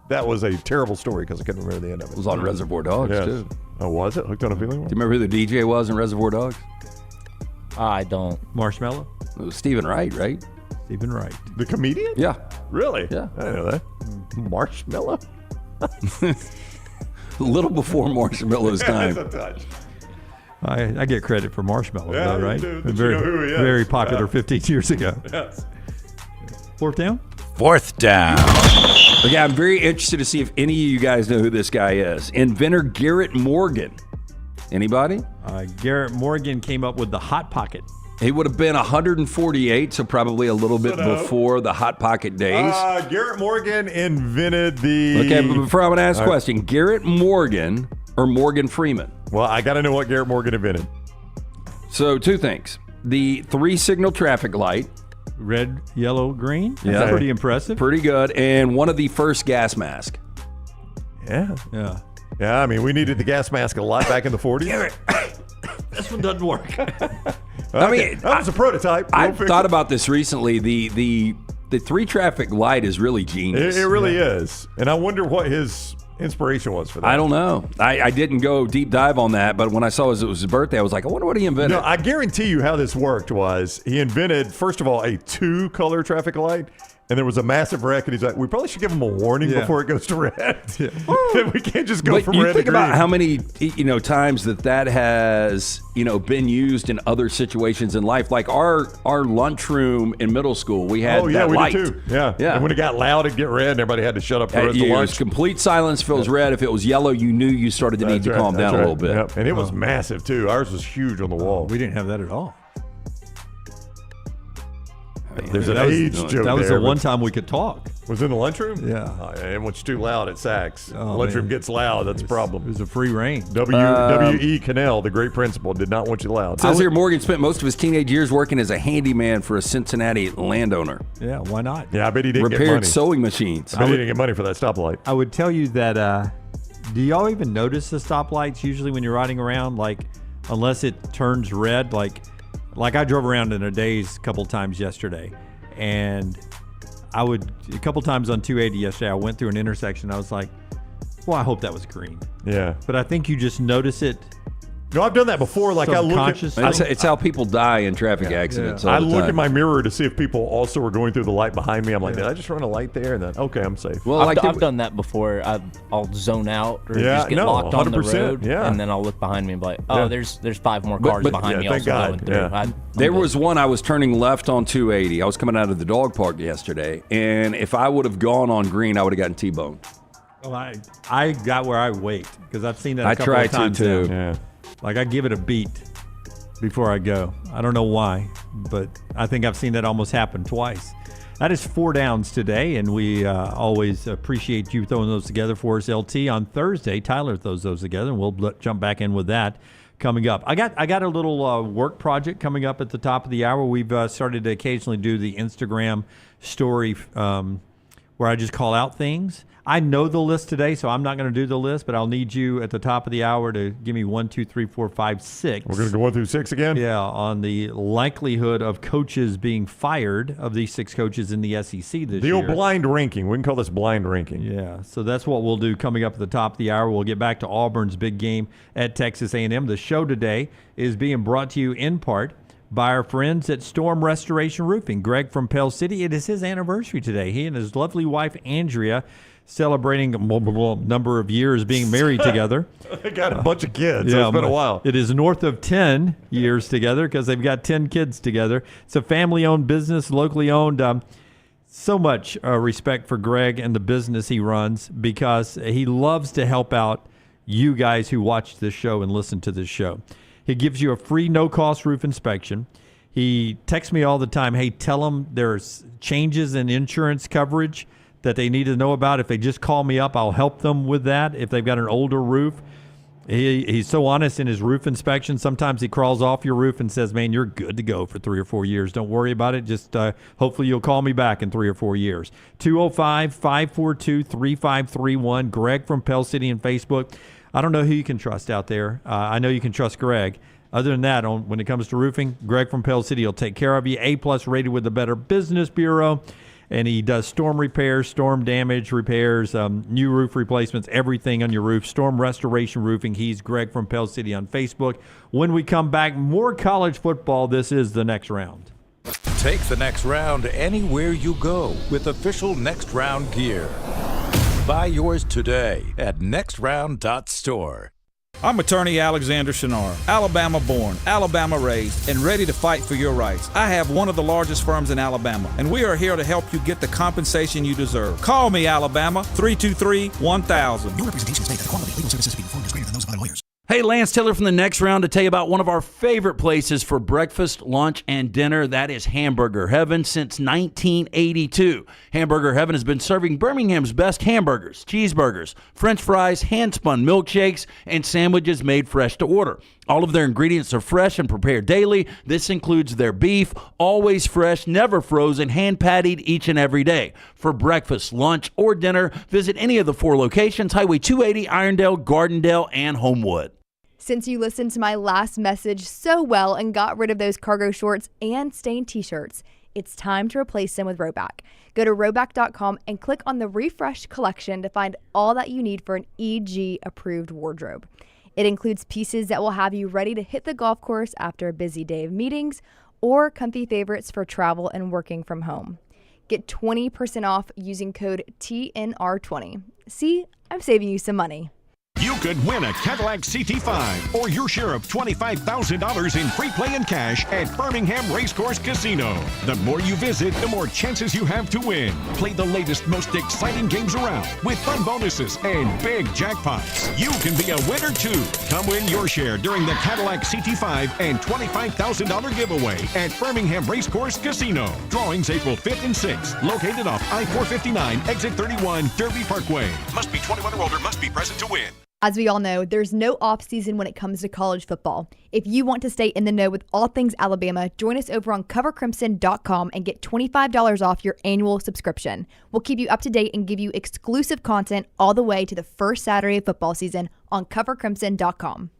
That was a terrible story because I couldn't remember the end of it. It was on Reservoir Dogs, too. Oh, was it? Hooked on a Feeling? Do you remember who the DJ was in Reservoir Dogs? I don't. Marshmallow? It was Stephen Wright, right? Stephen Wright. The comedian? Yeah. Really? Yeah. I didn't know that. Marshmallow? A little before Marshmallow's time. That's a touch. I get credit for Marshmallow, Yeah, though, right? you do. That you know who he is. Very popular Yeah. 15 years ago. Yes. Fourth down? Fourth down. Okay, I'm very interested to see if any of you guys know who this guy is. Inventor Garrett Morgan. Anybody? Garrett Morgan came up with the Hot Pocket. He would have been 148, so probably a little bit before the Hot Pocket days. Garrett Morgan invented the... Okay, but before I'm going to ask a question, Garrett Morgan or Morgan Freeman? Well, I got to know what Garrett Morgan invented. So, two things. The 3-signal traffic light. Red, yellow, green. Yeah. That's pretty impressive. Pretty good. And one of the first gas masks. Yeah. Yeah. Yeah, I mean, we needed the gas mask a lot back in the 40s. Garrett, this one doesn't work. I mean, that was a prototype. I thought about this recently. The 3-traffic light is really genius. It really is. And I wonder what his inspiration was for that. I don't know. I didn't go deep dive on that, but when I saw it was his birthday, I was like, I wonder what he invented. No, I guarantee you how this worked was he invented, first of all, a 2-color traffic light. And there was a massive wreck, and he's like, we probably should give him a warning before it goes to red. We can't just go from red to green. Think about how many times that has been used in other situations in life. Like our lunchroom in middle school, we had that we light. did too. Yeah. And when it got loud, it'd get red, and everybody had to shut up for the rest of It lunch. was complete silence if it was red. If it was yellow, you knew you started to need to calm down a little bit. Yep. And it was massive, too. Ours was huge on the wall. We didn't have that at all. There's an age joke. That was there, the one time we could talk. Was in the lunchroom? Yeah. And when it's too loud, it sacks. Oh, lunchroom man. gets loud. That's a problem. It was a free reign. W.E. Cannell, the great principal, did not want you loud. It says here Morgan spent most of his teenage years working as a handyman for a Cincinnati landowner. Yeah, why not? Yeah, I bet he didn't get Repaired money. sewing machines. I bet he didn't get money for that stoplight. I would tell you that, do y'all even notice the stoplights usually when you're riding around? Like, unless it turns red, like I drove around in a daze a couple times yesterday, and a couple times on 280 yesterday, I went through an intersection. I was like, well, I hope that was green. Yeah. But I think you just notice it. No, I've done that before. Like I look at, it's how people die in traffic accidents. I All the look time. in my mirror to see if people also are going through the light behind me. I'm like, did I just run a light there? And then, okay, I'm safe. Well, I've done that before. I'll zone out or just get locked on the 100%, road, yeah. and then I'll look behind me and be like, oh, there's 5 more cars behind me also going through. Yeah. There was one, I was turning left on 280. I was coming out of the dog park yesterday, and if I would have gone on green, I would have gotten T-boned. Oh, I got where I wait because I've seen that I a couple try of times to, too. now. Yeah. Like I give it a beat before I go. I don't know why, but I think I've seen that almost happen twice. That is 4 downs today, and we always appreciate you throwing those together for us, LT. On Thursday, Tyler throws those together, and we'll jump back in with that coming up. I got a little work project coming up at the top of the hour. We've started to occasionally do the Instagram story where I just call out things. I know the list today, so I'm not going to do the list, but I'll need you at the top of the hour to give me 1, 2, 3, 4, 5, 6. We're going to go 1 through 6 again? Yeah, on the likelihood of coaches being fired, of these 6 coaches in the SEC this year. The old blind ranking. We can call this blind ranking. Yeah, so that's what we'll do coming up at the top of the hour. We'll get back to Auburn's big game at Texas A&M. The show today is being brought to you in part by our friends at Storm Restoration Roofing. Greg from Pell City, it is his anniversary today. He and his lovely wife, Andrea, celebrating a number of years being married together. They got a bunch of kids. So it's been a while. It is north of 10 years together because they've got 10 kids together. It's a family-owned business, locally owned. So much respect for Greg and the business he runs because he loves to help out you guys who watch this show and listen to this show. He gives you a free no-cost roof inspection. He texts me all the time, hey, tell them there's changes in insurance coverage that they need to know about. If they just call me up, I'll help them with that if they've got an older roof. He's so honest in his roof inspection. Sometimes he crawls off your roof and says, man, you're good to go for 3 or 4 years. Don't worry about it. Just hopefully you'll call me back in 3 or 4 years. 205-542-3531. Greg from Pell City and Facebook. I don't know who you can trust out there. I know you can trust Greg. Other than that, when it comes to roofing, Greg from Pell City will take care of you. A+ rated with the Better Business Bureau. And he does storm repairs, storm damage repairs, new roof replacements, everything on your roof. Storm Restoration Roofing. He's Greg from Pell City on Facebook. When we come back, more college football. This is The Next Round. Take The Next Round anywhere you go with official Next Round gear. Buy yours today at nextround.store. I'm attorney Alexander Shinar, Alabama born, Alabama raised, and ready to fight for your rights. I have one of the largest firms in Alabama, and we are here to help you get the compensation you deserve. Call me, Alabama, 323-1000. No representation is made that the quality of legal services being performed is greater than those of other lawyers. Hey, Lance Taylor from The Next Round to tell you about one of our favorite places for breakfast, lunch, and dinner. That is Hamburger Heaven since 1982. Hamburger Heaven has been serving Birmingham's best hamburgers, cheeseburgers, French fries, hand-spun milkshakes, and sandwiches made fresh to order. All of their ingredients are fresh and prepared daily. This includes their beef, always fresh, never frozen, hand-pattied each and every day. For breakfast, lunch, or dinner, visit any of the 4 locations, Highway 280, Irondale, Gardendale, and Homewood. Since you listened to my last message so well and got rid of those cargo shorts and stained t-shirts, it's time to replace them with Rhoback. Go to Rhoback.com and click on the refreshed collection to find all that you need for an EG-approved wardrobe. It includes pieces that will have you ready to hit the golf course after a busy day of meetings or comfy favorites for travel and working from home. Get 20% off using code TNR20. See, I'm saving you some money. You could win a Cadillac CT5 or your share of $25,000 in free play and cash at Birmingham Racecourse Casino. The more you visit, the more chances you have to win. Play the latest, most exciting games around with fun bonuses and big jackpots. You can be a winner too. Come win your share during the Cadillac CT5 and $25,000 giveaway at Birmingham Racecourse Casino. Drawings April 5th and 6th. Located off I-459, exit 31, Derby Parkway. Must be 21 or older. Must be present to win. As we all know, there's no off-season when it comes to college football. If you want to stay in the know with all things Alabama, join us over on covercrimson.com and get $25 off your annual subscription. We'll keep you up to date and give you exclusive content all the way to the first Saturday of football season on covercrimson.com.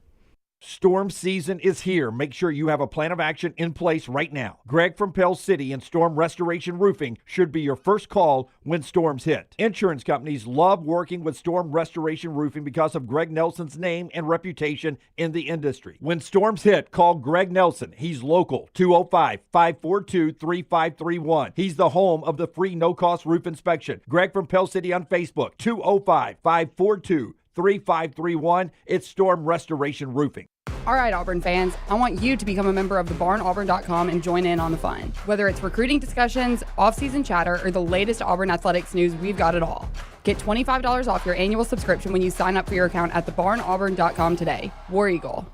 Storm season is here. Make sure you have a plan of action in place right now. Greg from Pell City and Storm Restoration Roofing should be your first call when storms hit. Insurance companies love working with Storm Restoration Roofing because of Greg Nelson's name and reputation in the industry. When storms hit, call Greg Nelson. He's local, 205-542-3531. He's the home of the free no-cost roof inspection. Greg from Pell City on Facebook, 205-542-3531. It's Storm Restoration Roofing. All right, Auburn fans, I want you to become a member of thebarnauburn.com and join in on the fun. Whether it's recruiting discussions, off-season chatter, or the latest Auburn athletics news, we've got it all. Get $25 off your annual subscription when you sign up for your account at thebarnauburn.com today. War Eagle.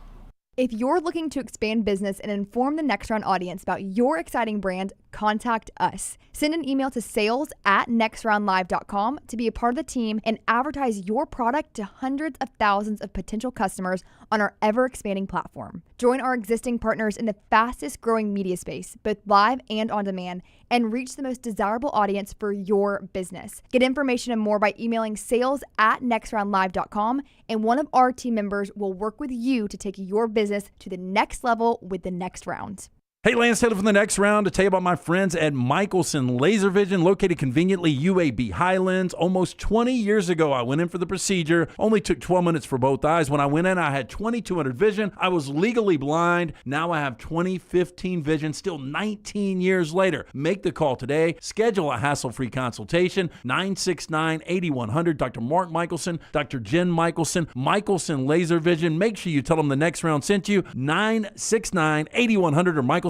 If you're looking to expand business and inform the Next Round audience about your exciting brand, contact us. Send an email to sales@nextroundlive.com to be a part of the team and advertise your product to hundreds of thousands of potential customers on our ever-expanding platform. Join our existing partners in the fastest-growing media space, both live and on demand, and reach the most desirable audience for your business. Get information and more by emailing sales@nextroundlive.com, and one of our team members will work with you to take your business to the next level with the Next Round. Hey, Lance Taylor from the Next Round to tell you about my friends at Michelson Laser Vision, located conveniently UAB Highlands. Almost 20 years ago, I went in for the procedure. Only took 12 minutes for both eyes. When I went in, I had 20/200 vision. I was legally blind. Now I have 20/15 vision, still 19 years later. Make the call today. Schedule a hassle-free consultation. 969-8100. Dr. Mark Michelson, Dr. Jen Michelson, Michelson Laser Vision. Make sure you tell them the Next Round sent you. 969-8100 or MichelsonLaserVision.com.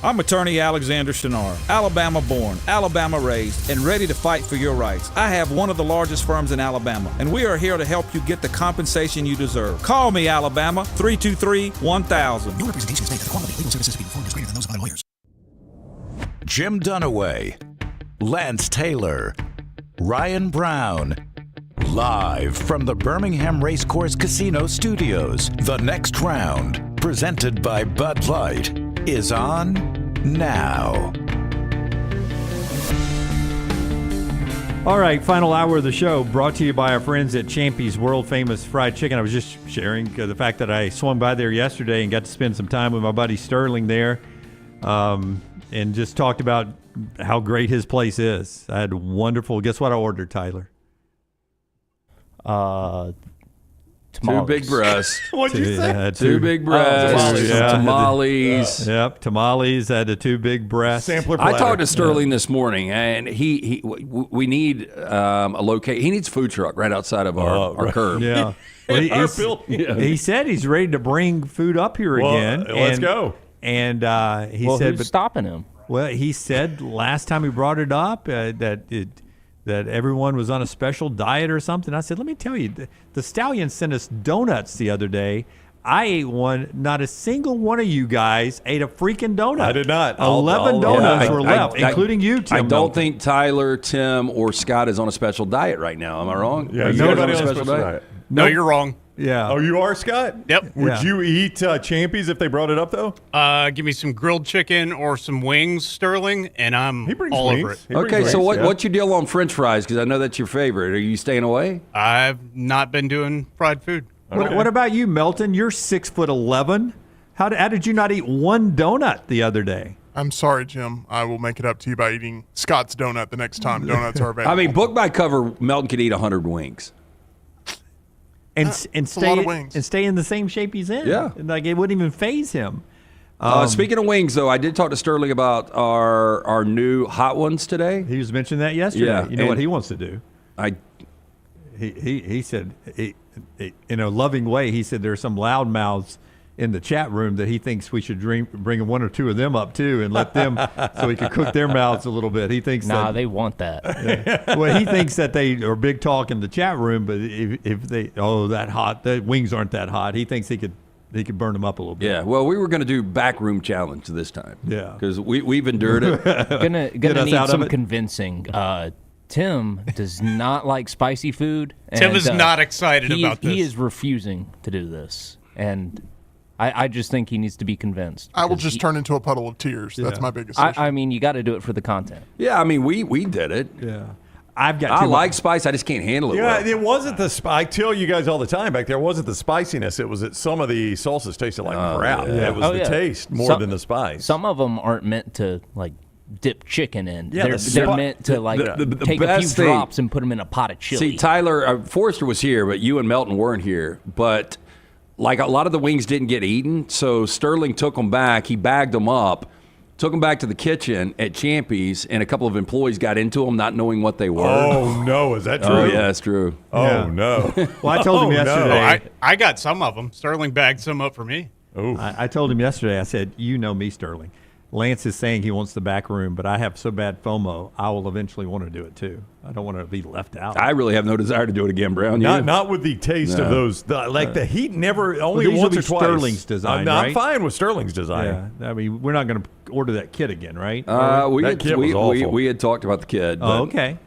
I'm attorney Alexander Shinar, Alabama born, Alabama raised, and ready to fight for your rights. I have one of the largest firms in Alabama, and we are here to help you get the compensation you deserve. Call me, Alabama, 323-1000. No representation is made that the quality of legal services being performed is greater than those of other lawyers. Jim Dunaway, Lance Taylor, Ryan Brown. Live from the Birmingham Racecourse Casino Studios, the Next Round, presented by Bud Light, is on now. All right, final hour of the show brought to you by our friends at Champy's World Famous Fried Chicken. I was just sharing the fact that I swung by there yesterday and got to spend some time with my buddy Sterling there, and just talked about how great his place is. I had wonderful, guess what I ordered, Tyler? Two big breasts. What'd you say? Two big breasts. Tamales. Yep, tamales. I had the two big breasts. Sampler platter. I talked to Sterling this morning, and we need a location. He needs a food truck right outside of our curb. Yeah. Well, he said he's ready to bring food up here again. Let's go. And he said, who's stopping him? Well, he said last time he brought it up that everyone was on a special diet or something. I said, let me tell you, the Stallion sent us donuts the other day. I ate one. Not a single one of you guys ate a freaking donut. I did not. 11 donuts were left, including you, Tim. I don't think Tyler, Tim, or Scott is on a special diet right now. Am I wrong? Yeah, nobody on a special diet. No, you're wrong. Yeah. Oh, you are, Scott? Yep. Would you eat Champy's if they brought it up, though? Give me some grilled chicken or some wings, Sterling, and I'm all over it. Okay, so what's your deal on French fries? Because I know that's your favorite. Are you staying away? I've not been doing fried food. What about you, Melton? You're 6'11". How did you not eat one donut the other day? I'm sorry, Jim. I will make it up to you by eating Scott's donut the next time donuts are available. I mean, book by cover, Melton could eat 100 wings. And stay in the same shape he's in. Yeah. Like it wouldn't even faze him. Speaking of wings, though, I did talk to Sterling about our new hot ones today. He was mentioning that yesterday. Yeah. You know what he wants to do? he said, in a loving way, he said there are some loud mouths in the chat room that he thinks we should bring one or two of them up too and let them so he can cook their mouths a little bit. He thinks they want that. Yeah. Well, he thinks that they are big talk in the chat room, but if they that hot, the wings aren't that hot. He thinks he could burn them up a little bit. Yeah. Well, we were going to do backroom challenge this time. Yeah. Because we've endured it. gonna need some convincing. Tim does not like spicy food. Tim is not excited about this. He is refusing to do this, and I just think he needs to be convinced. I will just turn into a puddle of tears. That's my biggest issue. I mean, you got to do it for the content. Yeah, I mean, we did it. Yeah. I like spice. I just can't handle it. Yeah, well. it wasn't the I tell you guys all the time back there, it wasn't the spiciness. It was that some of the salsas tasted like crap. Yeah. It was the taste more than the spice. Some of them aren't meant to dip chicken in. Yeah, they're meant to take a few drops and put them in a pot of chili. See, Tyler, Forrester was here, but you and Melton weren't here. But like a lot of the wings didn't get eaten, so Sterling took them back. He bagged them up, took them back to the kitchen at Champy's, and a couple of employees got into them not knowing what they were. Oh, no. Is that true? Oh, yeah, that's true. Oh, no. Well, I told him yesterday. No. I got some of them. Sterling bagged some up for me. I told him yesterday, I said, you know me, Sterling. Lance is saying he wants the back room, but I have so bad FOMO, I will eventually want to do it too. I don't want to be left out. I really have no desire to do it again, Brown. Not with the taste of those. The heat never, only once or twice. Sterling's design, right? I'm fine with Sterling's design. Yeah. I mean, we're not going to order that kit again, right? That kit was awful. We had talked about the kid. Oh, okay.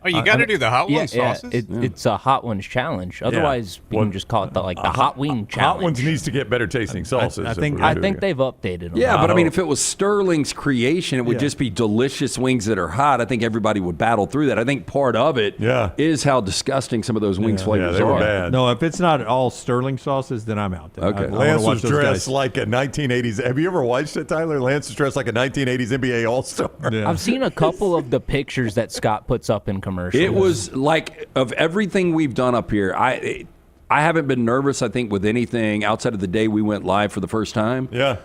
Oh, you got to do the hot wing sauces? It's a hot ones challenge. Otherwise, we can just call it the hot wing challenge. Hot ones needs to get better tasting sauces. I think they've updated them. Yeah, but I mean, if it was Sterling's creation, it would just be delicious wings that are hot. I think everybody would battle through that. I think part of it is how disgusting some of those wings flavors they are. were bad. No, if it's not all Sterling sauces, then I'm out there. Okay. Lance was dressed like a 1980s. Have you ever watched it, Tyler? Lance was dressed like a 1980s NBA All-Star. Yeah. I've seen a couple of the pictures that Scott puts up in commercials. It was like, of everything we've done up here, I haven't been nervous, I think, with anything outside of the day we went live for the first time. Yeah.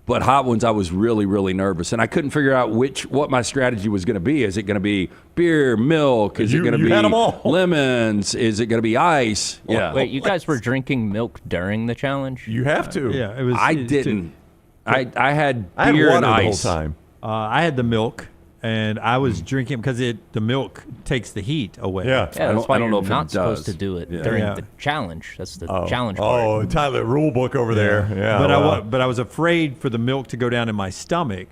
But hot ones, I was really, really nervous, and I couldn't figure out what my strategy was going to be. Is it going to be beer, milk? Is it going to be had them all. lemons? Is it going to be ice? Yeah. Wait, you guys were drinking milk during the challenge? You have to. Yeah, it was. I didn't. I had I had beer water and the whole ice. time. I had the milk, and I was drinking because the milk takes the heat away. Yeah. That's why I don't know you're if not it supposed does. to do it Yeah. during Yeah. the challenge. That's the challenge part. Oh, Tyler, rule book over there. Yeah. But I was afraid for the milk to go down in my stomach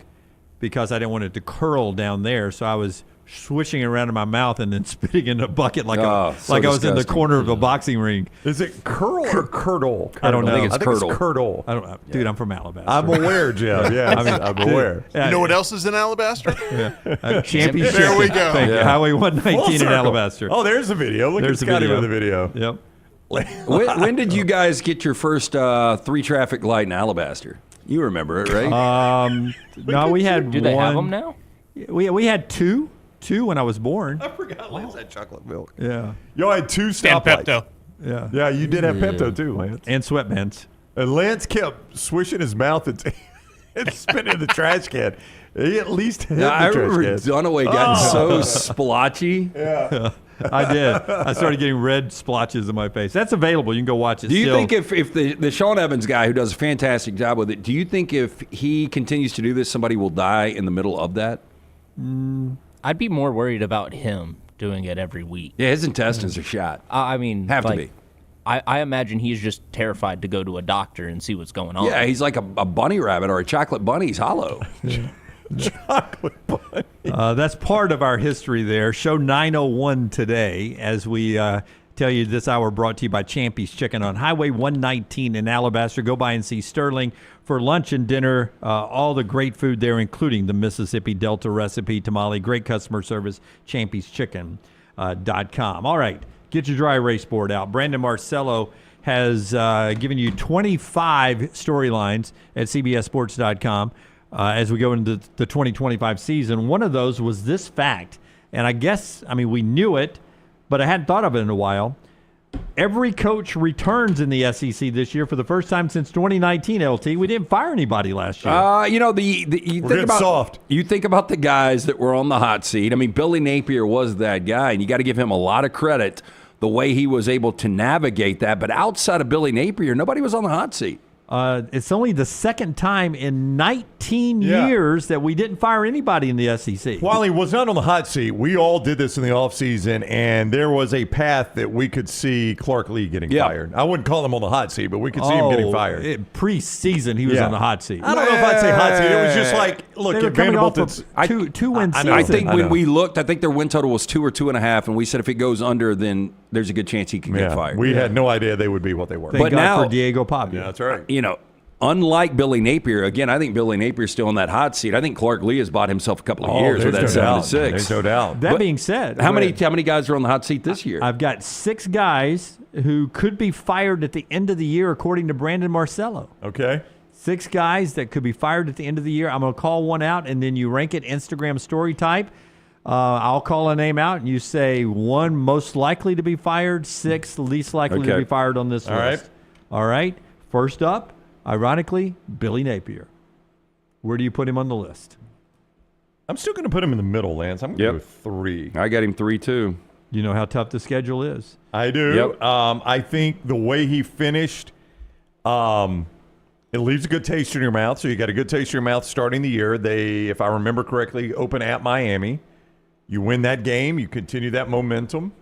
because I didn't want it to curl down there. So I was swishing it around in my mouth and then spitting in a bucket like I was in the disgusting. corner of a boxing ring. Is it curl or curdle? I don't know. I think it's curdle. Curdle. I don't know. Dude, I'm from Alabaster. I'm aware, Jeff. Yeah, I'm aware. You know what else is in Alabaster? Championship. There we go. Thank you. Yeah. Highway 119 in Circle. Alabaster. Oh, there's the video. Look There's at the Scotty video. with the video. Yep. when did you guys get your first 3 traffic light in Alabaster? You remember it, right? No, we had Do they have them now? We had two when I was born. I forgot Lance had chocolate milk. Yeah. Y'all had 2 And stoplights. Pepto. Yeah. Yeah, you did have Pepto too, Lance. And sweatbands. And Lance kept swishing his mouth and spitting in the trash can. He at least hit I the trash remember can. Dunaway got so splotchy. Yeah. I did. I started getting red splotches in my face. That's available. You can go watch it. Do you still. think if the Sean Evans guy, who does a fantastic job with it, do you think if he continues to do this, somebody will die in the middle of that? I'd be more worried about him doing it every week. Yeah, his intestines are shot. I mean, Have to be. I imagine he's just terrified to go to a doctor and see what's going on. Yeah, he's like a bunny rabbit or a chocolate bunny. He's hollow. Chocolate bunny. That's part of our history there. Show 901 today as we tell you this hour brought to you by Champy's Chicken on Highway 119 in Alabaster. Go by and see Sterling for lunch and dinner. All the great food there, including the Mississippi Delta recipe tamale. Great customer service, champyschicken.com. All right, get your dry erase board out. Brandon Marcello has given you 25 storylines at CBSSports.com. As we go into the 2025 season. One of those was this fact, and we knew it, but I hadn't thought of it in a while. Every coach returns in the SEC this year for the first time since 2019, LT. We didn't fire anybody last year. You think about the guys that were on the hot seat. I mean, Billy Napier was that guy, and you got to give him a lot of credit. the way he was able to navigate that. But outside of Billy Napier, nobody was on the hot seat. It's only the second time in 19 years that we didn't fire anybody in the SEC. While he was not on the hot seat, we all did this in the offseason, and there was a path that we could see Clark Lee getting fired. I wouldn't call him on the hot seat, but we could see him getting fired. Preseason, he was on the hot seat. I don't know if I'd say hot seat. It was just like, look, at Vanderbilt, it's two win season. I think when we looked, I think their win total was 2 or 2.5, and we said if it goes under, then there's a good chance he can get fired. We had no idea they would be what they were. Thank God for Diego Pavia. Yeah, that's right. Unlike Billy Napier, again, I think Billy Napier's still on that hot seat. I think Clark Lee has bought himself a couple of years with that 7-6. There's no doubt. That being said, how many guys are on the hot seat this year? I've got 6 guys who could be fired at the end of the year, according to Brandon Marcello. Okay. 6 guys that could be fired at the end of the year. I'm going to call one out, and then you rank it Instagram story type. I'll call a name out, and you say 1 most likely to be fired, 6 least likely to be fired on this list. All right. First up, ironically, Billy Napier. Where do you put him on the list? I'm still going to put him in the middle, Lance. I'm going to go 3. I got him 3 too. You know how tough the schedule is. I do. Yep. I think the way he finished, it leaves a good taste in your mouth. So you got a good taste in your mouth starting the year. They, if I remember correctly, open at Miami. You win that game. You continue that momentum.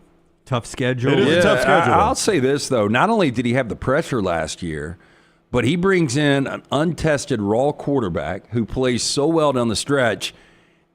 Tough schedule. It is a tough schedule. I'll say this, though. Not only did he have the pressure last year, but he brings in an untested raw quarterback who plays so well down the stretch.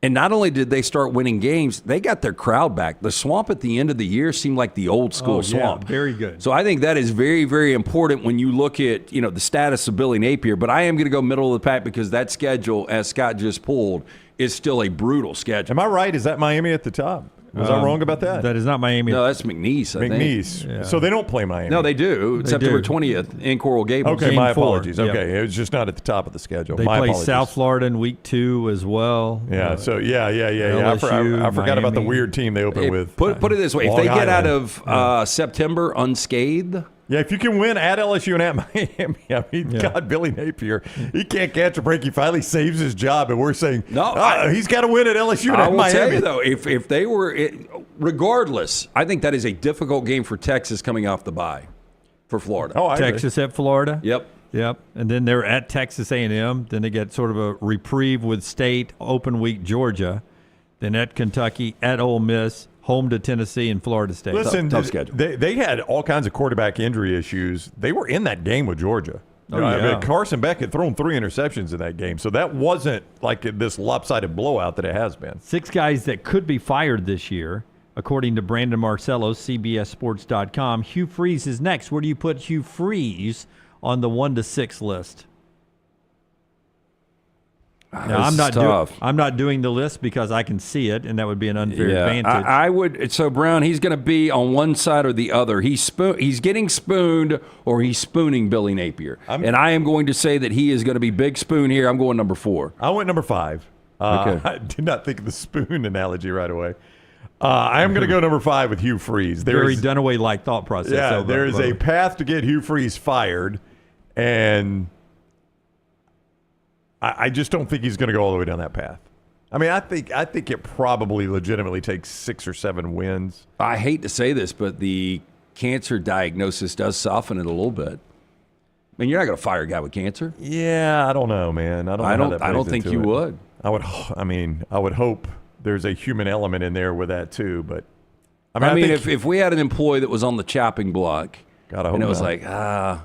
And not only did they start winning games, they got their crowd back. The Swamp at the end of the year seemed like the old school Swamp. Very good. So I think that is very, very important when you look at the status of Billy Napier. But I am going to go middle of the pack because that schedule, as Scott just pulled, is still a brutal schedule. Am I right? Is that Miami at the top? Was I wrong about that? That is not Miami. No, that's McNeese, I think. McNeese. Yeah. So they don't play Miami. No, they do. September 20th in Coral Gables. Okay, Game my 4. apologies. Yep. Okay, it was just not at the top of the schedule. They my play apologies. South Florida in week 2 as well. Yeah, so yeah. LSU, I forgot about the Miami. weird team they opened with. Put it this way. If they get out of September unscathed, yeah, if you can win at LSU and at Miami, I mean, God, Billy Napier, he can't catch a break. He finally saves his job, and we're saying, he's got to win at LSU and at Miami. I will tell you, though, if they were, regardless, I think that is a difficult game for Texas coming off the bye for Florida. Oh, Texas at Florida? Yep. And then they're at Texas A&M. Then they get sort of a reprieve with State, open week Georgia. Then at Kentucky, at Ole Miss, home to Tennessee and Florida State. Listen, tough schedule. They had all kinds of quarterback injury issues. They were in that game with Georgia. I mean, Carson Beck had thrown 3 interceptions in that game, so that wasn't like this lopsided blowout that it has been. 6 guys that could be fired this year, according to Brandon Marcello, CBSSports.com. Hugh Freeze is next. Where do you put Hugh Freeze on the 1 to 6 list? Now, I'm not doing the list because I can see it, and that would be an unfair advantage. I would. So Brown, he's going to be on one side or the other. He's getting spooned, or he's spooning Billy Napier. And I am going to say that he is going to be big spoon here. I'm going number 4. I went number 5. Okay. I did not think of the spoon analogy right away. I am going to go number 5 with Hugh Freeze. Very Dunaway-like thought process. Yeah, there is a path to get Hugh Freeze fired, and I just don't think he's going to go all the way down that path. I mean, I think it probably legitimately takes 6 or 7 wins. I hate to say this, but the cancer diagnosis does soften it a little bit. I mean, you're not going to fire a guy with cancer. Yeah, I don't know, man. I don't think you would. I would hope there's a human element in there with that too. But I mean, if we had an employee that was on the chopping block, God, I hope and it was not. like,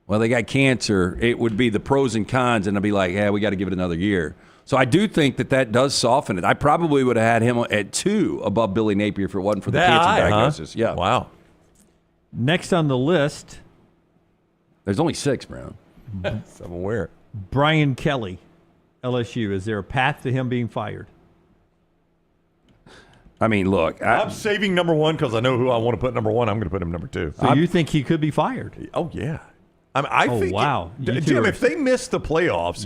well, they got cancer, it would be the pros and cons, and I'd be like, we got to give it another year. So I do think that does soften it. I probably would have had him at 2 above Billy Napier if it wasn't for the cancer diagnosis. Huh? Yeah. Wow. Next on the list, there's only 6, Brown. I'm aware. Brian Kelly, LSU. Is there a path to him being fired? I mean, look. I'm saving number 1 because I know who I want to put number 1. I'm going to put him number 2. So you think he could be fired? Oh, yeah. I think. Wow. Jim, if they miss the playoffs.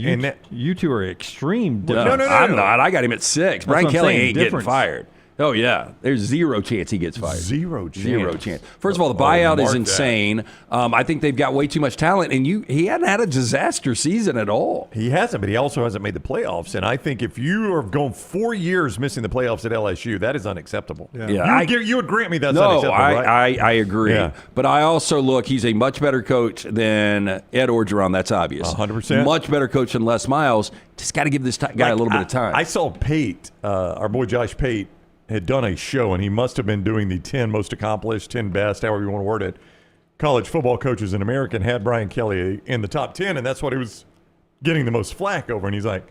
You two are extreme. No, I'm not. I got him at 6. Brian Kelly ain't getting fired. Oh, yeah. There's zero chance he gets fired. Zero chance. Zero chance. First of all, the buyout is insane. I think they've got way too much talent, and he hadn't had a disaster season at all. He hasn't, but he also hasn't made the playoffs. And I think if you are going 4 years missing the playoffs at LSU, that is unacceptable. Yeah. You would grant me that's no, unacceptable, right? I agree. Yeah. But I also look, he's a much better coach than Ed Orgeron. That's obvious. 100%. Much better coach than Les Miles. Just got to give this guy a little bit of time. I saw Pate, our boy Josh Pate, had done a show, and he must have been doing the 10 most accomplished, 10 best, however you want to word it, college football coaches in America, and had Brian Kelly in the top 10, and that's what he was getting the most flack over. And he's like,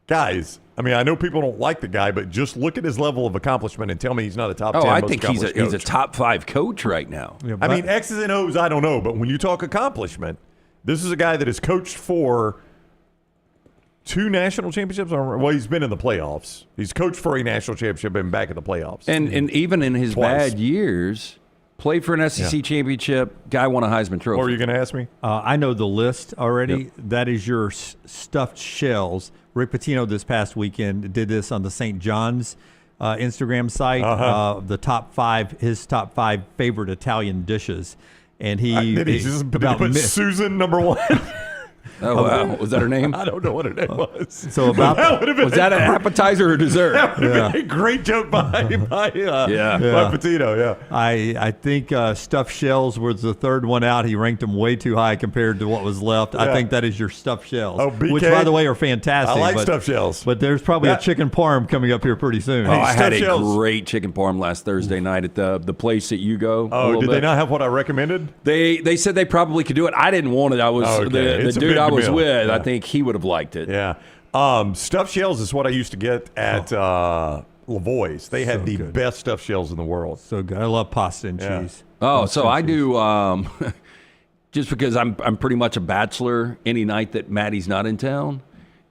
guys, I mean, I know people don't like the guy, but just look at his level of accomplishment and tell me he's not a top 10 I most think accomplished he's a coach. top 5 coach right now. Yeah, I mean, X's and O's, I don't know, but when you talk accomplishment, this is a guy that has coached for 2 national championships. Well, he's been in the playoffs. He's coached for a national championship and back in the playoffs. And even in his Twice. bad years, played for an SEC championship, guy won a Heisman Trophy. What were you going to ask me? I know the list already. Yep. That is your stuffed shells. Rick Pitino this past weekend did this on the St. John's Instagram site. The top 5, his top 5 favorite Italian dishes. And did he put Susan number 1? Oh, wow. Was that her name? I don't know what her name was. So about was that an appetizer or dessert? That would have been a great joke by Pitino, yeah. I think stuffed shells was the third one out. He ranked them way too high compared to what was left. I think that is your stuffed shells, which, by the way, are fantastic. I like stuffed shells. But there's probably a chicken parm coming up here pretty soon. Oh, I had a great chicken parm last Thursday night at the place that you go. Oh, did they not have what I recommended? They said they probably could do it. I didn't want it. I was the dude I was with. I think he would have liked it. Yeah. Stuffed shells is what I used to get at Lavoie's. They had the best stuffed shells in the world. So good. I love pasta and cheese. Oh, so I do. Just because I'm pretty much a bachelor any night that Maddie's not in town.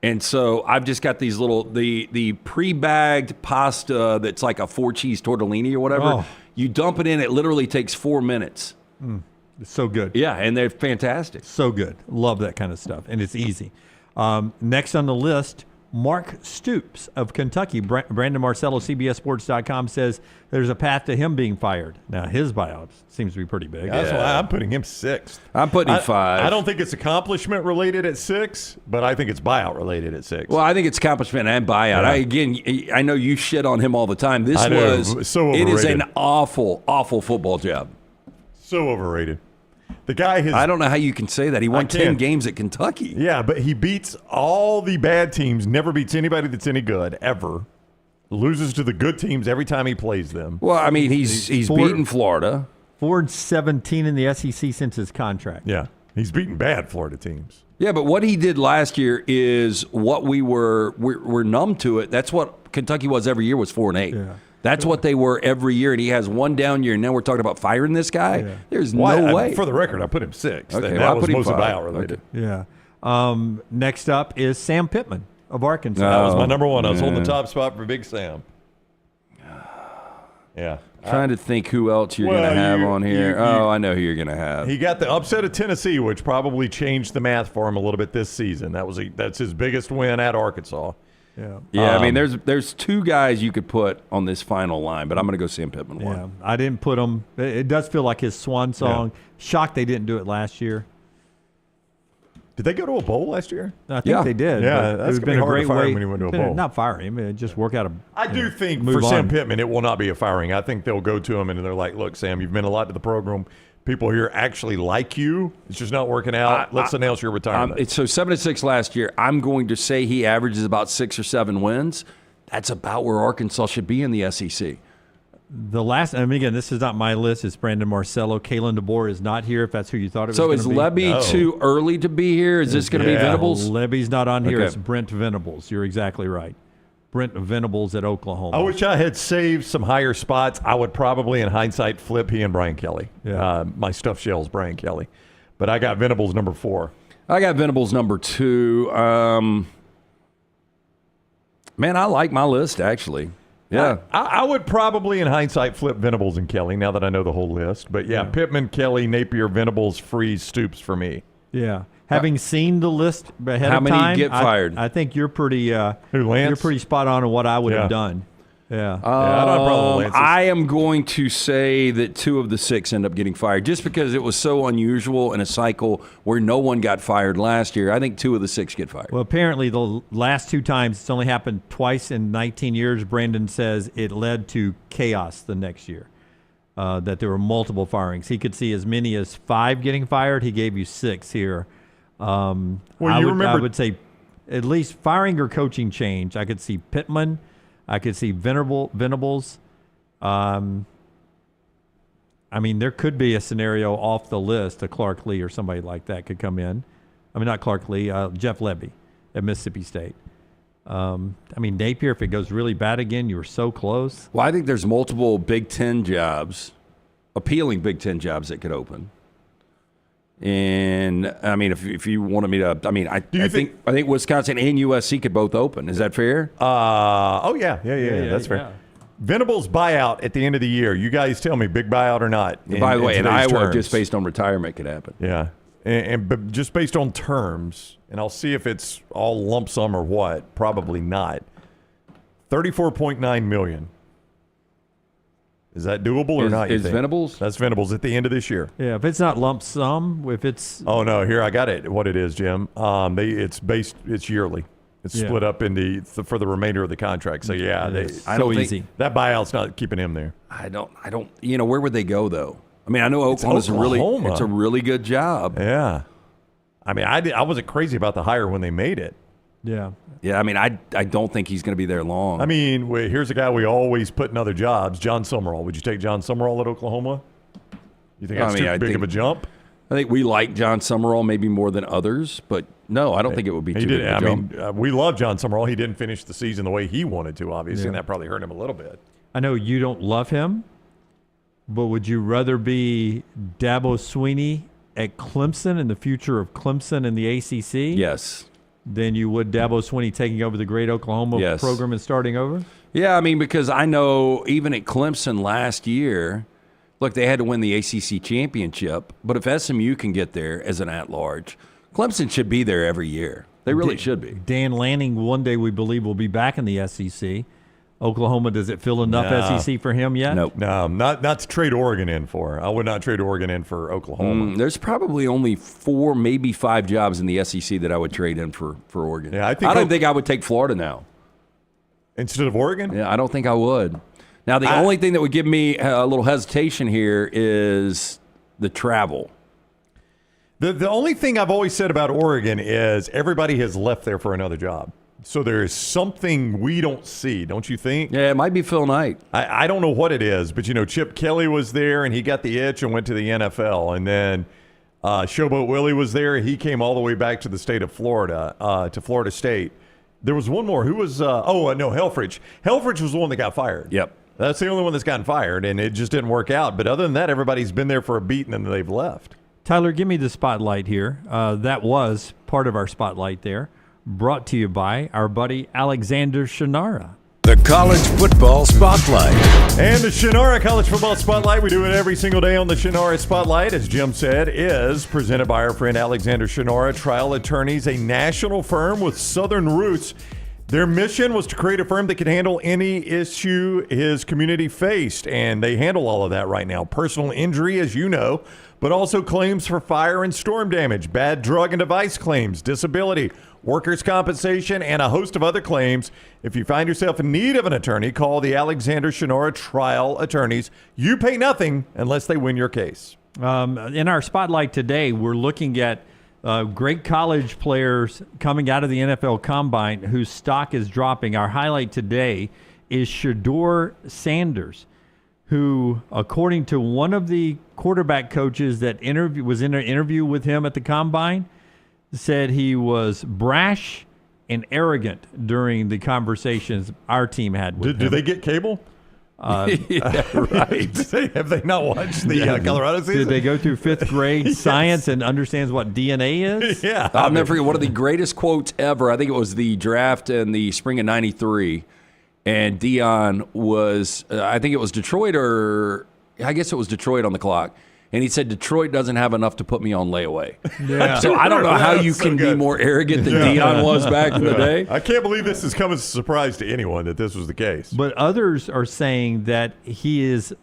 And so I've just got these little the pre-bagged pasta that's like a 4-cheese tortellini or whatever. Oh. You dump it in. It literally takes 4 minutes. It's so good. Yeah, and they're fantastic. So good. Love that kind of stuff. And it's easy. Next on the list, Mark Stoops of Kentucky. Brandon Marcello, CBSSports.com, says there's a path to him being fired. Now, his buyout seems to be pretty big. That's why I'm putting him 6th. I'm putting him 5. I don't think it's accomplishment related at 6, but I think it's buyout related at 6. Well, I think it's accomplishment and buyout. Yeah. I know you shit on him all the time. It is an awful, awful football job. So overrated. The guy has. I don't know how you can say that. He won 10 games at Kentucky. Yeah, but he beats all the bad teams, never beats anybody that's any good, ever. Loses to the good teams every time he plays them. Well, I mean, he's beaten Florida. Ford's 17 in the SEC since his contract. Yeah, he's beaten bad Florida teams. Yeah, but what he did last year is what we're numb to it. That's what Kentucky was every year, was 4-8. Yeah. That's what they were every year, and he has one down year, and now we're talking about firing this guy? Yeah. There's no way. For the record, I put him 6th. Okay, that I was put him mostly 5. buyout related. Yeah. Next up is Sam Pittman of Arkansas. That was my number 1. I was holding the top spot for Big Sam. Yeah. Trying to think who else you're going to have on here. I know who you're going to have. He got the upset of Tennessee, which probably changed the math for him a little bit this season. That's his biggest win at Arkansas. Yeah. I mean, there's 2 guys you could put on this final line, but I'm going to go Sam Pittman 1. Yeah, I didn't put him. It does feel like his swan song. Yeah. Shocked they didn't do it last year. Did they go to a bowl last year? I think they did. Yeah, that's been a great way when he went to a bowl. Not fire him, just work out I do think for Sam Pittman, it will not be a firing. I think they'll go to him and they're like, "Look, Sam, you've meant a lot to the program. People here actually like you. It's just not working out. Let's announce your retirement." So 7-6 last year. I'm going to say he averages about 6 or 7 wins. That's about where Arkansas should be in the SEC. The last, I mean, again, this is not my list. It's Brandon Marcello. Kalen DeBoer is not here, if that's who you thought it was So going is to be. Lebby too early to be here? Is this going to be Venables? Lebby's not on here. It's Brent Venables. You're exactly right. Brent Venables at Oklahoma. I wish I had saved some higher spots. I would probably, in hindsight, flip he and Brian Kelly. Yeah. My stuffed shells, Brian Kelly. But I got Venables number 4. I got Venables number 2. Man, I like my list, actually. Yeah. I would probably, in hindsight, flip Venables and Kelly now that I know the whole list. But, yeah. Pittman, Kelly, Napier, Venables, Freeze, Stoops for me. Yeah. Having seen the list ahead How of many time, get fired? I think you're pretty Who, Lance? you're pretty spot on what I would have done. Yeah. I don't have a problem with Lance's. I am going to say that 2 of the 6 end up getting fired just because it was so unusual in a cycle where no one got fired last year. I think 2 of the 6 get fired. Well, apparently the last 2 times, it's only happened twice in 19 years. Brandon says it led to chaos the next year, that there were multiple firings. He could see as many as 5 getting fired. He gave you 6 here. I would say at least firing or coaching change. I could see Pittman. I could see Venables. I mean, there could be a scenario off the list, a Clark Lee or somebody like that could come in. I mean, not Clark Lee, Jeff Levy at Mississippi State. I mean, Napier, if it goes really bad again, you were so close. Well, I think there's multiple Big Ten jobs, appealing Big Ten jobs that could open. And I mean, if you wanted me to, I mean, I think Wisconsin and USC could both open. Is that fair? Yeah. That's fair. Yeah. Venables buyout at the end of the year. You guys tell me, big buyout or not? By the way, in Iowa, just based on retirement, could happen. Yeah, but just based on terms, and I'll see if it's all lump sum or what. Probably not. $34.9 million. Is that doable or not? Is Venables? That's Venables at the end of this year. Yeah, if it's not lump sum, if it's oh no, here I got it. What it is, Jim? It's yearly. It's split up into for the remainder of the contract. So yeah, I don't think that buyout's not keeping him there. I don't. You know, where would they go though? I mean, I know Oklahoma's it's a really good job. Yeah. I mean, I wasn't crazy about the hire when they made it. Yeah. Yeah, I mean, I don't think he's going to be there long. I mean, here's a guy we always put in other jobs, John Summerall. Would you take John Summerall at Oklahoma? You think that's too big of a jump? I think we like John Summerall maybe more than others, but no, I don't think it would be too big of a jump. I mean, we love John Summerall. He didn't finish the season the way he wanted to, obviously, and that probably hurt him a little bit. I know you don't love him, but would you rather be Dabo Swinney at Clemson and the future of Clemson in the ACC? Yes. Than you would Dabo Swinney taking over the great Oklahoma program and starting over? Yeah, I mean, because I know even at Clemson last year, look, they had to win the ACC championship, but if SMU can get there as an at-large, Clemson should be there every year. They really should be. Dan Lanning, one day we believe, will be back in the SEC. Oklahoma, does it fill enough SEC for him yet? Nope. No, not to trade Oregon in for. I would not trade Oregon in for Oklahoma. There's probably only 4, maybe 5 jobs in the SEC that I would trade in for Oregon. Yeah, I don't think I would take Florida now. Instead of Oregon? Yeah, I don't think I would. Now, the only thing that would give me a little hesitation here is the travel. The only thing I've always said about Oregon is everybody has left there for another job. So there's something we don't see, don't you think? Yeah, it might be Phil Knight. I don't know what it is, but, Chip Kelly was there, and he got the itch and went to the NFL. And then Showboat Willie was there. He came all the way back to the state of Florida, to Florida State. There was one more. Who was Helfrich. Helfrich was the one that got fired. Yep. That's the only one that's gotten fired, and it just didn't work out. But other than that, everybody's been there for a beat, and then they've left. Tyler, give me the spotlight here. That was part of our spotlight there. Brought to you by our buddy Alexander Shinara. The College Football Spotlight. And the Shinara College Football Spotlight, we do it every single day on the Shinara Spotlight, as Jim said, is presented by our friend Alexander Shinara, trial attorneys, a national firm with southern roots. Their mission was to create a firm that could handle any issue his community faced, and they handle all of that right now. Personal injury, as you know, but also claims for fire and storm damage, bad drug and device claims, disability, workers' compensation, and a host of other claims. If you find yourself in need of an attorney, call the Alexander Shinara Trial Attorneys. You pay nothing unless they win your case. In our spotlight today, we're looking at great college players coming out of the NFL Combine whose stock is dropping. Our highlight today is Shedeur Sanders, who, according to one of the quarterback coaches that was in an interview with him at the Combine, said he was brash and arrogant during the conversations our team had with him. Do they get cable? Yeah, right. Have they not watched the Colorado season? Did they go through 5th grade science and understands what DNA is? Yeah. I'll never forget one of the greatest quotes ever. I think it was the draft in the spring of '93. And Dion was, I think it was Detroit on the clock. And he said, Detroit doesn't have enough to put me on layaway. Yeah. So I don't know how you can be more arrogant than Deion was back in the day. I can't believe this is coming as a surprise to anyone that this was the case. But others are saying that he is,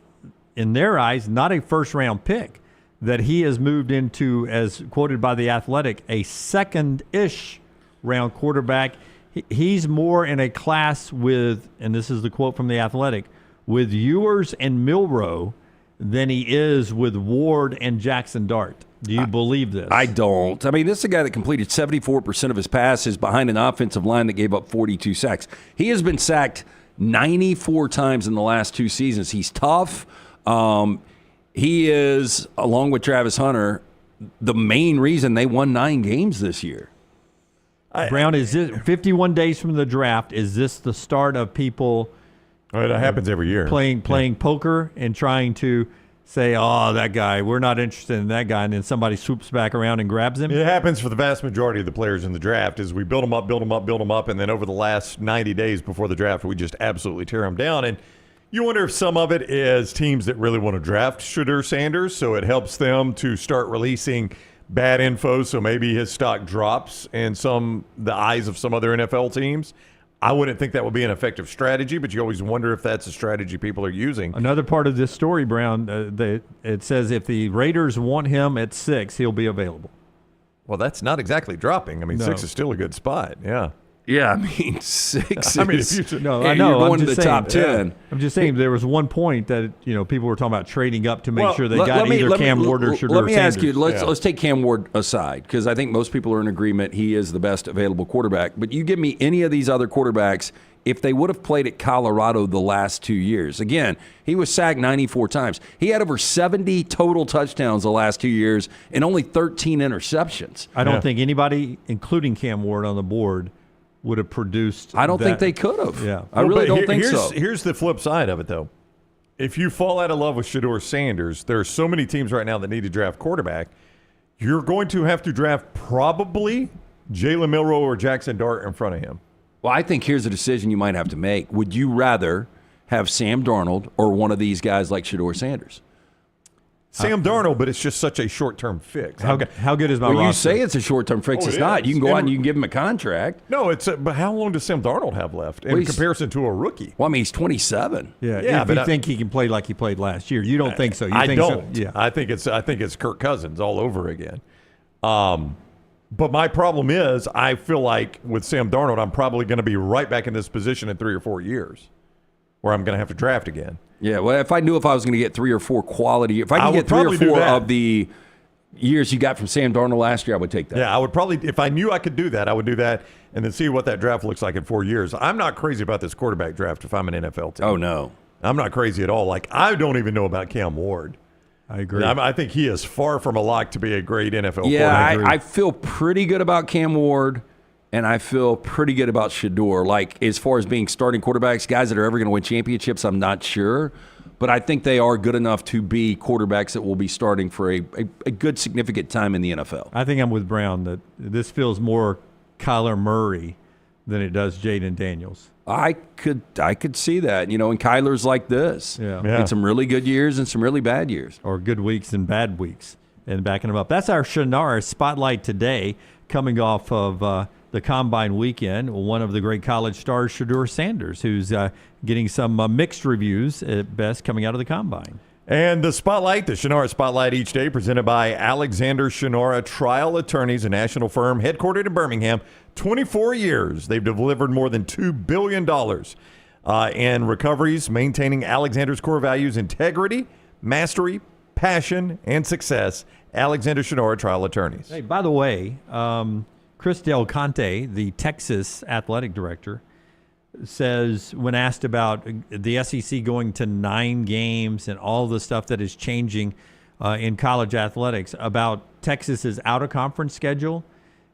in their eyes, not a first-round pick, that he has moved into, as quoted by The Athletic, a second-ish round quarterback. He's more in a class with, and this is the quote from The Athletic, with Ewers and Milroe than he is with Ward and Jackson Dart. Do you believe this? I don't. I mean, this is a guy that completed 74% of his passes behind an offensive line that gave up 42 sacks. He has been sacked 94 times in the last 2 seasons. He's tough. He is, along with Travis Hunter, the main reason they won 9 games this year. Brown, is this 51 days from the draft? Is this the start of people It happens every year. Playing poker and trying to say, oh, that guy, we're not interested in that guy, and then somebody swoops back around and grabs him? It happens for the vast majority of the players in the draft is we build them up, and then over the last 90 days before the draft, we just absolutely tear them down. And you wonder if some of it is teams that really want to draft Shedeur Sanders, so it helps them to start releasing bad info, so maybe his stock drops in the eyes of some other NFL teams. I wouldn't think that would be an effective strategy, but you always wonder if that's a strategy people are using. Another part of this story, Brown, it says if the Raiders want him at 6, he'll be available. Well, that's not exactly dropping. I mean, 6 is still a good spot. Yeah. Yeah, I mean, 6 I mean, is, if you, no, yeah, I know. You're going I'm to just the saying, top 10. Yeah. I'm just saying there was one point that people were talking about trading up to make sure they got either Cam Ward or Shedeur Sanders. Let me ask you, let's take Cam Ward aside, because I think most people are in agreement he is the best available quarterback. But you give me any of these other quarterbacks, if they would have played at Colorado the last 2 years. Again, he was sacked 94 times. He had over 70 total touchdowns the last 2 years and only 13 interceptions. I don't think anybody, including Cam Ward on the board, would have produced. I don't that. think they could have. Yeah. I really don't think so. Here's the flip side of it, though. If you fall out of love with Shedeur Sanders, there are so many teams right now that need to draft quarterback. You're going to have to draft probably Jalen Milroe or Jackson Dart in front of him. Well, I think here's a decision you might have to make. Would you rather have Sam Darnold or one of these guys like Shedeur Sanders? Sam Darnold, but it's just such a short-term fix. How good is my roster? You say it's a short-term fix. It's not. You can go out and you can give him a contract. No, but how long does Sam Darnold have left in comparison to a rookie? Well, I mean, he's 27. Yeah, if you think he can play like he played last year. You don't think so. You I think don't. So? Yeah. I think it's Kirk Cousins all over again. But my problem is I feel like with Sam Darnold, I'm probably going to be right back in this position in 3 or 4 years where I'm going to have to draft again. Yeah, well, if I knew if I was going to get 3 or 4 quality, if I could get 3 or 4 of the years you got from Sam Darnold last year, I would take that. Yeah, I would probably, if I knew I could do that, I would do that and then see what that draft looks like in 4 years. I'm not crazy about this quarterback draft if I'm an NFL team. Oh, no. I'm not crazy at all. Like, I don't even know about Cam Ward. I agree. I think he is far from a lock to be a great NFL quarterback. Yeah, I feel pretty good about Cam Ward, and I feel pretty good about Shedeur. Like, as far as being starting quarterbacks, guys that are ever going to win championships, I'm not sure. But I think they are good enough to be quarterbacks that will be starting for a good, significant time in the NFL. I think I'm with Brown that this feels more Kyler Murray than it does Jaden Daniels. I could see that, and Kyler's like this. Yeah. In some really good years and some really bad years. Or good weeks and bad weeks and backing them up. That's our Shannara Spotlight today, coming off of the Combine weekend. One of the great college stars, Shedeur Sanders, who's getting some mixed reviews at best coming out of the Combine. And the Spotlight, the Shannara Spotlight each day, presented by Alexander Shannara Trial Attorneys, a national firm headquartered in Birmingham. 24 years, they've delivered more than $2 billion in recoveries, maintaining Alexander's core values: integrity, mastery, passion, and success. Alexander Shannara Trial Attorneys. Hey, by the way, Chris Del Conte, the Texas athletic director, says when asked about the SEC going to 9 games and all the stuff that is changing in college athletics about Texas's out-of-conference schedule,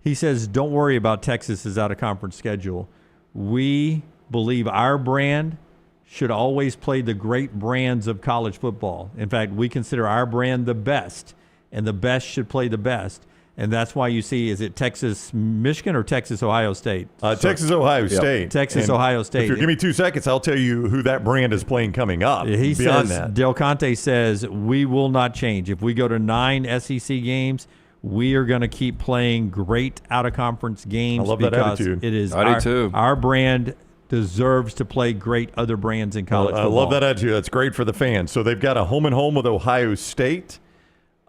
he says, don't worry about Texas's out-of-conference schedule. We believe our brand should always play the great brands of college football. In fact, we consider our brand the best, and the best should play the best. And that's why you see, is it Texas, Michigan, or Texas, Ohio State? Texas, Ohio State. Texas, Ohio State. If you give me 2 seconds, I'll tell you who that brand is playing coming up. He beyond says, that. Del Conte says, we will not change. If we go to 9 SEC games, we are going to keep playing great out-of-conference games. I love that attitude. It is I do too. Our brand deserves to play great other brands in college football. I love that attitude. That's great for the fans. So they've got a home-and-home with Ohio State.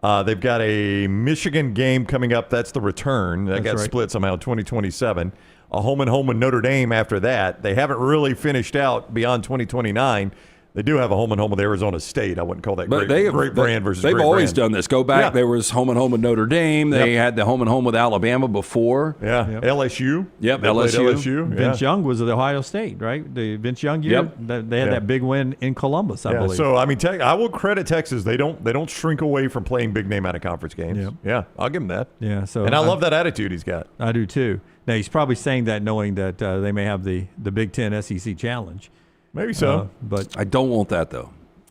They've got a Michigan game coming up. That's the return. That got split somehow, 2027. A home-and-home with Notre Dame after that. They haven't really finished out beyond 2029. They do have a home-and-home with Arizona State. I wouldn't call that great brand versus They've great always brand. done this. Go back. Yeah. There was home-and-home with Notre Dame. They had the home-and-home with Alabama before. Yeah, LSU. Yep, They played LSU. Vince Young was at Ohio State, right? The Vince Young year. Yep. They had that big win in Columbus, I believe. So I mean, I will credit Texas. They don't shrink away from playing big name out of conference games. Yep. Yeah, I'll give him that. Yeah. So and I love that attitude he's got. I do too. Now he's probably saying that knowing that they may have the Big Ten SEC Challenge. Maybe so, but I don't want that though.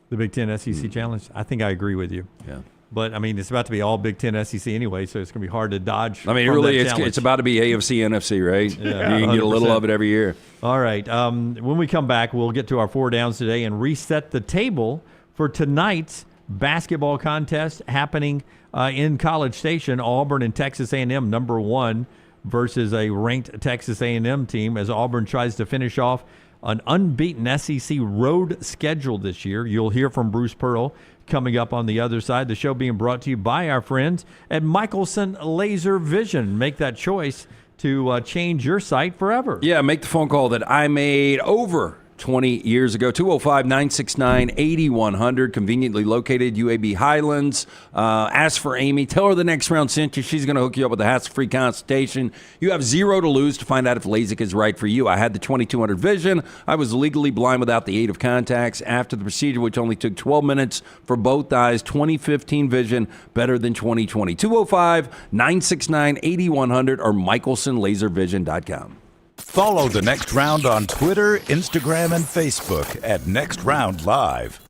The Big Ten SEC Challenge. I think I agree with you. Yeah. But I mean, it's about to be all Big Ten SEC anyway, so it's going to be hard to dodge. I mean, really, it's about to be AFC, NFC, right? Yeah, you can get a little 100%. of it every year. All right. When we come back, we'll get to our 4 downs today and reset the table for tonight's basketball contest happening in College Station. Auburn and Texas A&M, number 1, versus a ranked Texas A&M team as Auburn tries to finish off an unbeaten SEC road schedule this year. You'll hear from Bruce Pearl coming up on the other side. The show being brought to you by our friends at Michelson Laser Vision. Make that choice to change your sight forever. Yeah, make the phone call that I made over 20 years ago. 205-969-8100, conveniently located UAB Highlands. Ask for Amy. Tell her the next round sent you. She's going to hook you up with a hassle-free consultation. You have 0 to lose to find out if LASIK is right for you. I had the 2200 vision. I was legally blind without the aid of contacts. After the procedure, which only took 12 minutes for both eyes, 2015 vision, better than 2020. 205-969-8100 or michelsonlaservision.com. Follow The Next Round on Twitter, Instagram, and Facebook at Next Round Live.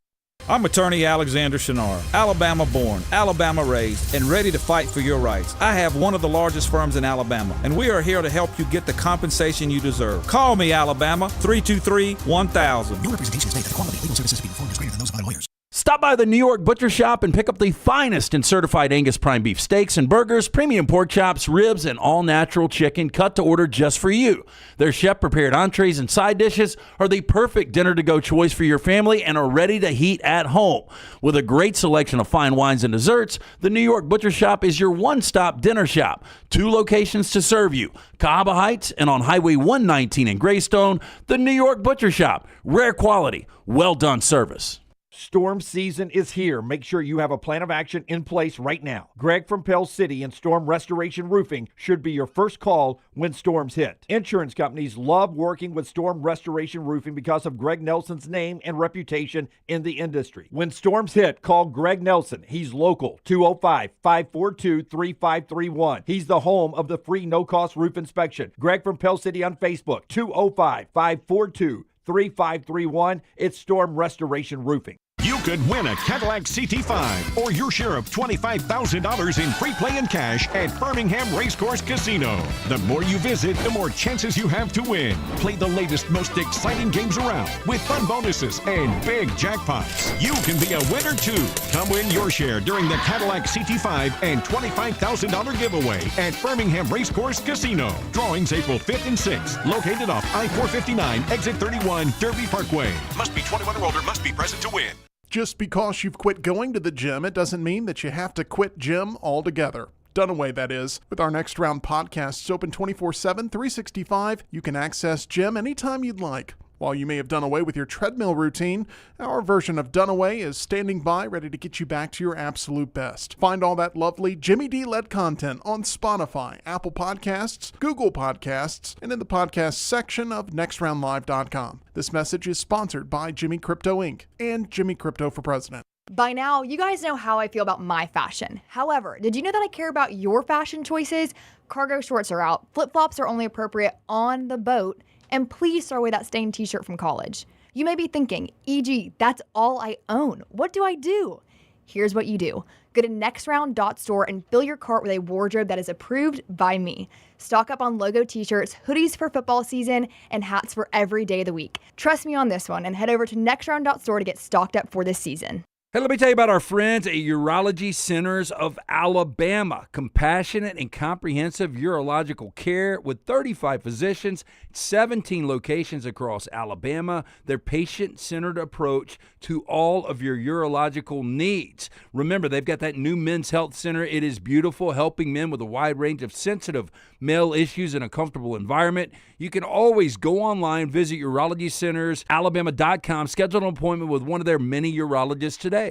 I'm attorney Alexander Shinar, Alabama born, Alabama raised, and ready to fight for your rights. I have one of the largest firms in Alabama, and we are here to help you get the compensation you deserve. Call me, Alabama, 323-1000. No representation is made that the quality of legal services being performed is greater than those of other lawyers. Stop by the New York Butcher Shop and pick up the finest in certified Angus prime beef steaks and burgers, premium pork chops, ribs, and all-natural chicken cut to order just for you. Their chef-prepared entrees and side dishes are the perfect dinner-to-go choice for your family and are ready to heat at home. With a great selection of fine wines and desserts, the New York Butcher Shop is your one-stop dinner shop. 2 locations to serve you, Cahaba Heights and on Highway 119 in Greystone. The New York Butcher Shop. Rare quality, well-done service. Storm season is here. Make sure you have a plan of action in place right now. Greg from Pell City and Storm Restoration Roofing should be your first call when storms hit. Insurance companies love working with Storm Restoration Roofing because of Greg Nelson's name and reputation in the industry. When storms hit, call Greg Nelson. He's local, 205-542-3531. He's the home of the free no-cost roof inspection. Greg from Pell City on Facebook, 205-542-3531. It's Storm Restoration Roofing. You could win a Cadillac CT5 or your share of $25,000 in free play and cash at Birmingham Racecourse Casino. The more you visit, the more chances you have to win. Play the latest, most exciting games around with fun bonuses and big jackpots. You can be a winner too. Come win your share during the Cadillac CT5 and $25,000 giveaway at Birmingham Racecourse Casino. Drawings April 5th and 6th. Located off I-459, exit 31, Derby Parkway. Must be 21 or older, must be present to win. Just because you've quit going to the gym, it doesn't mean that you have to quit gym altogether. Dunaway, that is. With our Next Round podcasts open 24/7, 365, you can access gym anytime you'd like. While you may have done away with your treadmill routine, our version of Dunaway is standing by ready to get you back to your absolute best. Find all that lovely Jimmy D-led content on Spotify, Apple Podcasts, Google Podcasts, and in the podcast section of nextroundlive.com. This message is sponsored by Jimmy Crypto Inc. and Jimmy Crypto for President. By now, you guys know how I feel about my fashion. However, did you know that I care about your fashion choices? Cargo shorts are out, flip-flops are only appropriate on the boat, and please throw away that stained t-shirt from college. You may be thinking, EG, that's all I own. What do I do? Here's what you do. Go to nextround.store and fill your cart with a wardrobe that is approved by me. Stock up on logo t-shirts, hoodies for football season, and hats for every day of the week. Trust me on this one and head over to nextround.store to get stocked up for this season. Hey, let me tell you about our friends at Urology Centers of Alabama. Compassionate and comprehensive urological care with 35 physicians, 17 locations across Alabama. Their patient-centered approach to all of your urological needs. Remember, they've got that new men's health center. It is beautiful, helping men with a wide range of sensitive male issues in a comfortable environment. You can always go online, visit urologycentersalabama.com, schedule an appointment with one of their many urologists today.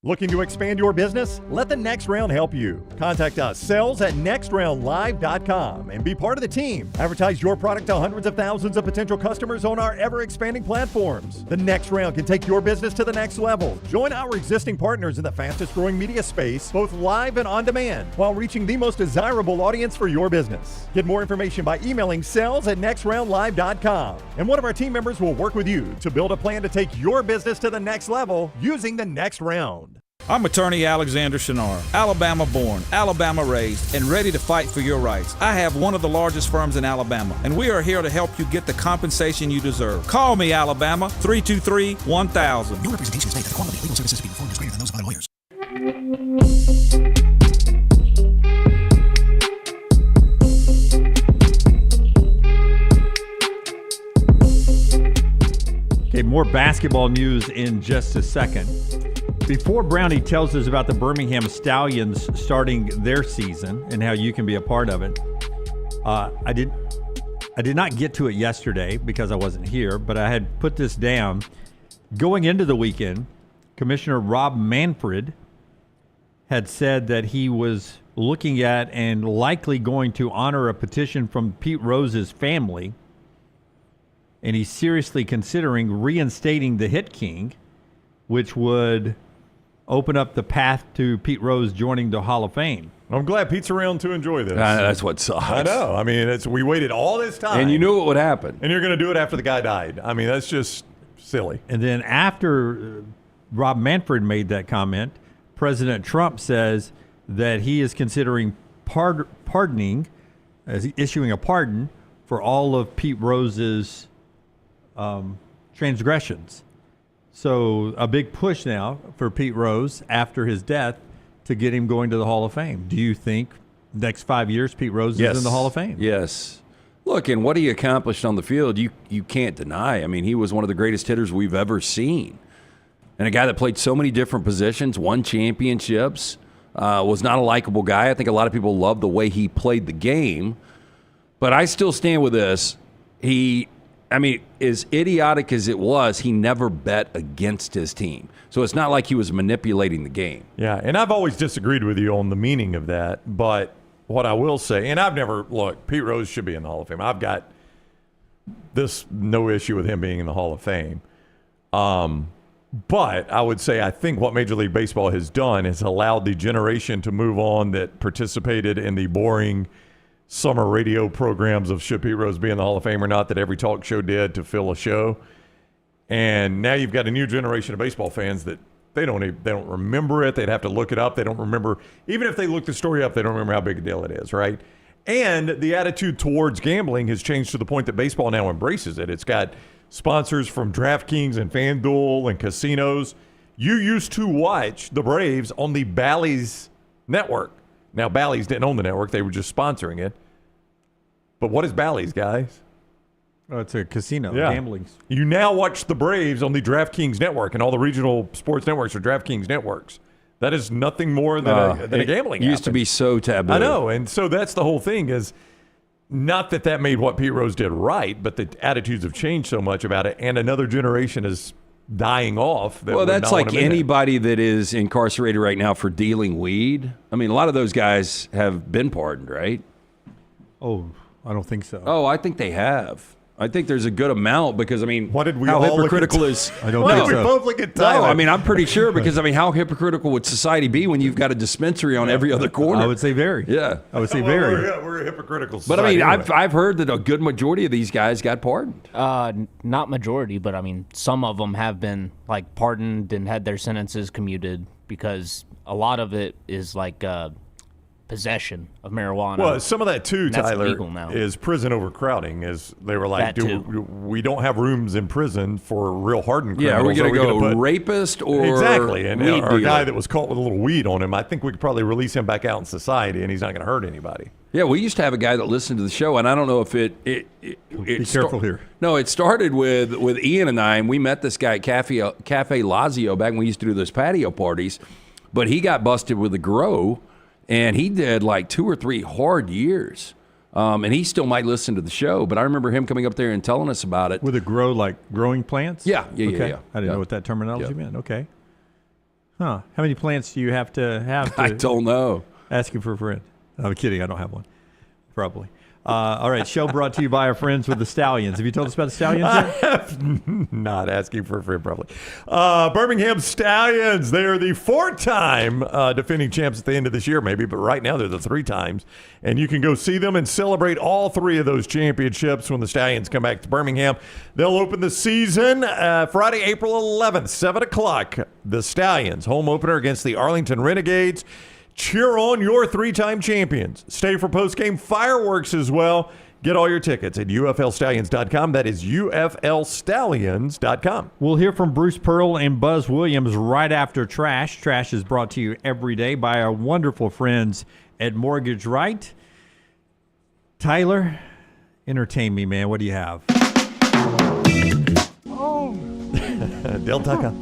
Looking to expand your business? Let the Next Round help you. Contact us, sales@nextroundlive.com, and be part of the team. Advertise your product to hundreds of thousands of potential customers on our ever-expanding platforms. The Next Round can take your business to the next level. Join our existing partners in the fastest-growing media space, both live and on demand, while reaching the most desirable audience for your business. Get more information by emailing sales@nextroundlive.com, and one of our team members will work with you to build a plan to take your business to the next level using the Next Round. I'm attorney Alexander Shinar, Alabama born, Alabama raised, and ready to fight for your rights. I have one of the largest firms in Alabama, and we are here to help you get the compensation you deserve. Call me, Alabama, 323-1000. No representation is made that the quality of legal services being performed is greater than those of other lawyers. Okay, more basketball news in just a second. Before Brownie tells us about the Birmingham Stallions starting their season and how you can be a part of it, I did not get to it yesterday because I wasn't here, but I had put this down. Going into the weekend, Commissioner Rob Manfred had said that he was looking at and likely going to honor a petition from Pete Rose's family, and he's seriously considering reinstating the Hit King, which would open up the path to Pete Rose joining the Hall of Fame. I'm glad Pete's around to enjoy this. That's what sucks. I know. I mean, we waited all this time. And you knew it would happen. And you're going to do it after the guy died. I mean, that's just silly. And then after Rob Manfred made that comment, President Trump says that he is considering issuing a pardon for all of Pete Rose's transgressions. So a big push now for Pete Rose after his death to get him going to the Hall of Fame. Do you think next 5 years Pete Rose is in the Hall of Fame? Yes. Look, and what he accomplished on the field, you can't deny. I mean, he was one of the greatest hitters we've ever seen. And a guy that played so many different positions, won championships, was not a likable guy. I think a lot of people love the way he played the game. But I still stand with this. As idiotic as it was, he never bet against his team. So it's not like he was manipulating the game. Yeah, and I've always disagreed with you on the meaning of that. But what I will say, and Pete Rose should be in the Hall of Fame. I've got no issue with him being in the Hall of Fame. But I would say I think what Major League Baseball has done is allowed the generation to move on that participated in the boring summer radio programs of should Pete Rose be in the Hall of Fame or not that every talk show did to fill a show. And now you've got a new generation of baseball fans that they don't remember it. They'd have to look it up. They don't remember. Even if they look the story up, they don't remember how big a deal it is, right? And the attitude towards gambling has changed to the point that baseball now embraces it. It's got sponsors from DraftKings and FanDuel and casinos. You used to watch the Braves on the Bally's network. Now, Bally's didn't own the network. They were just sponsoring it. But what is Bally's, guys? Oh, it's a casino, Yeah. gambling. You now watch the Braves on the DraftKings network, and all the regional sports networks are DraftKings networks. That is nothing more than a gambling It used app. to be so taboo. I know, and so that's the whole thing is not that made what Pete Rose did right, but the attitudes have changed so much about it, and another generation is dying off. Well, that's like anybody that is incarcerated right now for dealing weed. I mean, a lot of those guys have been pardoned, right? Oh, I don't think so. Oh, I think they have. I think there's a good amount because, what did we how all hypocritical is... I don't think so. We both look at Tyler. No, I'm pretty sure because, how hypocritical would society be when you've got a dispensary on every other corner? I would say very. Yeah. I would say very. We're a hypocritical But, society. I've heard that a good majority of these guys got pardoned. Not majority, but, some of them have been, pardoned and had their sentences commuted because a lot of it is like possession of marijuana. Well, some of that too, And that's Tyler, illegal now. is prison overcrowding. Is they were like, we don't have rooms in prison for real hardened criminals. Yeah, are we going to go gonna put rapist or exactly? And weed our guy dealer? that was caught with a little weed on him, I think we could probably release him back out in society, and he's not going to hurt anybody. Yeah, we used to have a guy that listened to the show, and I don't know if it Be careful here. No, it started with Ian and I, and we met this guy at Cafe Lazio back when we used to do those patio parties, but he got busted with a grow, and he did like 2 or 3 hard years. And he still might listen to the show, but I remember him coming up there and telling us about it. With a grow, like growing plants? Yeah. I didn't know what that terminology meant. Okay. Huh. How many plants do you have to have? I don't know. Asking for a friend. I'm kidding. I don't have one. Probably. All right. Show brought to you by our friends with the Stallions. Have you told us about the Stallions yet? Not asking for a friend, probably. Birmingham Stallions. They are the 4-time defending champs at the end of this year, maybe, but right now they're the 3 times. And you can go see them and celebrate all 3 of those championships when the Stallions come back to Birmingham. They'll open the season Friday, April 11th, 7 o'clock. The Stallions, home opener against the Arlington Renegades. Cheer on your 3-time champions. Stay for post-game fireworks as well. Get all your tickets at UFLstallions.com. That is UFLstallions.com. We'll hear from Bruce Pearl and Buzz Williams right after Trash. Trash is brought to you every day by our wonderful friends at Mortgage Right. Tyler, entertain me, man. What do you have? Dale Tucker.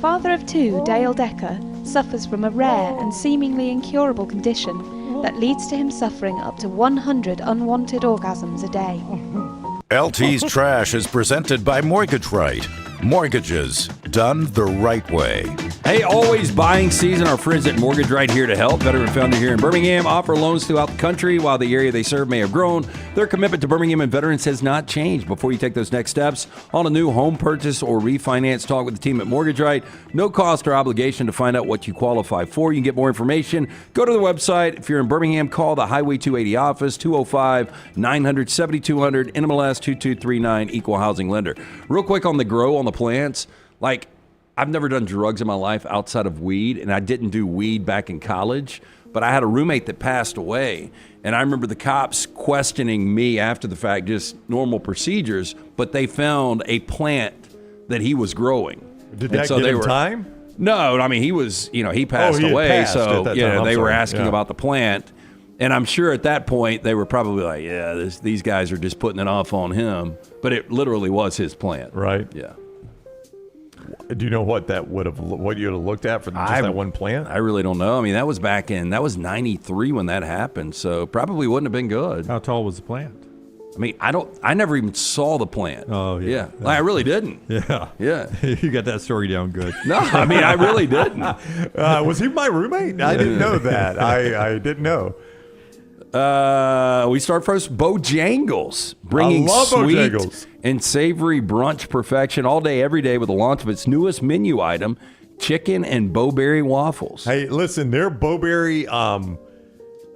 Father of 2, Dale Decker, suffers from a rare and seemingly incurable condition that leads to him suffering up to 100 unwanted orgasms a day. LT's Trash is presented by Mortgage Right. Mortgages done the right way. Hey, always buying season. Our friends at Mortgage Right here to help. Veteran founded here in Birmingham, offer loans throughout the country. While the area they serve may have grown, their commitment to Birmingham and veterans has not changed. Before you take those next steps on a new home purchase or refinance, talk with the team at Mortgage Right. No cost or obligation to find out what you qualify for. You can get more information. Go to the website. If you're in Birmingham, call the Highway 280 office, 205-900-7200, NMLS 2239, Equal Housing Lender. Real quick on the grow on the plants, like I've never done drugs in my life outside of weed, and I didn't do weed back in college, but I had a roommate that passed away, and I remember the cops questioning me after the fact, just normal procedures, but they found a plant that he was growing. Did that give him time? No, I mean, he was, he passed away, passed so at that time. they were sorry. asking about the plant, and I'm sure at that point they were probably like, these guys are just putting it off on him, but it literally was his plant. Right. Yeah. Do you know what you would have looked at for just that one plant? I really don't know. I mean, that was that was 93 when that happened, so probably wouldn't have been good. How tall was the plant? I mean, I never even saw the plant. Oh, yeah. I really didn't. Yeah. Yeah. You got that story down good. No, I mean, I really didn't. Was he my roommate? I didn't know that. I didn't know. We start first, Bojangles, bringing I love sweet Bojangles. and savory brunch perfection all day, every day with the launch of its newest menu item, chicken and bowberry waffles. Hey, listen, their bowberry,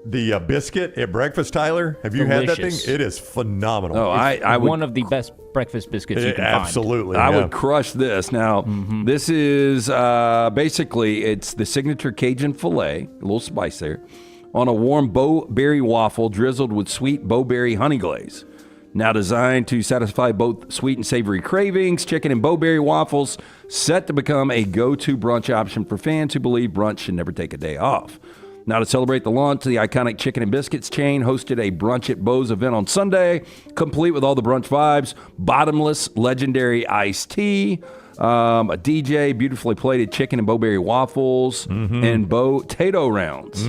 the biscuit at breakfast, Tyler. Have you had that thing? Delicious. It is phenomenal. Oh, I would, one of the best breakfast biscuits you can absolutely. I yeah. would crush this. Now, this is basically, it's the signature Cajun filet, a little spice there, on a warm bowberry waffle drizzled with sweet bowberry honey glaze. Now designed to satisfy both sweet and savory cravings, chicken and bowberry waffles set to become a go-to brunch option for fans who believe brunch should never take a day off. Now to celebrate the launch, the iconic Chicken and Biscuits chain hosted a Brunch at Bo's event on Sunday, complete with all the brunch vibes, bottomless legendary iced tea, a DJ, beautifully plated chicken and bowberry waffles, and potato rounds.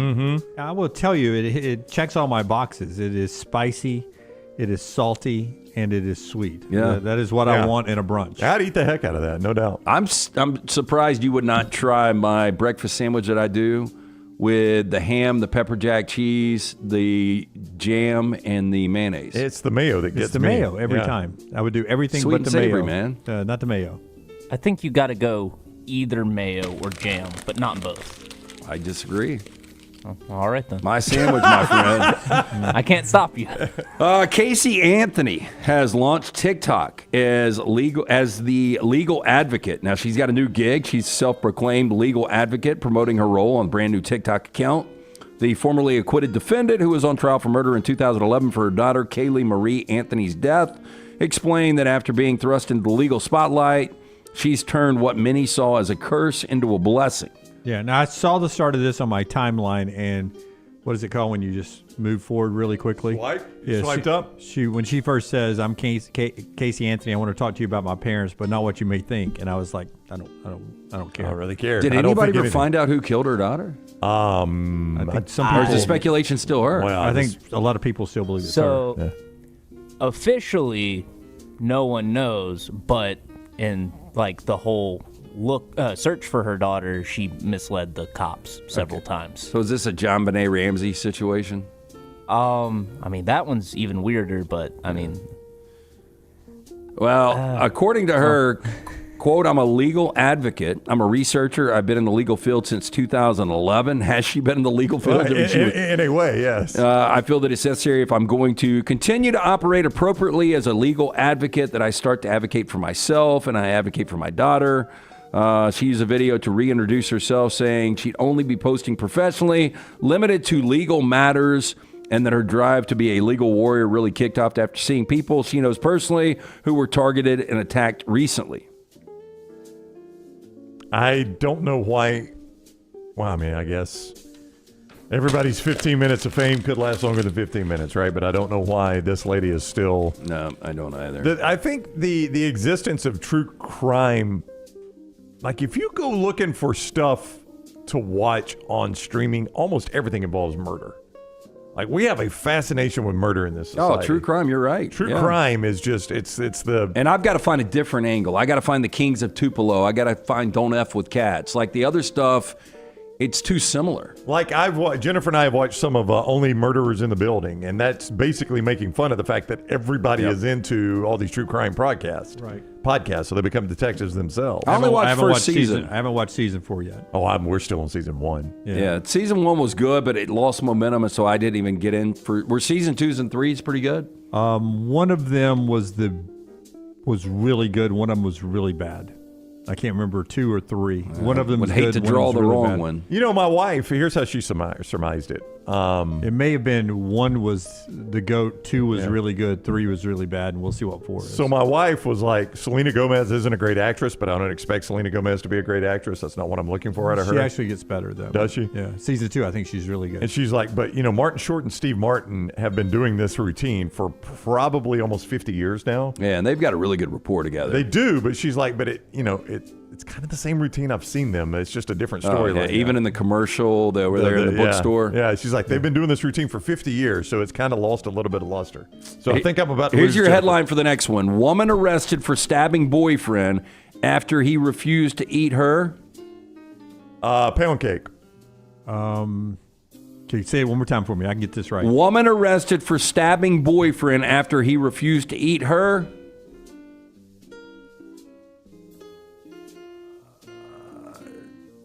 I will tell you, it checks all my boxes. It is spicy, it is salty, and it is sweet. Yeah. That is what I want in a brunch. I'd eat the heck out of that, no doubt. I'm surprised you would not try my breakfast sandwich that I do with the ham, the pepper jack cheese, the jam, and the mayonnaise. It's the mayo that gets It's the me. mayo every time. I would do everything Sweet but and the savory, mayo. man. Not the mayo. I think you got to go either mayo or jam, but not both. I disagree. All right, then. My sandwich, my friend. I can't stop you. Casey Anthony has launched TikTok as the legal advocate. Now, she's got a new gig. She's self-proclaimed legal advocate, promoting her role on a brand new TikTok account. The formerly acquitted defendant, who was on trial for murder in 2011 for her daughter, Kaylee Marie Anthony's death, explained that after being thrust into the legal spotlight, she's turned what many saw as a curse into a blessing. Yeah, now I saw the start of this on my timeline, and what is it called when you just move forward really quickly? Swipe? Yeah, Swiped up? When she first says, "I'm Casey Anthony, I want to talk to you about my parents, but not what you may think," and I was like, I don't care. I don't really care. Did anybody ever find out who killed her daughter? I think some people. Or is the speculation still her? Well, I think a lot of people still believe it's So, her. officially, no one knows, but in like the whole search for her daughter, she misled the cops several times. So is this a John Benet Ramsey situation? I mean, that one's even weirder, but I mean, well, according to her, quote, "I'm a legal advocate. I'm a researcher. I've been in the legal field since 2011. Has she been in the legal field? In a way, yes. I feel that it's necessary if I'm going to continue to operate appropriately as a legal advocate that I start to advocate for myself and I advocate for my daughter." She used a video to reintroduce herself, saying she'd only be posting professionally, limited to legal matters, and that her drive to be a legal warrior really kicked off after seeing people she knows personally who were targeted and attacked recently. I don't know why. Well, I mean, I guess everybody's 15 minutes of fame could last longer than 15 minutes, right? But I don't know why this lady is still. No, I don't either. I think the existence of true crime, like if you go looking for stuff to watch on streaming, almost everything involves murder. Like we have a fascination with murder in this society. Oh, true crime, you're right. True crime is just, it's the... And I've got to find a different angle. I got to find the Kings of Tupelo. I got to find Don't F with Cats. Like the other stuff, it's too similar. Like Jennifer and I have watched some of Only Murderers in the Building, and that's basically making fun of the fact that everybody is into all these true crime podcasts. Right. So they become detectives themselves. I only watched first season. I haven't watched season 4 yet. Oh, we're still on season 1. Yeah, season 1 was good, but it lost momentum, and so I didn't even get in for. Were season 2s and 3s pretty good? One of them was really good. One of them was really bad. I can't remember 2 or 3. One of them would was hate good, to one draw was the really wrong bad. one. You know, my wife, here's how she surmised it. It may have been 1 was the GOAT, 2 was really good, 3 was really bad, and we'll see what 4 is. So my wife was like, Selena Gomez isn't a great actress, but I don't expect Selena Gomez to be a great actress. That's not what I'm looking for out of her. She actually gets better, though. Does she? Yeah. Season 2, I think she's really good. And she's like, but, Martin Short and Steve Martin have been doing this routine for probably almost 50 years now. Yeah, and they've got a really good rapport together. They do, but she's like, but it's kind of the same routine. I've seen them. It's just a different story. Yeah, even in the commercial, they were there in the bookstore. Yeah, she's like, they've been doing this routine for 50 years, so it's kind of lost a little bit of luster. So I think I'm about to Here's lose your Jennifer. headline for the next one. Woman arrested for stabbing boyfriend after he refused to eat her. Pound cake. Okay, say it one more time for me. I can get this right. Woman arrested for stabbing boyfriend after he refused to eat her.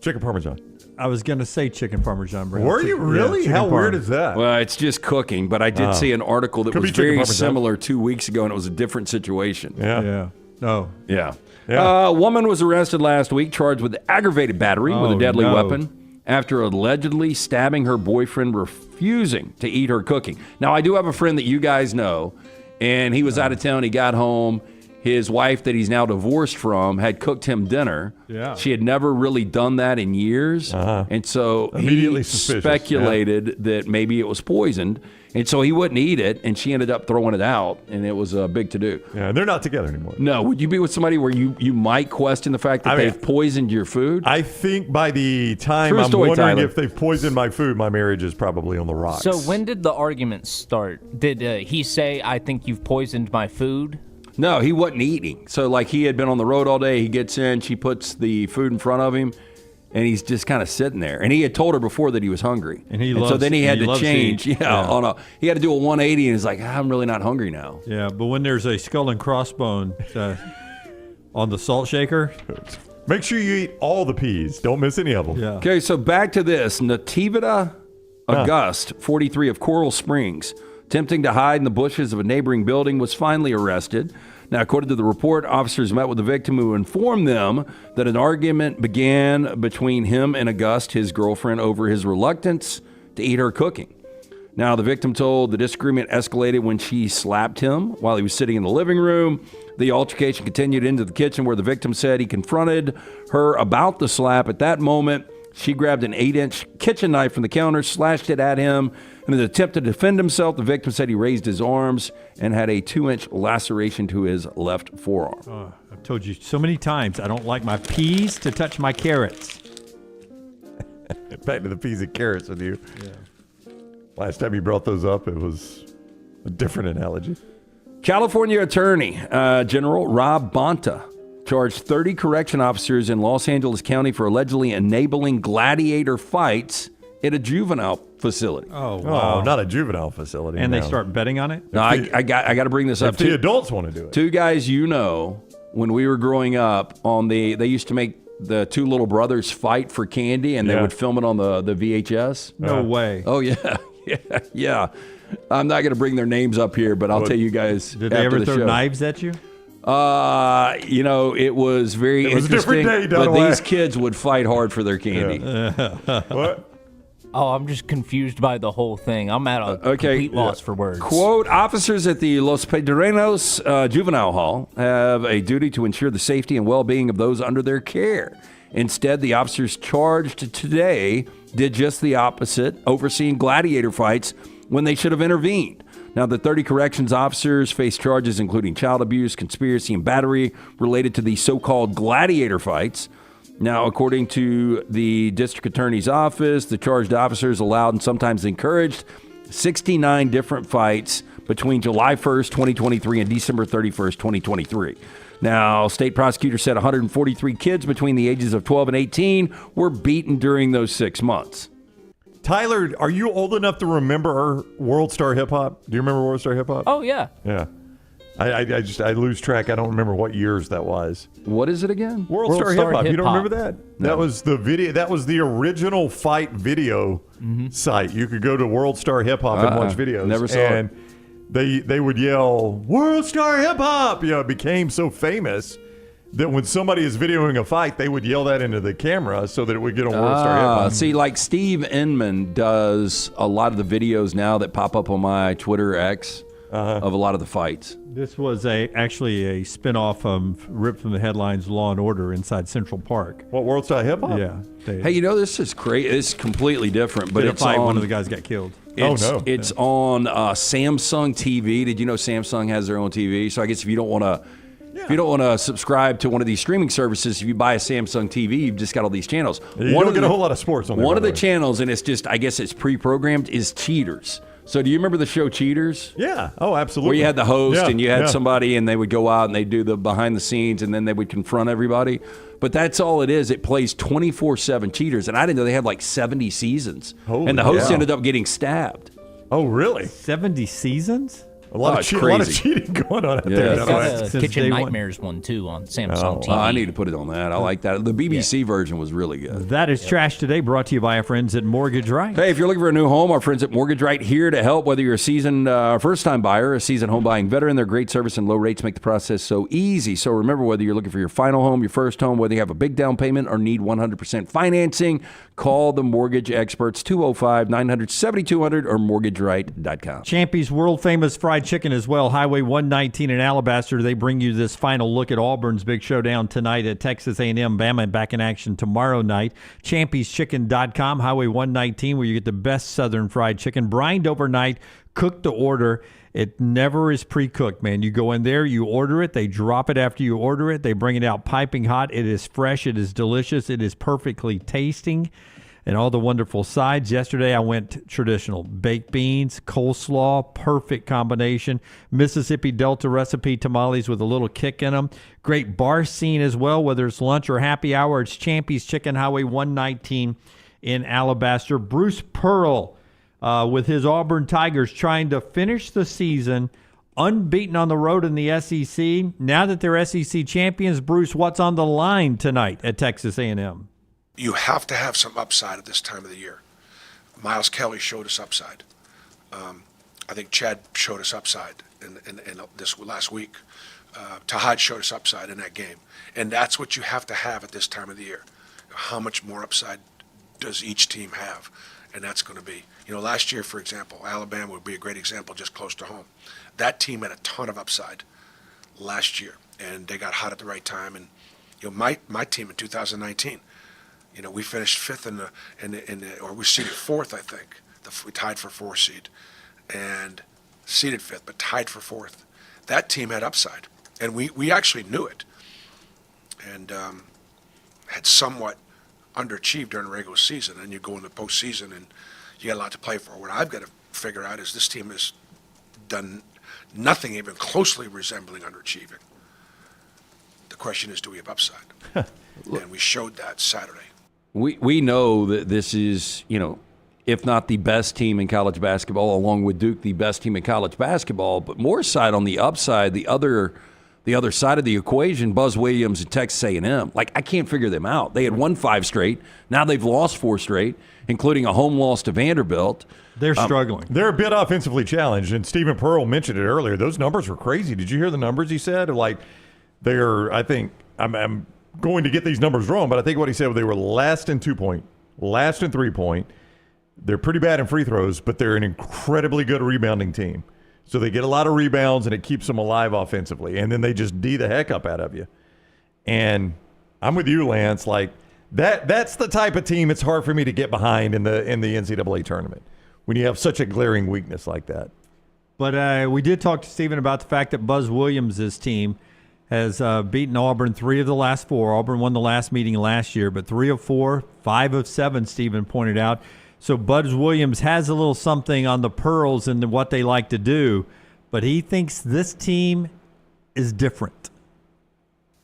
Chicken Parmesan. I was going to say chicken Parmesan. Brad. Were you really? Yeah, How chicken weird parm. is that? Well, it's just cooking, but I did see an article that Could was be chicken very Parmesan. similar 2 weeks ago, and it was a different situation. Yeah. Oh. Yeah. Yeah. A woman was arrested last week, charged with aggravated battery with a deadly weapon after allegedly stabbing her boyfriend, refusing to eat her cooking. Now, I do have a friend that you guys know, and he was out of town. He got home. His wife that he's now divorced from had cooked him dinner. Yeah. She had never really done that in years. And so Immediately he suspicious. speculated that maybe it was poisoned. And so he wouldn't eat it, and she ended up throwing it out, and it was a big to-do. Yeah, and they're not together anymore. No, would you be with somebody where you might question the fact that they've poisoned your food? I think by the time True I'm story, wondering Tyler. if they've poisoned my food, my marriage is probably on the rocks. So when did the argument start? Did he say, "I think you've poisoned my food"? No, he wasn't eating. So, like, he had been on the road all day. He gets in, she puts the food in front of him, and he's just kind of sitting there. And he had told her before that he was hungry. And so then he had to loves change. to eat. He had to do a 180, and he's like, I'm really not hungry now. Yeah, but when there's a skull and crossbone on the salt shaker, make sure you eat all the peas. Don't miss any of them. Yeah. Okay, so back to this. Nativita August, 43, of Coral Springs, attempting to hide in the bushes of a neighboring building, was finally arrested. Now, according to the report, officers met with the victim who informed them that an argument began between him and August, his girlfriend, over his reluctance to eat her cooking. Now, the victim told the disagreement escalated when she slapped him while he was sitting in the living room. The altercation continued into the kitchen, where the victim said he confronted her about the slap. At that moment, she grabbed an 8-inch kitchen knife from the counter, slashed it at him. In an attempt to defend himself, the victim said he raised his arms and had a 2-inch laceration to his left forearm. I've told you so many times, I don't like my peas to touch my carrots. Back to the peas and carrots with you. Yeah. Last time you brought those up, it was a different analogy. California Attorney General Rob Bonta charged 30 correction officers in Los Angeles County for allegedly enabling gladiator fights at a juvenile facility. Oh, wow. Oh, not a juvenile facility. And they start betting on it? No, I got to bring this up. If the adults want to do it. Two guys when we were growing up, they used to make the two little brothers fight for candy, and they would film it on the VHS. No way. Oh, yeah. Yeah. I'm not going to bring their names up here, but I'll tell you guys. Did they ever throw knives at you? It was very interesting. A different day, but these kids would fight hard for their candy. Yeah. What? Oh, I'm just confused by the whole thing. I'm at a complete loss for words. Quote, officers at the Los Pedreros Juvenile Hall have a duty to ensure the safety and well-being of those under their care. Instead, the officers charged today did just the opposite, overseeing gladiator fights when they should have intervened. Now, the 30 corrections officers face charges including child abuse, conspiracy, and battery related to the so-called gladiator fights. Now, according to the district attorney's office, the charged officers allowed and sometimes encouraged 69 different fights between July 1st, 2023 and December 31st, 2023. Now, state prosecutors said 143 kids between the ages of 12 and 18 were beaten during those 6 months. Tyler, are you old enough to remember World Star Hip Hop? Do you remember World Star Hip Hop? Oh, yeah. Yeah. I lose track. I don't remember what years that was. What is it again? World Star Hip Hop. You don't remember that? No. That was the video. That was the original fight video site. You could go to World Star Hip Hop and watch videos. Never saw and it. They would yell World Star Hip Hop. It became so famous that when somebody is videoing a fight, they would yell that into the camera so that it would get on World Star Hip Hop. See, like Steve Inman does a lot of the videos now that pop up on my Twitter X of a lot of the fights. This was actually a spinoff of ripped from the headlines Law and Order inside Central Park. What, World Star Hip Hop? Yeah. Hey, this is crazy. It's completely different. But it's one of the guys got killed. It's on Samsung TV. Did you know Samsung has their own TV? So I guess if you don't want to subscribe to one of these streaming services, if you buy a Samsung TV, you've just got all these channels. You don't get a whole lot of sports on there. One of the channels, and it's just, I guess it's pre-programmed, is Cheaters. So do you remember the show Cheaters? Yeah. Oh, absolutely. Where you had the host and you had somebody and they would go out and they'd do the behind the scenes and then they would confront everybody. But that's all it is. It plays 24/7 Cheaters. And I didn't know they had like 70 seasons. And the host ended up getting stabbed. Oh, really? 70 seasons? A lot of cheating going on out there. It's got a Kitchen Nightmares one, too, on Samsung TV. I need to put it on that. I like that. The BBC version was really good. That is Trash Today, brought to you by our friends at Mortgage Right. Hey, if you're looking for a new home, our friends at Mortgage Right here to help. Whether you're a seasoned first-time buyer or a seasoned home buying veteran, their great service and low rates make the process so easy. So remember, whether you're looking for your final home, your first home, whether you have a big down payment or need 100% financing, call the mortgage experts, 205-900-7200 or mortgageright.com. Champy's world-famous fried chicken as well. Highway 119 in Alabaster. They bring you this final look at Auburn's big showdown tonight at Texas A&M Bama, back in action tomorrow night. ChampysChicken.com, Highway 119, where you get the best southern fried chicken, brined overnight, cooked to order. It never is pre-cooked, man. You go in there, you order it, they drop it after you order it, they bring it out piping hot. It is fresh, it is delicious, it is perfectly tasting, and all the wonderful sides. Yesterday I went traditional. Baked beans, coleslaw, perfect combination. Mississippi Delta recipe tamales with a little kick in them. Great bar scene as well, whether it's lunch or happy hour. It's Champy's Chicken, Highway 119 in Alabaster. Bruce Pearl with his Auburn Tigers trying to finish the season unbeaten on the road in the SEC. Now that they're SEC champions, Bruce, what's on the line tonight at Texas A&M? You have to have some upside at this time of the year. Miles Kelly showed us upside. I think Chad showed us upside in this last week. Tahad showed us upside in that game. And that's what you have to have at this time of the year. How much more upside does each team have? And that's going to be, last year, for example, Alabama would be a great example just close to home. That team had a ton of upside last year, and they got hot at the right time. And, my team in 2019, we finished fifth or we seeded fourth, I think. We tied for 4th seed and seeded fifth, but tied for 4th. That team had upside, and we actually knew it, and had somewhat underachieved during the regular season. And you go in the postseason, and you got a lot to play for. What I've got to figure out is this team has done nothing even closely resembling underachieving. The question is, do we have upside? And we showed that Saturday. We know that this is, if not the best team in college basketball, along with Duke, the best team in college basketball. But more side on the upside, the other side of the equation, Buzz Williams and Texas A&M. Like, I can't figure them out. They had won 5 straight. Now they've lost 4 straight, including a home loss to Vanderbilt. They're struggling. They're a bit offensively challenged, and Stephen Pearl mentioned it earlier. Those numbers were crazy. Did you hear the numbers he said? Like, I'm going to get these numbers wrong, but I think what he said, they were last in 2-point, last in 3-point. They're pretty bad in free throws, but they're an incredibly good rebounding team. So they get a lot of rebounds, and it keeps them alive offensively. And then they just D the heck up out of you. And I'm with you, Lance. Like, that's the type of team it's hard for me to get behind in the NCAA tournament when you have such a glaring weakness like that. But we did talk to Stephen about the fact that Buzz Williams' team has beaten Auburn 3 of the last 4. Auburn won the last meeting last year, but 3 of 4, 5 of 7, Stephen pointed out. So Buzz Williams has a little something on the Pearls and what they like to do, but he thinks this team is different.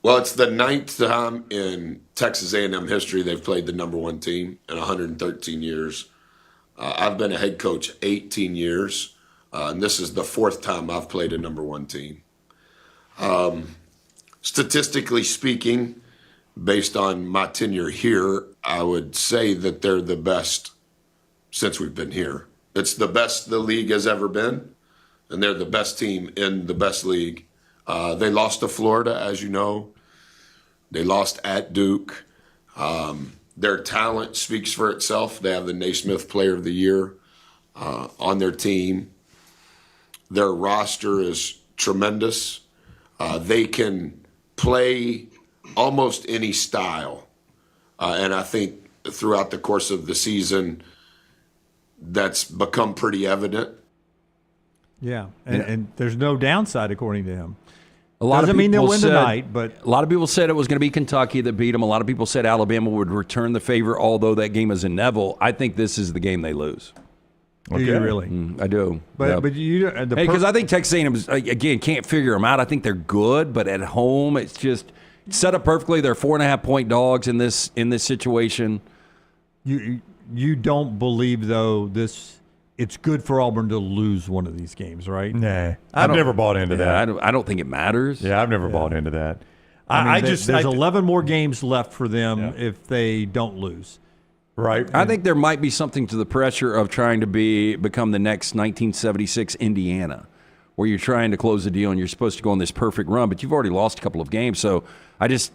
Well, it's the 9th time in Texas A&M history they've played the number 1 team in 113 years. I've been a head coach 18 years, and this is the 4th time I've played a number 1 team. Statistically speaking, based on my tenure here, I would say that they're the best since we've been here. It's the best the league has ever been, and they're the best team in the best league. They lost to Florida, as you know. They lost at Duke. Their talent speaks for itself. They have the Naismith Player of the Year on their team. Their roster is tremendous. They can play almost any style. And I think throughout the course of the season, that's become pretty evident. Yeah, and there's no downside according to him. Doesn't mean they'll win tonight, but a lot of people said it was going to be Kentucky that beat them. A lot of people said Alabama would return the favor, although that game is in Neville. I think this is the game they lose. Do you really? I do. But because I think Texas A&M again can't figure them out. I think they're good, but at home it's just set up perfectly. They're 4.5-point dogs in this situation. You don't believe though it's good for Auburn to lose one of these games, right? Nah, I've never bought into that. I don't think it matters. Yeah, I've never bought into that. There's 11 more games left for them if they don't lose. Right. I think there might be something to the pressure of trying to become the next 1976 Indiana, where you're trying to close the deal and you're supposed to go on this perfect run, but you've already lost a couple of games. So I just,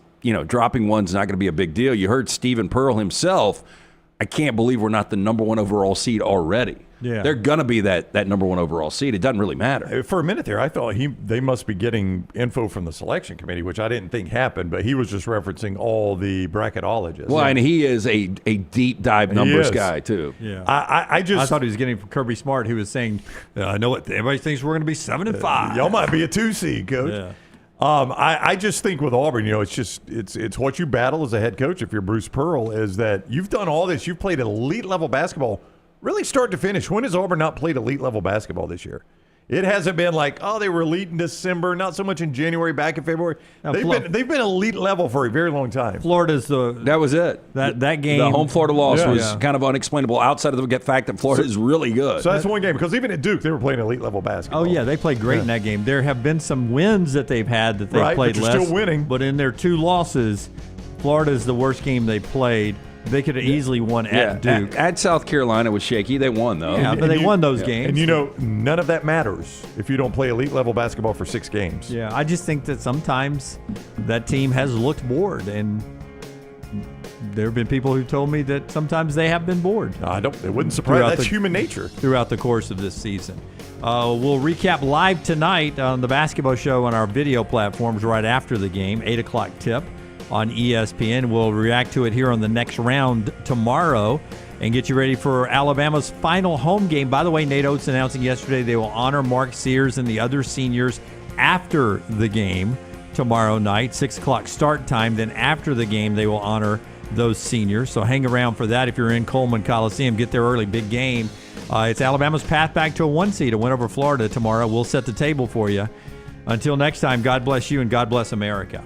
dropping one's not going to be a big deal. You heard Stephen Pearl himself. I can't believe we're not the number 1 overall seed already. Yeah. They're going to be that number 1 overall seed. It doesn't really matter. For a minute there, I thought they must be getting info from the selection committee, which I didn't think happened, but he was just referencing all the bracketologists. Well, and he is a deep dive numbers guy, too. Yeah. I thought he was getting from Kirby Smart, who was saying, I know what everybody thinks we're going to be 7-5. Y'all might be a 2 seed, coach. Yeah. I just think with Auburn, it's what you battle as a head coach if you're Bruce Pearl, is that you've done all this. You've played elite level basketball, really start to finish. When has Auburn not played elite level basketball this year? It hasn't been like, they were elite in December, not so much in January, back in February. They've been elite level for a very long time. Florida's that was it. That game. The home Florida loss was kind of unexplainable outside of the fact that Florida is really good. So that's one game, because even at Duke, they were playing elite level basketball. Oh, yeah, they played great in that game. There have been some wins that they've had that they've played but less. Still winning. But in their 2 losses, Florida is the worst game they played. They could have easily won at Duke. At South Carolina was shaky. They won, though. Yeah, but they won those games. And none of that matters if you don't play elite level basketball for 6 games. Yeah, I just think that sometimes that team has looked bored, and there have been people who told me that sometimes they have been bored. It wouldn't surprise. That's human nature. Throughout the course of this season. We'll recap live tonight on the basketball show on our video platforms right after the game, 8 o'clock tip on ESPN. We'll react to it here on the next round tomorrow and get you ready for Alabama's final home game. By the way, Nate Oates announcing yesterday they will honor Mark Sears and the other seniors after the game tomorrow night, 6 o'clock start time. Then after the game, they will honor those seniors. So hang around for that if you're in Coleman Coliseum. Get there early, big game. It's Alabama's path back to a 1 seed, a win over Florida tomorrow. We'll set the table for you. Until next time, God bless you and God bless America.